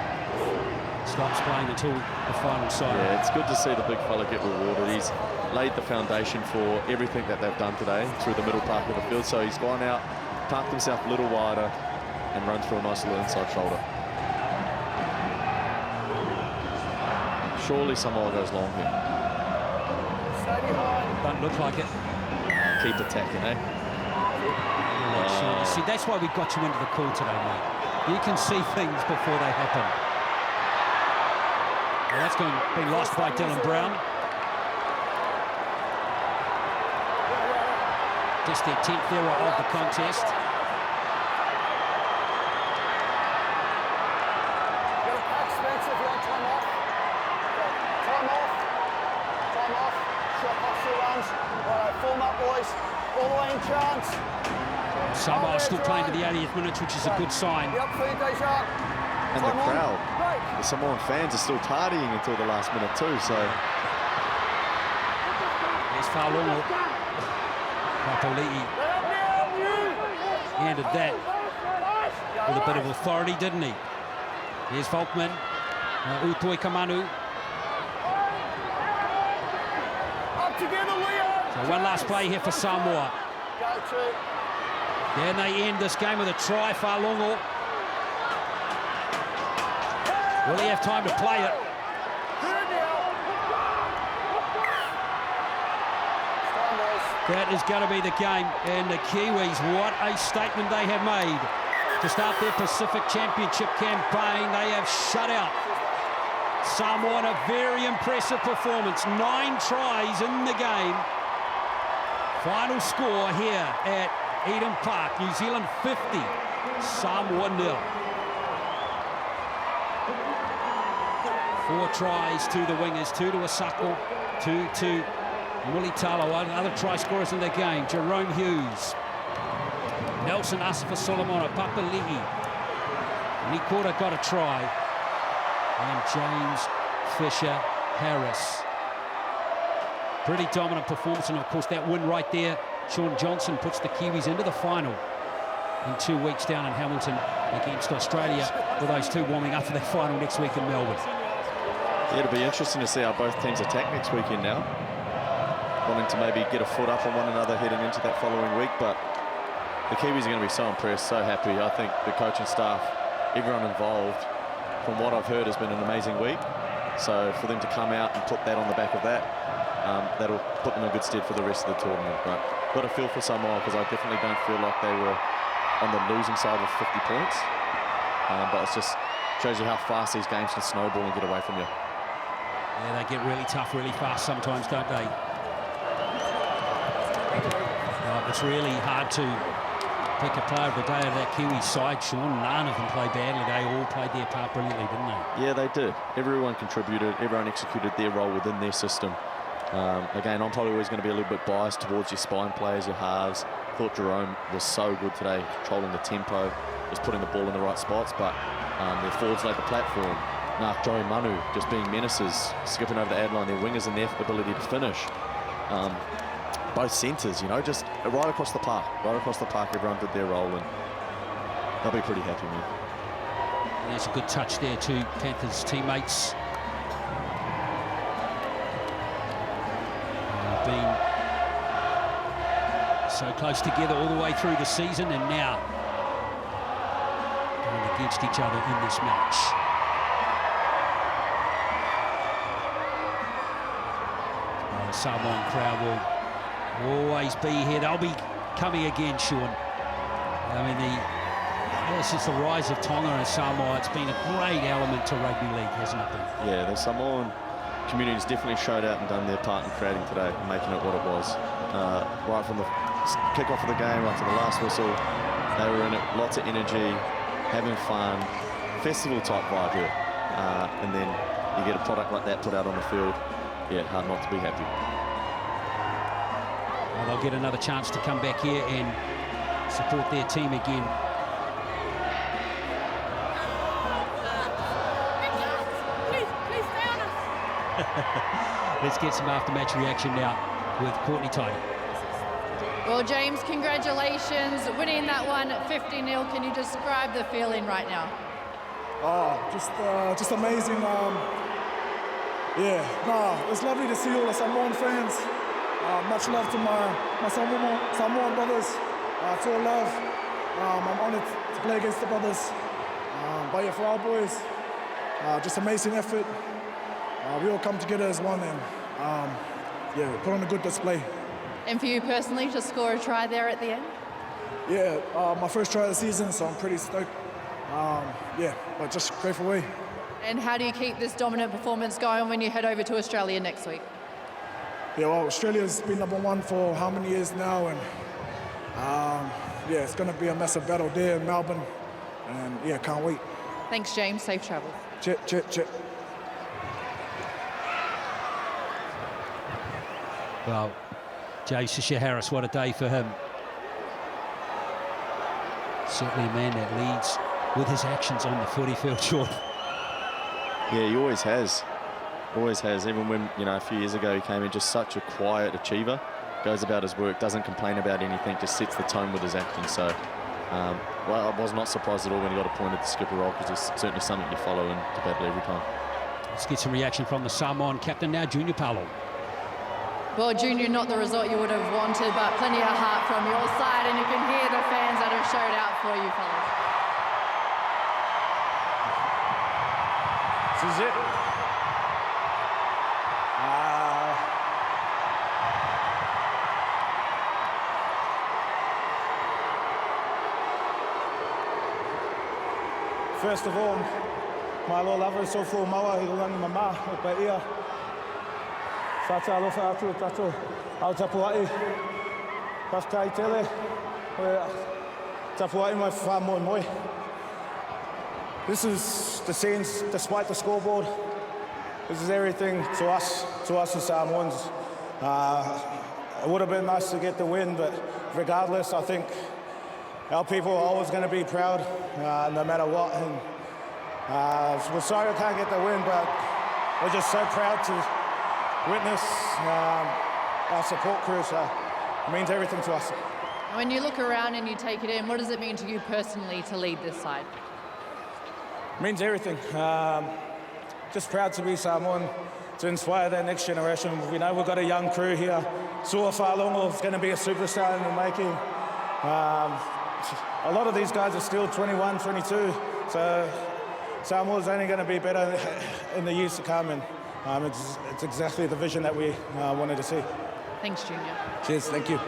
A: stops playing until the final side.
B: Yeah, it's good to see the big fella get rewarded. He's laid the foundation for everything that they've done today through the middle part of the field. So he's gone out, parked himself a little wider, and run through a nice little inside shoulder. Surely Samoa goes long here.
A: Doesn't look like it.
B: Keep attacking, eh?
A: Sure. You see, that's why we got you into the call today, mate. You can see things before they happen. Well, that's going to be lost by Dylan Brown. Just their 10th error of the contest.
E: form up, boys. All the way in chance.
A: Samoa still playing to the 80th minute, which is a good sign.
E: Yep, feed Dejan.
B: And the crowd, the Samoan fans are still partying until the last minute too, so.
A: There's Falongo. Papali'i handed that with a bit of authority, didn't he? Here's Volkman. Utoi Kamanu.
E: Up together, Leo.
A: So one last play here for Samoa.
E: Go to.
A: Then they end this game with a try, Falongo. Will he have time to play it? That is going to be the game. And the Kiwis, what a statement they have made. To start their Pacific Championship campaign, they have shut out Samoa. A very impressive performance. 9 tries in the game. Final score here at Eden Park. New Zealand 50, Samoa 0. 4 tries to the wingers, 2 to Isaako, 2 to Mulitalo. Other try scorers in the game. Jerome Hughes, Nelson Asafa Solomona, Papali'i. Nikora got a try. And James Fisher Harris. Pretty dominant performance, and of course that win right there. Sean Johnson puts the Kiwis into the final in 2 weeks down in Hamilton against Australia, with those two warming up for their final next week in Melbourne.
B: Yeah, it'll be interesting to see how both teams attack next weekend now. Wanting to maybe get a foot up on one another heading into that following week, but the Kiwis are going to be so impressed, so happy. I think the coaching staff, everyone involved, from what I've heard, has been an amazing week. So for them to come out and put that on the back of that, that'll put them in good stead for the rest of the tournament. But got a feel for Samoa, because I definitely don't feel like they were on the losing side with 50 points. But it just shows you how fast these games can snowball and get away from you.
A: Yeah, they get really tough really fast sometimes, don't they? It's really hard to pick a player of the day of that Kiwi side, Sean. None of them played badly. They all played their part brilliantly, didn't they?
B: Yeah, they did. Everyone contributed. Everyone executed their role within their system. Again, I'm probably always going to be a little bit biased towards your spine players, your halves. Thought Jerome was so good today, controlling the tempo, just putting the ball in the right spots, but their forwards laid the platform. Joey Manu just being menaces, skipping over the ad line, their wingers and their ability to finish. Both centres, you know, just right across the park. Right across the park, everyone did their role, and they'll be pretty happy, man.
A: There's a good touch there to Panthers teammates. Been so close together all the way through the season, and now going against each other in this match. The Samoan crowd will always be here. They'll be coming again, Sean. I mean, since the rise of Tonga and Samoa, it's been a great element to rugby league, hasn't it been?
B: Yeah, the Samoan community's definitely showed out and done their part in creating today, making it what it was. Right from the kick-off of the game, right to the last whistle, they were in it, lots of energy, having fun, festival-type vibe here. And then you get a product like that put out on the field, yeah, hard not to be happy.
A: Well, they'll get another chance to come back here and support their team again. Let's get some after-match reaction now with Courtney Tidy.
F: Well, James, congratulations winning that one 50-0. Can you describe the feeling right now?
H: Oh, just amazing. It's lovely to see all the Samoan fans. Much love to my Samoan brothers. It's all love. I'm honored to play against the brothers. But yeah, for our boys, just amazing effort. We all come together as one, and put on a good display.
F: And for you personally, to score a try there at the end?
H: Yeah, my first try of the season, so I'm pretty stoked. But just grateful way.
F: And how do you keep this dominant performance going when you head over to Australia next week?
H: Yeah, well, Australia's been #1 for how many years now, and it's going to be a massive battle there in Melbourne, and can't wait.
F: Thanks, James. Safe travels.
H: Chip.
A: Well, Jason Harris, what a day for him. Certainly a man that leads with his actions on the footy field, Sean.
B: Yeah, he always has. Always has. Even when, you know, a few years ago he came in just such a quiet achiever. Goes about his work, doesn't complain about anything, just sets the tone with his acting. So, well, I was not surprised at all when he got appointed the skipper role, because it's certainly something you follow and debate every time.
A: Let's get some reaction from the Samoan captain now, Junior Paulo.
F: Well, Junior, not the result you would have wanted, but plenty of heart from your side, and you can hear the fans that have showed out for you, fellas.
H: This is it. First of all, my lo lava so full maua I rangi mama o pa ia. Fata alofa atu tato au tapuai. Paskai tele. Tapuai mai fa moi moi. This is the scenes despite the scoreboard. This is everything to us as Samoans. It would have been nice to get the win, but regardless, I think our people are always going to be proud, no matter what. And we're sorry we can't get the win, but we're just so proud to witness our support crew. So it means everything to us.
F: When you look around and you take it in, what does it mean to you personally to lead this side?
H: It means everything. Just proud to be Samoan, to inspire that next generation. We know we've got a young crew here. Sua Whalongo is going to be a superstar in the making. A lot of these guys are still 21, 22, so Samoa's only going to be better in the years to come, and it's exactly the vision that we wanted to see.
F: Thanks, Junior.
H: Cheers, thank you.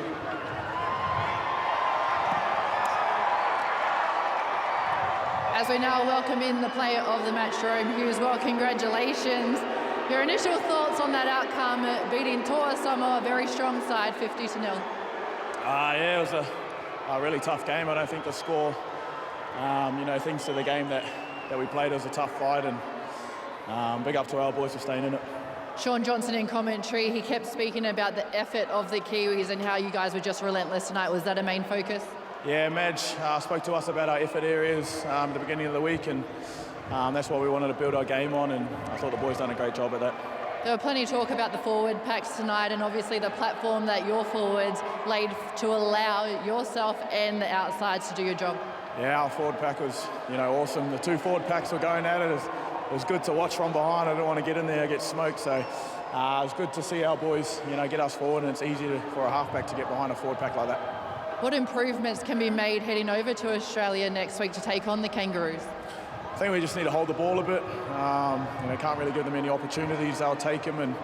F: As we now welcome in the player of the match, Jerome Hughes. Well, congratulations. Your initial thoughts on that outcome, beating Toa Samoa, a very strong side, 50-0.
H: Yeah, it was a really tough game. I don't think the score, you know, things to the game that we played. It was a tough fight, and big up to our boys for staying in it.
F: Sean Johnson in commentary, he kept speaking about the effort of the Kiwis and how you guys were just relentless tonight. Was that a main focus?
H: Yeah, Madge spoke to us about our effort areas at the beginning of the week, and that's what we wanted to build our game on, and I thought the boys done a great job at that.
F: There were plenty of talk about the forward packs tonight, and obviously the platform that your forwards laid to allow yourself and the outsides to do your job.
H: Yeah, our forward pack was, you know, awesome. The two forward packs were going at it. It was good to watch from behind. I didn't want to get in there and get smoked, so it was good to see our boys, you know, get us forward, and it's easy for a halfback to get behind a forward pack like that.
F: What improvements can be made heading over to Australia next week to take on the Kangaroos?
H: I think we just need to hold the ball a bit. You know, can't really give them any opportunities. They'll take them, and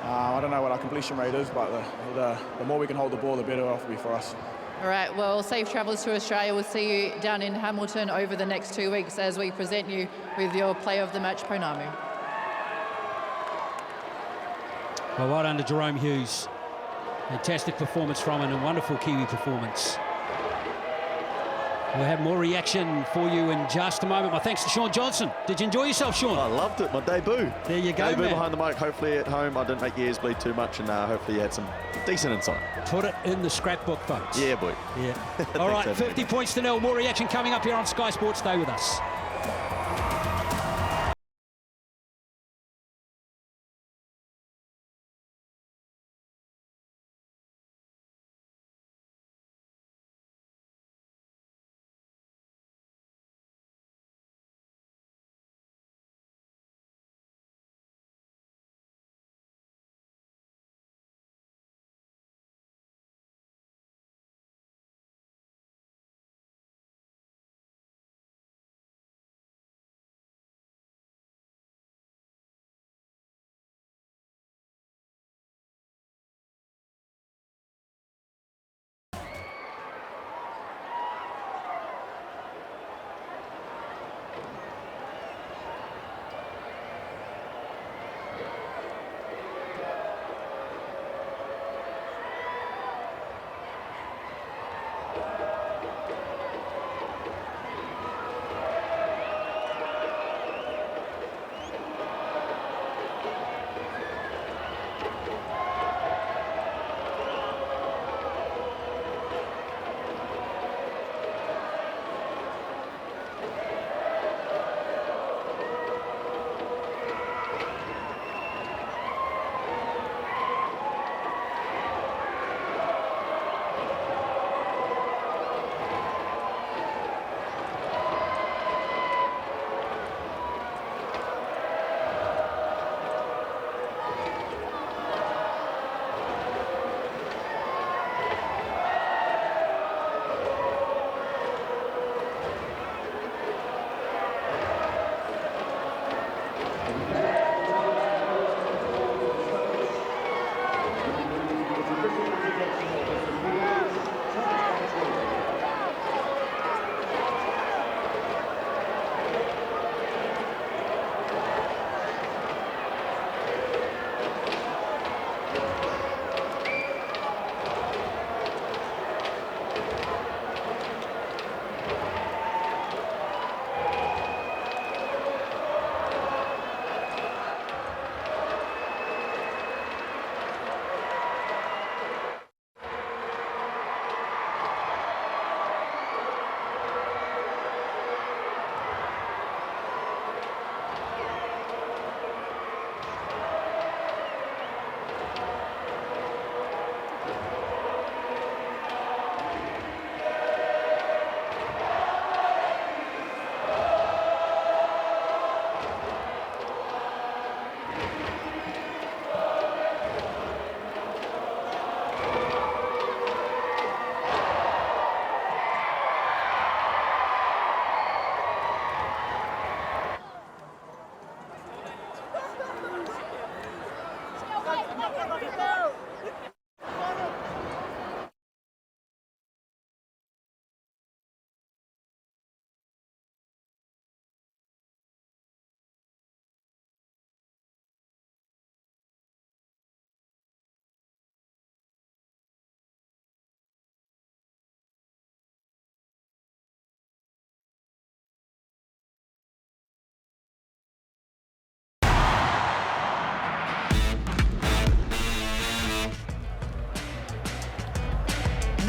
H: I don't know what our completion rate is, but the more we can hold the ball, the better off it'll be for us.
F: All right, well, safe travels to Australia. We'll see you down in Hamilton over the next 2 weeks as we present you with your player of the match, Pounamu.
A: Well, right under Jerome Hughes. Fantastic performance from him, and a wonderful Kiwi performance. We'll have more reaction for you in just a moment. My thanks to Sean Johnson. Did you enjoy yourself, Sean?
B: I loved it. My debut.
A: There you go,
B: debut
A: man.
B: behind the mic. Hopefully at home I didn't make your ears bleed too much, and hopefully you had some decent insight.
A: Put it in the scrapbook, folks.
B: Yeah, boy.
A: Yeah. All right,
B: Thanks,
A: 50 points to 0. More reaction coming up here on Sky Sports. Stay with us.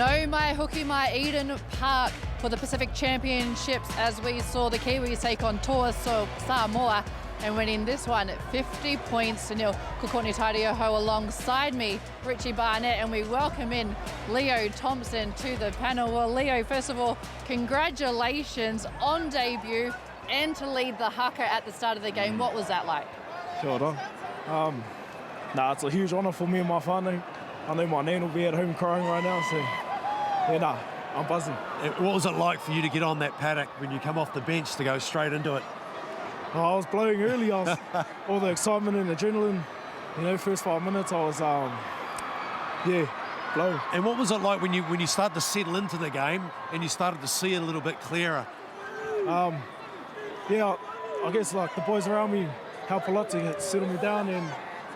F: No mai hoki mai Eden Park for the Pacific Championships as we saw the Kiwis take on Samoa and winning this one at 50 points to nil. Kukoni Tairioho alongside me, Richie Barnett, and we welcome in Leo Thompson to the panel. Well, Leo, first of all, congratulations on debut and to lead the Haka at the start of the game. What was that like?
H: Kia ora. It's a huge honour for me and my whānau. I know my nan will be at home crying right now, so yeah, I'm buzzing.
I: What was it like for you to get on that paddock when you come off the bench to go straight into it?
H: Oh, I was blowing early. All the excitement and adrenaline, first 5 minutes I was, blowing.
I: And what was it like when you started to settle into the game and you started to see it a little bit clearer?
H: I guess like the boys around me help a lot to settle me down, and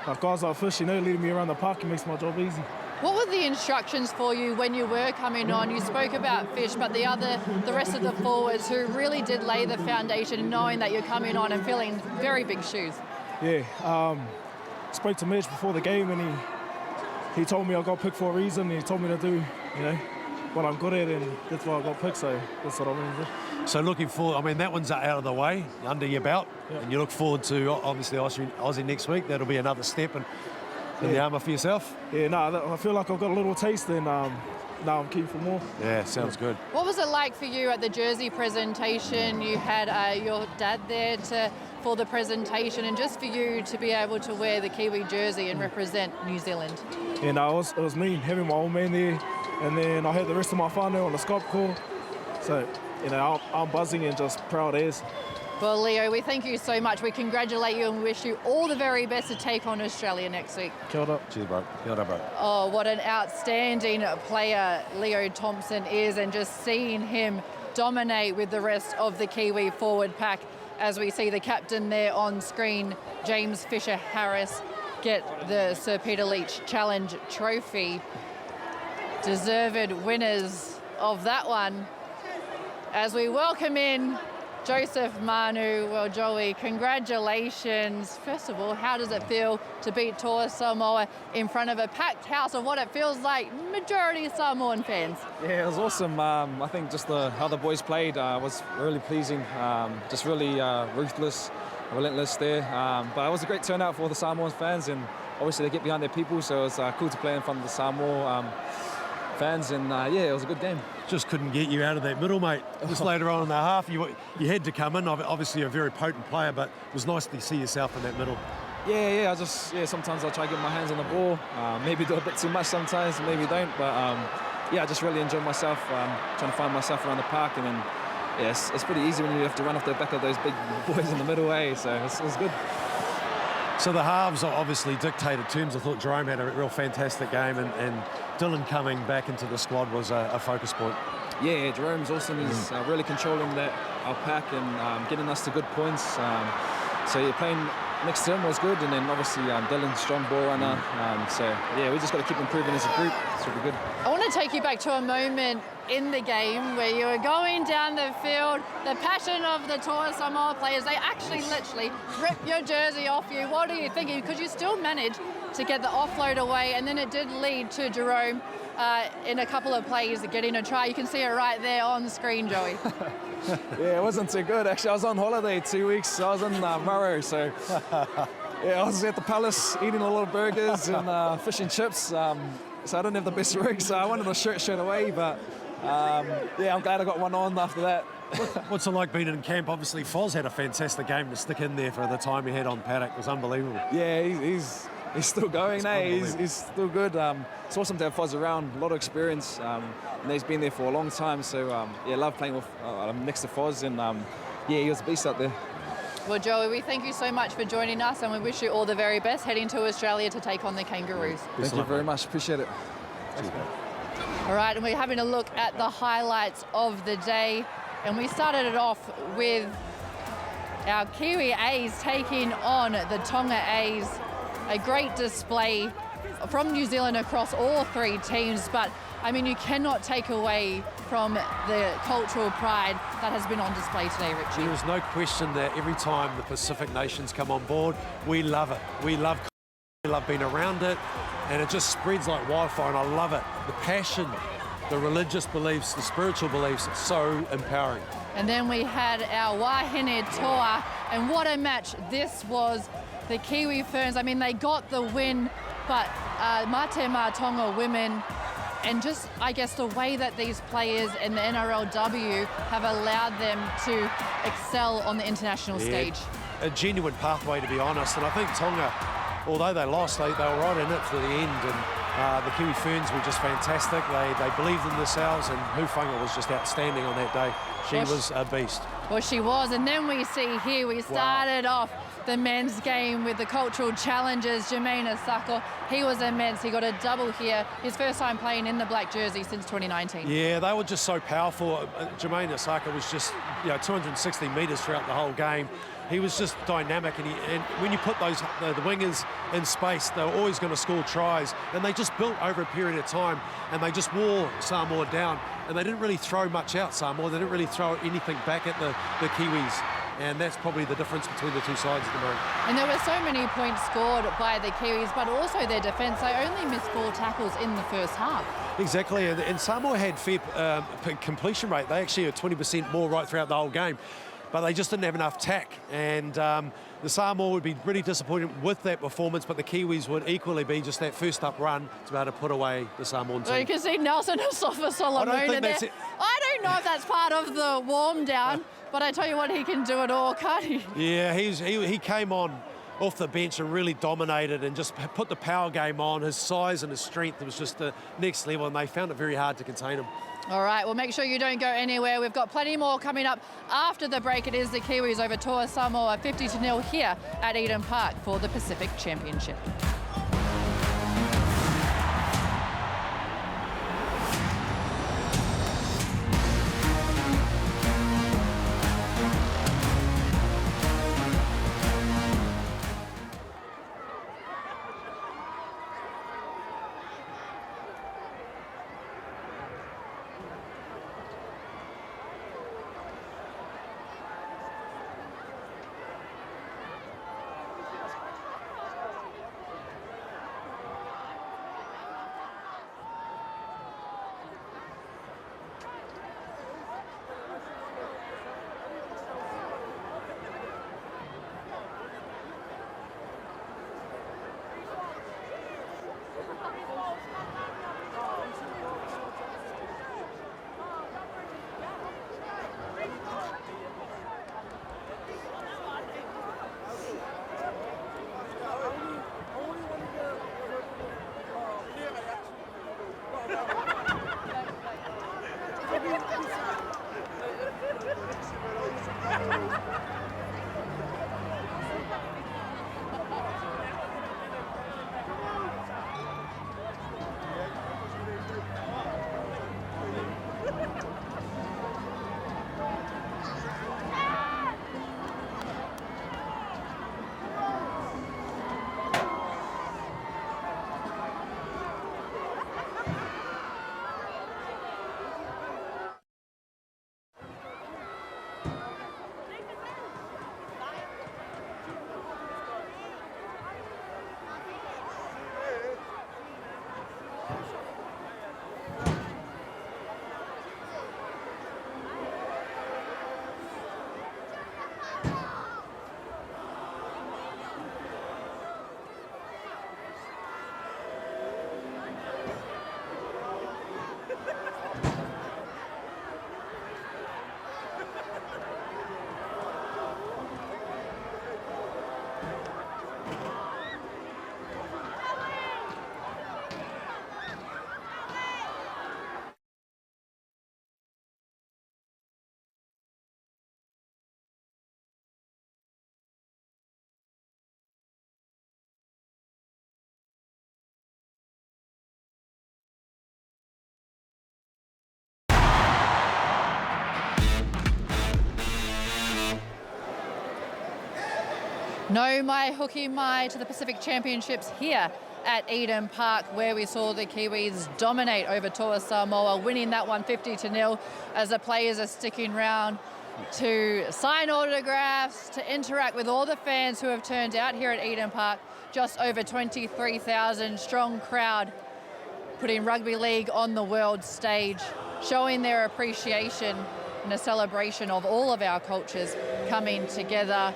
H: like guys like Fish, leading me around the park, it makes my job easy.
F: What were the instructions for you when you were coming on? You spoke about Fish, but the rest of the forwards who really did lay the foundation, knowing that you're coming on and filling very big shoes.
H: Yeah, spoke to Mitch before the game, and he told me I got picked for a reason. He told me to do, what I'm good at, and that's why I got picked. So that's what I'm going to do.
I: So looking forward, that one's out of the way, under your belt, and you look forward to obviously Aussie next week. That'll be another step in the armour for yourself.
H: Yeah, I feel like I've got a little taste, and now I'm keen for more.
I: Yeah, sounds good.
F: What was it like for you at the jersey presentation? You had your dad there for the presentation, and just for you to be able to wear the Kiwi jersey and represent New Zealand.
H: Yeah, it was me having my old man there, and then I had the rest of my whānau on the Skype call. So, I'm buzzing and just proud as.
F: Well, Leo, we thank you so much. We congratulate you and wish you all the very best to take on Australia next week.
H: Kia ora.
I: Cheers, bro. Kia ora, bro.
F: Oh, what an outstanding player Leo Thompson is, and just seeing him dominate with the rest of the Kiwi forward pack as we see the captain there on screen, James Fisher-Harris, get the Sir Peter Leach Challenge Trophy. Deserved winners of that one. As we welcome in Joseph Manu. Well, Joey, congratulations. First of all, how does it feel to beat Samoa in front of a packed house of what it feels like majority Samoan fans?
J: Yeah, it was awesome. I think just how the boys played was really pleasing. Just really ruthless, relentless there. But it was a great turnout for all the Samoan fans, and obviously they get behind their people, so it was cool to play in front of the Samoa fans, and it was a good game.
I: Just couldn't get you out of that middle, mate. Just later on in the half, you had to come in. Obviously a very potent player, but it was nice to see yourself in that middle.
J: Yeah. Sometimes I try to get my hands on the ball. Maybe do a bit too much sometimes, maybe don't. But I just really enjoyed myself, trying to find myself around the park, and then it's pretty easy when you have to run off the back of those big boys in the middle way. So it was good.
I: So the halves obviously dictated terms. I thought Jerome had a real fantastic game, and Dylan coming back into the squad was a focus point.
J: Yeah, Jerome's awesome. He's really controlling our pack and getting us to good points. So playing next to him was good, and then obviously Dylan's strong ball runner. We just got to keep improving as a group. It's really good.
F: I want to take you back to a moment in the game where you were going down the field, the passion of the Samoa players, they actually literally rip your jersey off you. What are you thinking? Because you still managed to get the offload away, and then it did lead to Jerome in a couple of plays getting a try. You can see it right there on the screen, Joey.
J: Yeah, it wasn't too good. Actually, I was on holiday 2 weeks. I was in Murray, so I was at the Palace eating a lot of burgers and fish and chips. So I didn't have the best rig, so I wanted the shirt away, but I'm glad I got one on after that.
I: What's it like being in camp? Obviously, Foz had a fantastic game to stick in there for the time he had on paddock. It was unbelievable.
J: Yeah, he's still going, He's still good. It's awesome to have Foz around, a lot of experience, and he's been there for a long time. So, love playing with next to Foz, and he was a beast out there.
F: Well, Joey, we thank you so much for joining us, and we wish you all the very best heading to Australia to take on the Kangaroos.
J: Thank you very much. Appreciate it.
F: All right, and we're having a look at the highlights of the day, and we started it off with our Kiwi A's taking on the Tonga A's. A great display from New Zealand across all three teams, but I mean, you cannot take away from the cultural pride that has been on display today, Richie.
I: There is no question that every time the Pacific nations come on board, we love it. We love being around it, and it just spreads like wildfire, and I love it. The passion the religious beliefs, the spiritual beliefs, so empowering.
F: And then we had our Wahine Toa, and what a match this was. The Kiwi Ferns, I mean, they got the win, but Mate Matonga women, and just, I guess, the way that these players in the NRLW have allowed them to excel on the international stage.
I: A genuine pathway, to be honest, and I think Tonga, although they lost, they were right in it to the end, and the Kiwi Ferns were just fantastic. They believed in themselves, and Hufanga was just outstanding on that day. She was a beast.
F: Well, she was, and then we see here, we started off the men's game with the cultural challenges. Jermaine Isaako, he was immense. He got a double here. His first time playing in the black jersey since 2019.
I: Yeah, they were just so powerful. Jermaine Isaako was just, 260 metres throughout the whole game. He was just dynamic, and when you put those the wingers in space, they were always going to score tries, and they just built over a period of time, and they just wore Samoa down, and they didn't really throw much out Samoa. They didn't really throw anything back at the Kiwis. And that's probably the difference between the two sides at the moment.
F: And there were so many points scored by the Kiwis, but also their defence. They only missed 4 tackles in the first half.
I: Exactly, and Samoa had fair completion rate. They actually had 20% more right throughout the whole game, but they just didn't have enough tack. And the Samoa would be really disappointed with that performance, but the Kiwis would equally be just that first up run to be able to put away the Samoan team.
F: Well, you can see Nelson Asafa Solomona there. I don't know if that's part of the warm down. But I tell you what, he can do it all, can't he?
I: Yeah, he came on off the bench and really dominated and just put the power game on. His size and his strength was just the next level, and they found it very hard to contain him.
F: All right, well, make sure you don't go anywhere. We've got plenty more coming up after the break. It is the Kiwis over Toa Samoa 50-0 here at Eden Park for the Pacific Championship. No mai hoki mai to the Pacific Championships here at Eden Park, where we saw the Kiwis dominate over Toa Samoa, winning that one 50-0 as the players are sticking around to sign autographs, to interact with all the fans who have turned out here at Eden Park. Just over 23,000 strong crowd putting rugby league on the world stage, showing their appreciation and a celebration of all of our cultures coming together.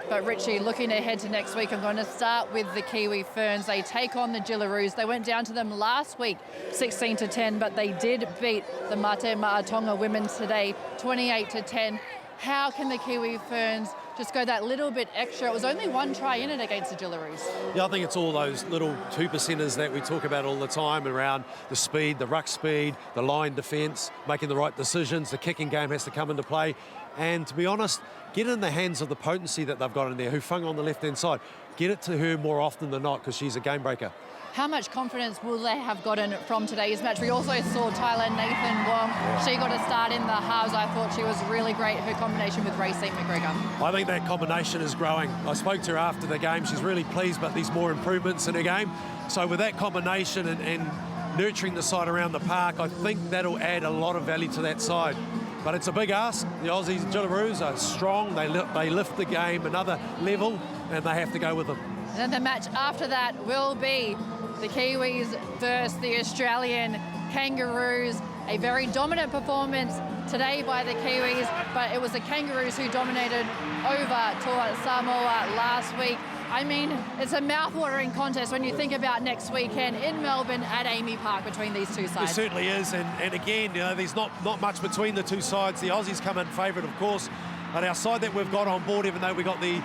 F: But Richie, looking ahead to next week, I'm going to start with the Kiwi Ferns. They take on the Jillaroos. They went down to them last week, 16-10, but they did beat the Mate Maatonga women today, 28-10. How can the Kiwi Ferns just go that little bit extra? It was only one try in it against the Jillaroos.
I: Yeah, I think it's all those little 2%ers that we talk about all the time around the speed, the ruck speed, the line defence, making the right decisions. The kicking game has to come into play. And to be honest, get in the hands of the potency that they've got in there, Hufanga on the left-hand side. Get it to her more often than not because she's a game breaker.
F: How much confidence will they have gotten from today's match? We also saw Tyler Nathan Wong. She got a start in the halves. I thought she was really great, her combination with Racine McGregor.
I: I think that combination is growing. I spoke to her after the game. She's really pleased about these more improvements in her game. So with that combination and nurturing the side around the park, I think that'll add a lot of value to that side. But it's a big ask. The Aussies and Jillaroos are strong. They lift the game another level, and they have to go with them.
F: And then the match after that will be the Kiwis versus the Australian Kangaroos. A very dominant performance today by the Kiwis, but it was the Kangaroos who dominated over to Samoa last week. I mean, it's a mouth-watering contest when you think about next weekend in Melbourne at Amy Park between these two sides.
I: It certainly is, and again, you know, there's not much between the two sides. The Aussies come in favourite, of course, but our side that we've got on board, even though we got the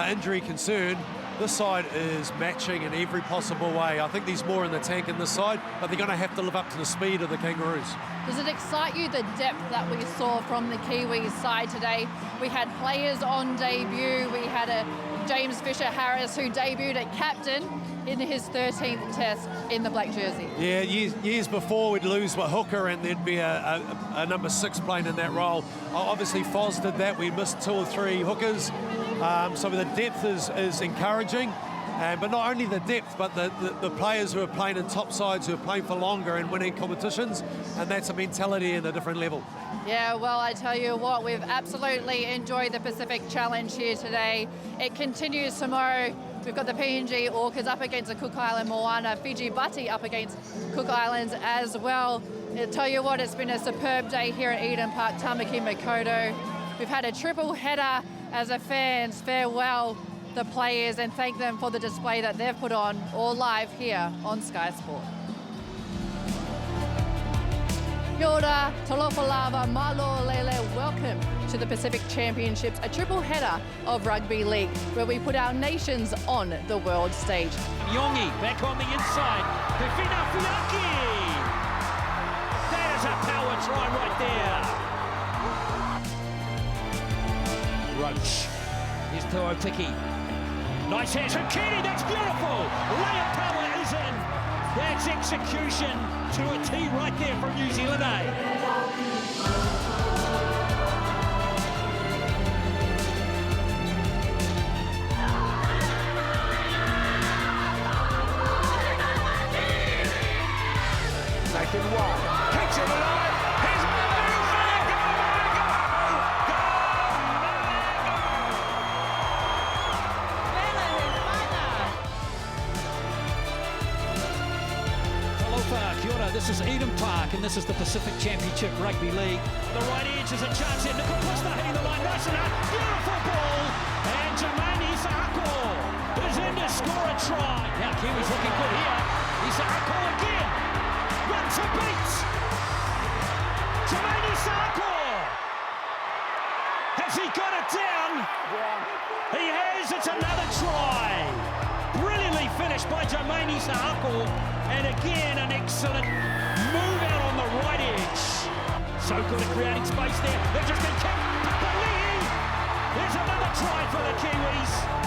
I: injury concern, this side is matching in every possible way. I think there's more in the tank in this side, but they're going to have to live up to the speed of the Kangaroos.
F: Does it excite you, the depth that we saw from the Kiwis side today? We had players on debut. We had a James Fisher-Harris who debuted at captain in his 13th test in the black jersey. Yeah,
I: years before we'd lose Haka and there'd be a number 6 playing in that role. Obviously Foz did that. We missed 2 or 3 hookers. So the depth is encouraging. But not only the depth, but the players who are playing in top sides, who are playing for longer and winning competitions, and that's a mentality in a different level.
F: Yeah, well, I tell you what, we've absolutely enjoyed the Pacific Challenge here today. It continues tomorrow. We've got the PNG Orcas up against the Cook Island Moana, Fiji Bati up against Cook Islands as well. I tell you what, it's been a superb day here at Eden Park, Tamaki Makaurau. We've had a triple header as a fans farewell the players and thank them for the display that they've put on all live here on Sky Sport. Kia ora, talofa lava, malo lele, welcome to the Pacific Championships, a triple header of rugby league where we put our nations on the world stage.
A: Yongi back on the inside, Hifina Fiaki! That is a power try right there. Roach, here's Tuopiki. Nice hands from Kenny, that's beautiful! Layup power is in. That's execution to a T right there from New Zealand,
D: Nathan Wong kicks it alive. He's
A: Kia ora, this is Eden Park and this is the Pacific Championship Rugby League. The right edge is a chance here. Nicole Costa hitting the line nice enough. Beautiful ball. And Jermaine Isaako is in to score a try. Now Kiwis looking good here. Isaako again. Run to beat. Jermaine Isaako. Has he got it down? Yeah. He has. It's another try. Brilliantly finished by Jermaine Isaako. And again, an excellent move out on the right edge. So good at creating space there. They've just been kicked. There's another try for the Kiwis.